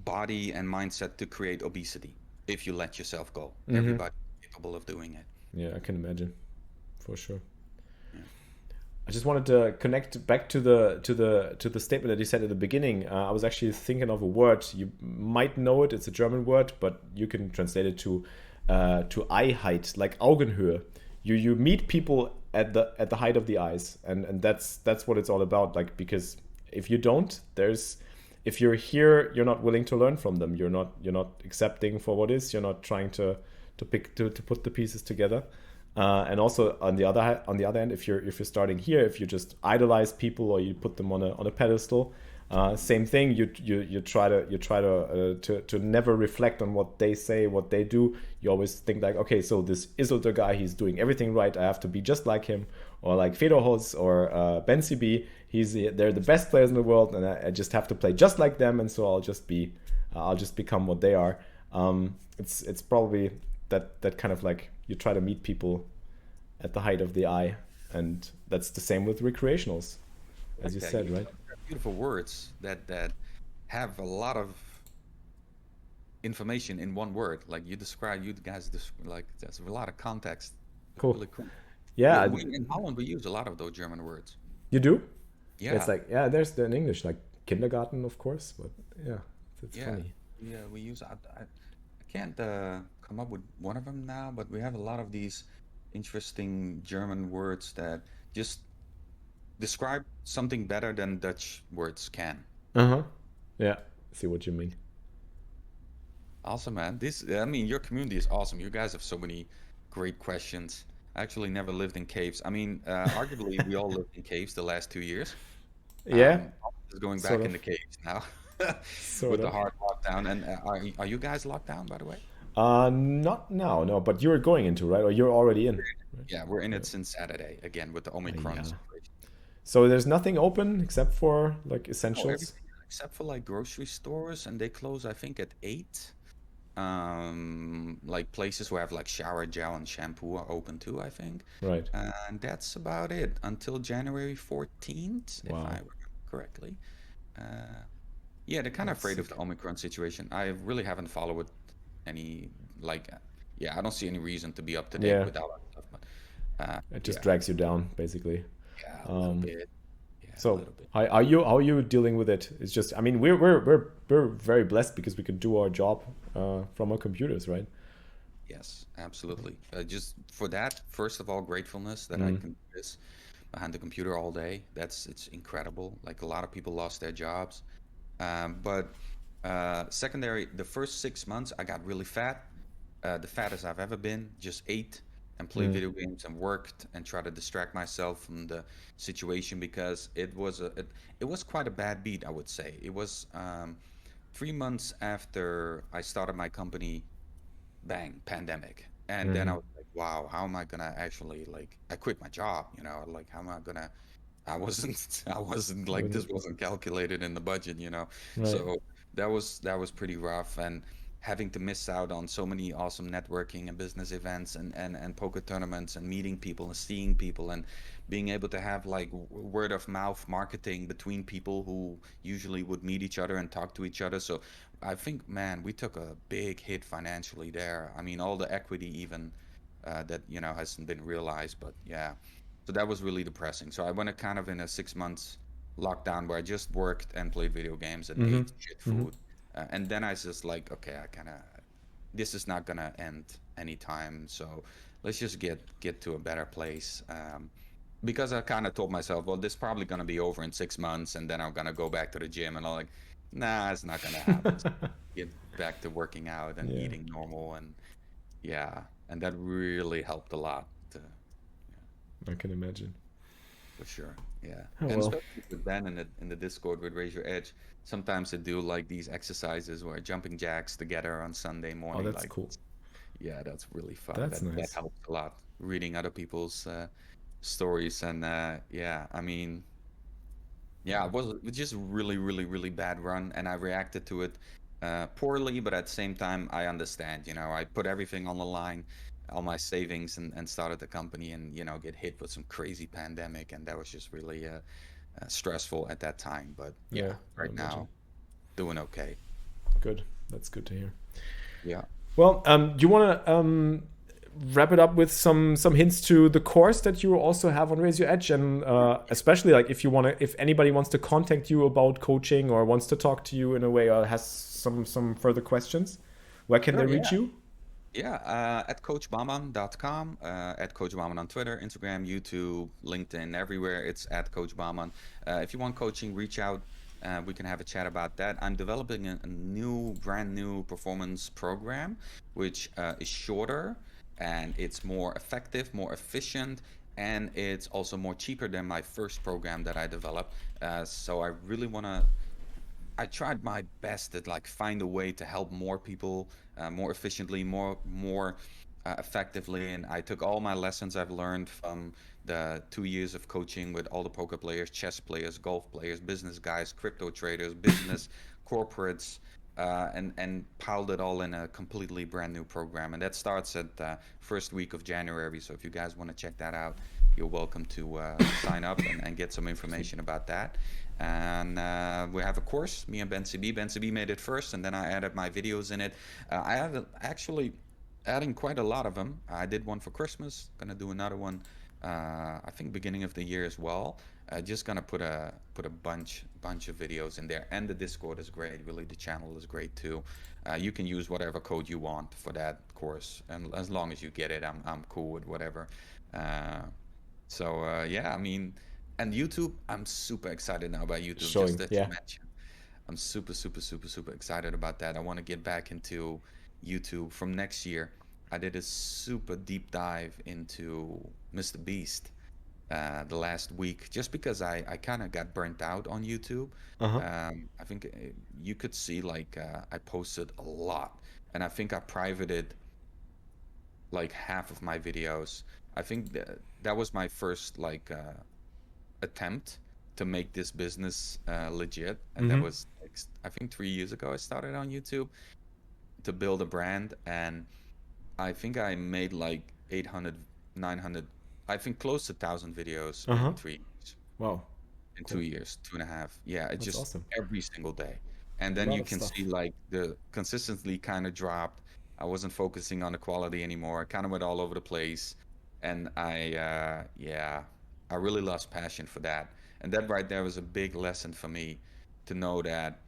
body and mindset to create obesity if you let yourself go. Mm-hmm. Everybody's capable of doing it. Yeah, I can imagine, for sure. Yeah. I just wanted to connect back to the statement that you said at the beginning. I was actually thinking of a word. You might know it. It's a German word, but you can translate it to eye height, like Augenhöhe. You meet people at the height of the eyes, and that's what it's all about. Like, because if you don't, if you're here, you're not willing to learn from them. You're not accepting for what is. You're not trying to put the pieces together. And also on the other end, if you're starting here, if you just idolize people or you put them on a pedestal, same thing. You try to never reflect on what they say, what they do. You always think like, okay, so this Isolde guy, he's doing everything right. I have to be just like him, or like Federholz or Ben CB. They're the best players in the world, and I just have to play just like them, and so I'll just become what they are. It's probably that kind of like you try to meet people at the height of the eye, and that's the same with recreationals, as Like you that. said, right? Beautiful words that have a lot of information in one word. Like you guys like there's a lot of context. Cool. Really cool. Yeah, We in Holland we use a lot of those German words. you do. It's Yeah, like, yeah, there's the in English like kindergarten, of course, but yeah, it's yeah, funny. yeah. We use. I can't come up with one of them now, but we have a lot of these interesting German words that just describe something better than Dutch words can. Uh-huh. Yeah, see what you mean. Awesome, man. I mean, your community is awesome. You guys have so many great questions. I actually never lived in caves. I mean, arguably, we all lived in caves the last 2 years. Yeah, Is going sort back in of, the caves now sort with the of. hard lockdown. And are you guys locked down, by the way? Not now, no, but you're going into, right, or you're already in, right? Yeah, we're in Yeah. it since Saturday again with the Omicron Yeah. situation. So there's nothing open except for like No, essentials. everything except for like grocery stores, and they close, I think, at 8. Like places who have like shower gel and shampoo are open too, I think. Right. And that's about it until January 14th, if I Wow. remember correctly. Uh, yeah, they're kind of That's afraid of the sick. Omicron situation. I really haven't followed any, like, yeah, I don't see any reason to be up to date Yeah. with all that stuff, but It just yeah, drags you down, basically. yeah, a little Um, bit. Yeah, a so little bit. how are you dealing with it? It's just, I mean, we're very blessed because we can do our job from our computers, right? Yes, absolutely. Just for that, first of all, gratefulness that I Mm. can do this behind the computer all day. It's incredible. Like a lot of people lost their jobs. But secondary, the first 6 months, I got really fat, the fattest I've ever been. Just ate and played Mm. video games and worked and tried to distract myself from the situation because it was quite a bad beat, I would say. It was 3 months after I started my company, bang, pandemic. And then I Mm. was like, wow, how am I gonna actually like I quit my job, like how am I gonna I wasn't I wasn't like Wouldn't- this wasn't calculated in the budget. Right. So that was pretty rough and having to miss out on so many awesome networking and business events and poker tournaments and meeting people and seeing people and being able to have like word of mouth marketing between people who usually would meet each other and talk to each other. So I think, man, we took a big hit financially there. I mean, all the equity even that hasn't been realized, but yeah. So that was really depressing. So I went a kind of in a 6 months lockdown where I just worked and played video games and Mm-hmm. ate shit Mm-hmm. food, and then I was just like, okay, I kind of this is not gonna end anytime. So let's just get to a better place. Because I kind of told myself, well, this is probably gonna be over in 6 months, and then I'm gonna go back to the gym, and I'm like, nah, it's not gonna happen. Get back to working out and Yeah, eating normal, and yeah, and that really helped a lot. Yeah, I can imagine. for sure. Yeah, Oh and well. especially with Ben in the Discord with Raise Your Edge, sometimes they do like these exercises where jumping jacks together on Sunday Oh, morning. that's Like, cool. yeah, that's really fun. That's That nice. helps a lot. Reading other people's stories and yeah, I mean, Yeah, it was just a really, really, really bad run, and I reacted to it poorly, but at the same time, I understand. I put everything on the line, all my savings, and started the company, and get hit with some crazy pandemic, and that was just really stressful at that time. But Yeah, yeah, I right imagine. now, doing okay. Good. That's good to hear. Yeah. Well, do you want to wrap it up with some hints to the course that you also have on Raise Your Edge, and especially like if anybody wants to contact you about coaching or wants to talk to you in a way or has some further questions, where can they Sure. reach Yeah. you? Yeah, at coachbahman.com, at Coach Bahman on Twitter, Instagram, YouTube, LinkedIn, everywhere. It's at Coach Bahman. If you want coaching, reach out. We can have a chat about that. I'm developing a brand new performance program, which is shorter and it's more effective, more efficient, and it's also more cheaper than my first program that I developed. So I really want to I tried my best to like find a way to help more people more efficiently, more effectively, and I took all my lessons I've learned from the 2 years of coaching with all the poker players, chess players, golf players, business guys, crypto traders, business corporates, and piled it all in a completely brand new program, and that starts at first week of January. So if you guys want to check that out, you're welcome to sign up and get some information about that. And we have a course, me and Ben CB. Ben CB made it first, and then I added my videos in it. I added actually adding quite a lot of them. I did one for Christmas. Gonna do another one. I think beginning of the year as well. Just gonna put a bunch of videos in there, and the Discord is great. Really, the channel is great too. You can use whatever code you want for that course, and as long as you get it, I'm cool with whatever. Uh, so yeah, I mean, and YouTube, I'm super excited now about YouTube. Just Showing, that you yeah. mentioned, I'm super, super, super, super excited about that. I want to get back into YouTube from next year. I did a super deep dive into Mr. Beast the last week, just because I kind of got burnt out on YouTube. Uh-huh. I think you could see like I posted a lot, and I think I privated like half of my videos. I think that was my first like attempt to make this business legit, and that Mm-hmm. was like, I think 3 years ago I started on YouTube to build a brand, and I think I made like 800, 900, I think close to 1,000 videos Uh-huh. in 3 years, Wow. in Cool. 2 years, 2.5. Yeah, it's That's just awesome. every single day. And A then lot you of can see stuff. like the consistency kind of dropped. I wasn't focusing on the quality anymore. I kind of went all over the place. And yeah, I really lost passion for that. And that right there was a big lesson for me to know that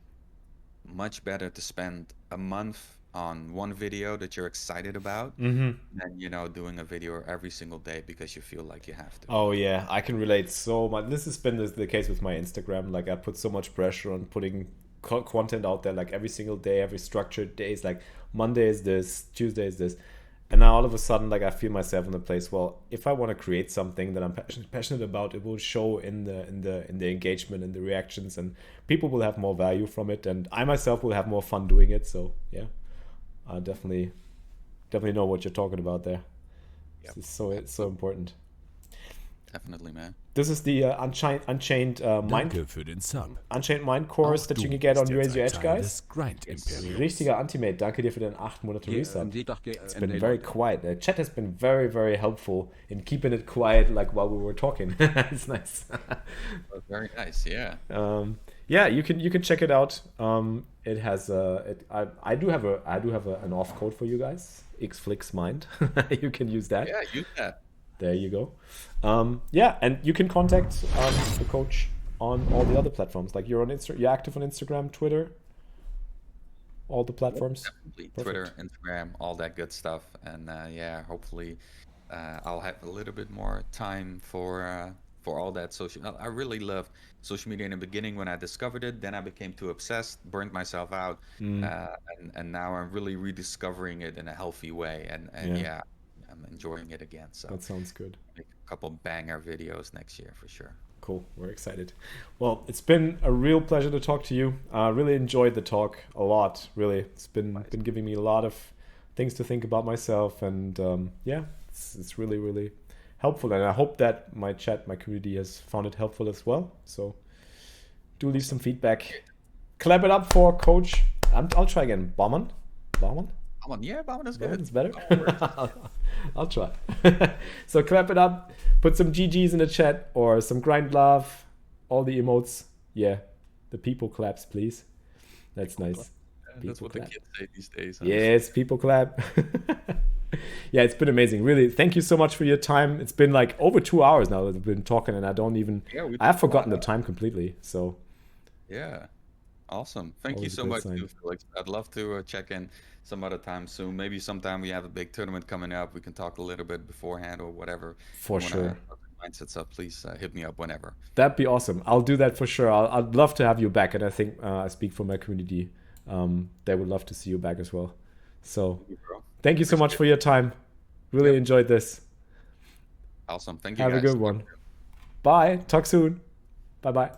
much better to spend a month on one video that you're excited about Mm-hmm. than, doing a video every single day because you feel like you have to. Oh yeah, I can relate so much. This has been the case with my Instagram. Like I put so much pressure on putting content out there, like every single day, every structured day. It's like Monday is this, Tuesday is this, and now all of a sudden, like I feel myself in the place. Well, if I want to create something that I'm passionate about, it will show in the engagement and the reactions, and people will have more value from it, and I myself will have more fun doing it. So yeah, I definitely know what you're talking about there. Yep. It's so Absolutely. important. Definitely, man. This is the Danke für den Sub. Unchained Mind Course Auch that you du can get bist on jetzt Raise Your ein Edge, Teil guys. des Grind-Imperiums. Richtiger Ultimate. Danke dir für den 8 Monate Resub. GRND, doch It's been GRND, very Leute. quiet. The chat has been very, very helpful in keeping it quiet, like while we were talking. It's nice. Very nice. Yeah. Yeah, you can check it out. It has I do have an off code for you guys. xflixx mind. You can use that. Yeah, use that. There you go. Yeah, and you can contact the coach on all the other platforms. Like you're active on Instagram, Twitter, all the platforms. Definitely. Perfect. Twitter, Instagram, all that good stuff. And yeah, hopefully I'll have a little bit more time for all that social. I really loved social media in the beginning when I discovered it. Then I became too obsessed, burned myself out, and now I'm really rediscovering it in a healthy way. And Yeah. yeah, I'm enjoying it again. So That sounds good. make a couple banger videos next year for sure. Cool. We're excited. Well, it's been a real pleasure to talk to you. Really enjoyed the talk a lot. Really, it's been giving me a lot of things to think about myself, and yeah, it's really helpful. And I hope that my community has found it helpful as well. So do leave some feedback. Clap it up for Coach. I'll try again. Bahman? Yeah, Bahman is good. It's better. I'll try. So clap it up. Put some GGs in the chat or some grind love. All the emotes. Yeah, the people claps, please. That's nice. That's what the kids say these days. Yes, people clap. Yeah, it's been amazing. Really, thank you so much for your time. It's been like over 2 hours now that we've been talking, and I've forgotten the time completely. So yeah, awesome. Thank you so much, too, Felix. I'd love to check in some other time soon. Maybe sometime we have a big tournament coming up. We can talk a little bit beforehand or whatever. For sure. Mindsets up, please hit me up whenever. That'd be awesome. I'll do that for sure. I'd love to have you back, and I think I speak for my community. They would love to see you back as well. So thank you so much for your time. Really enjoyed this. Awesome. Thank you. Have a good one. Bye. Talk soon. Bye-bye.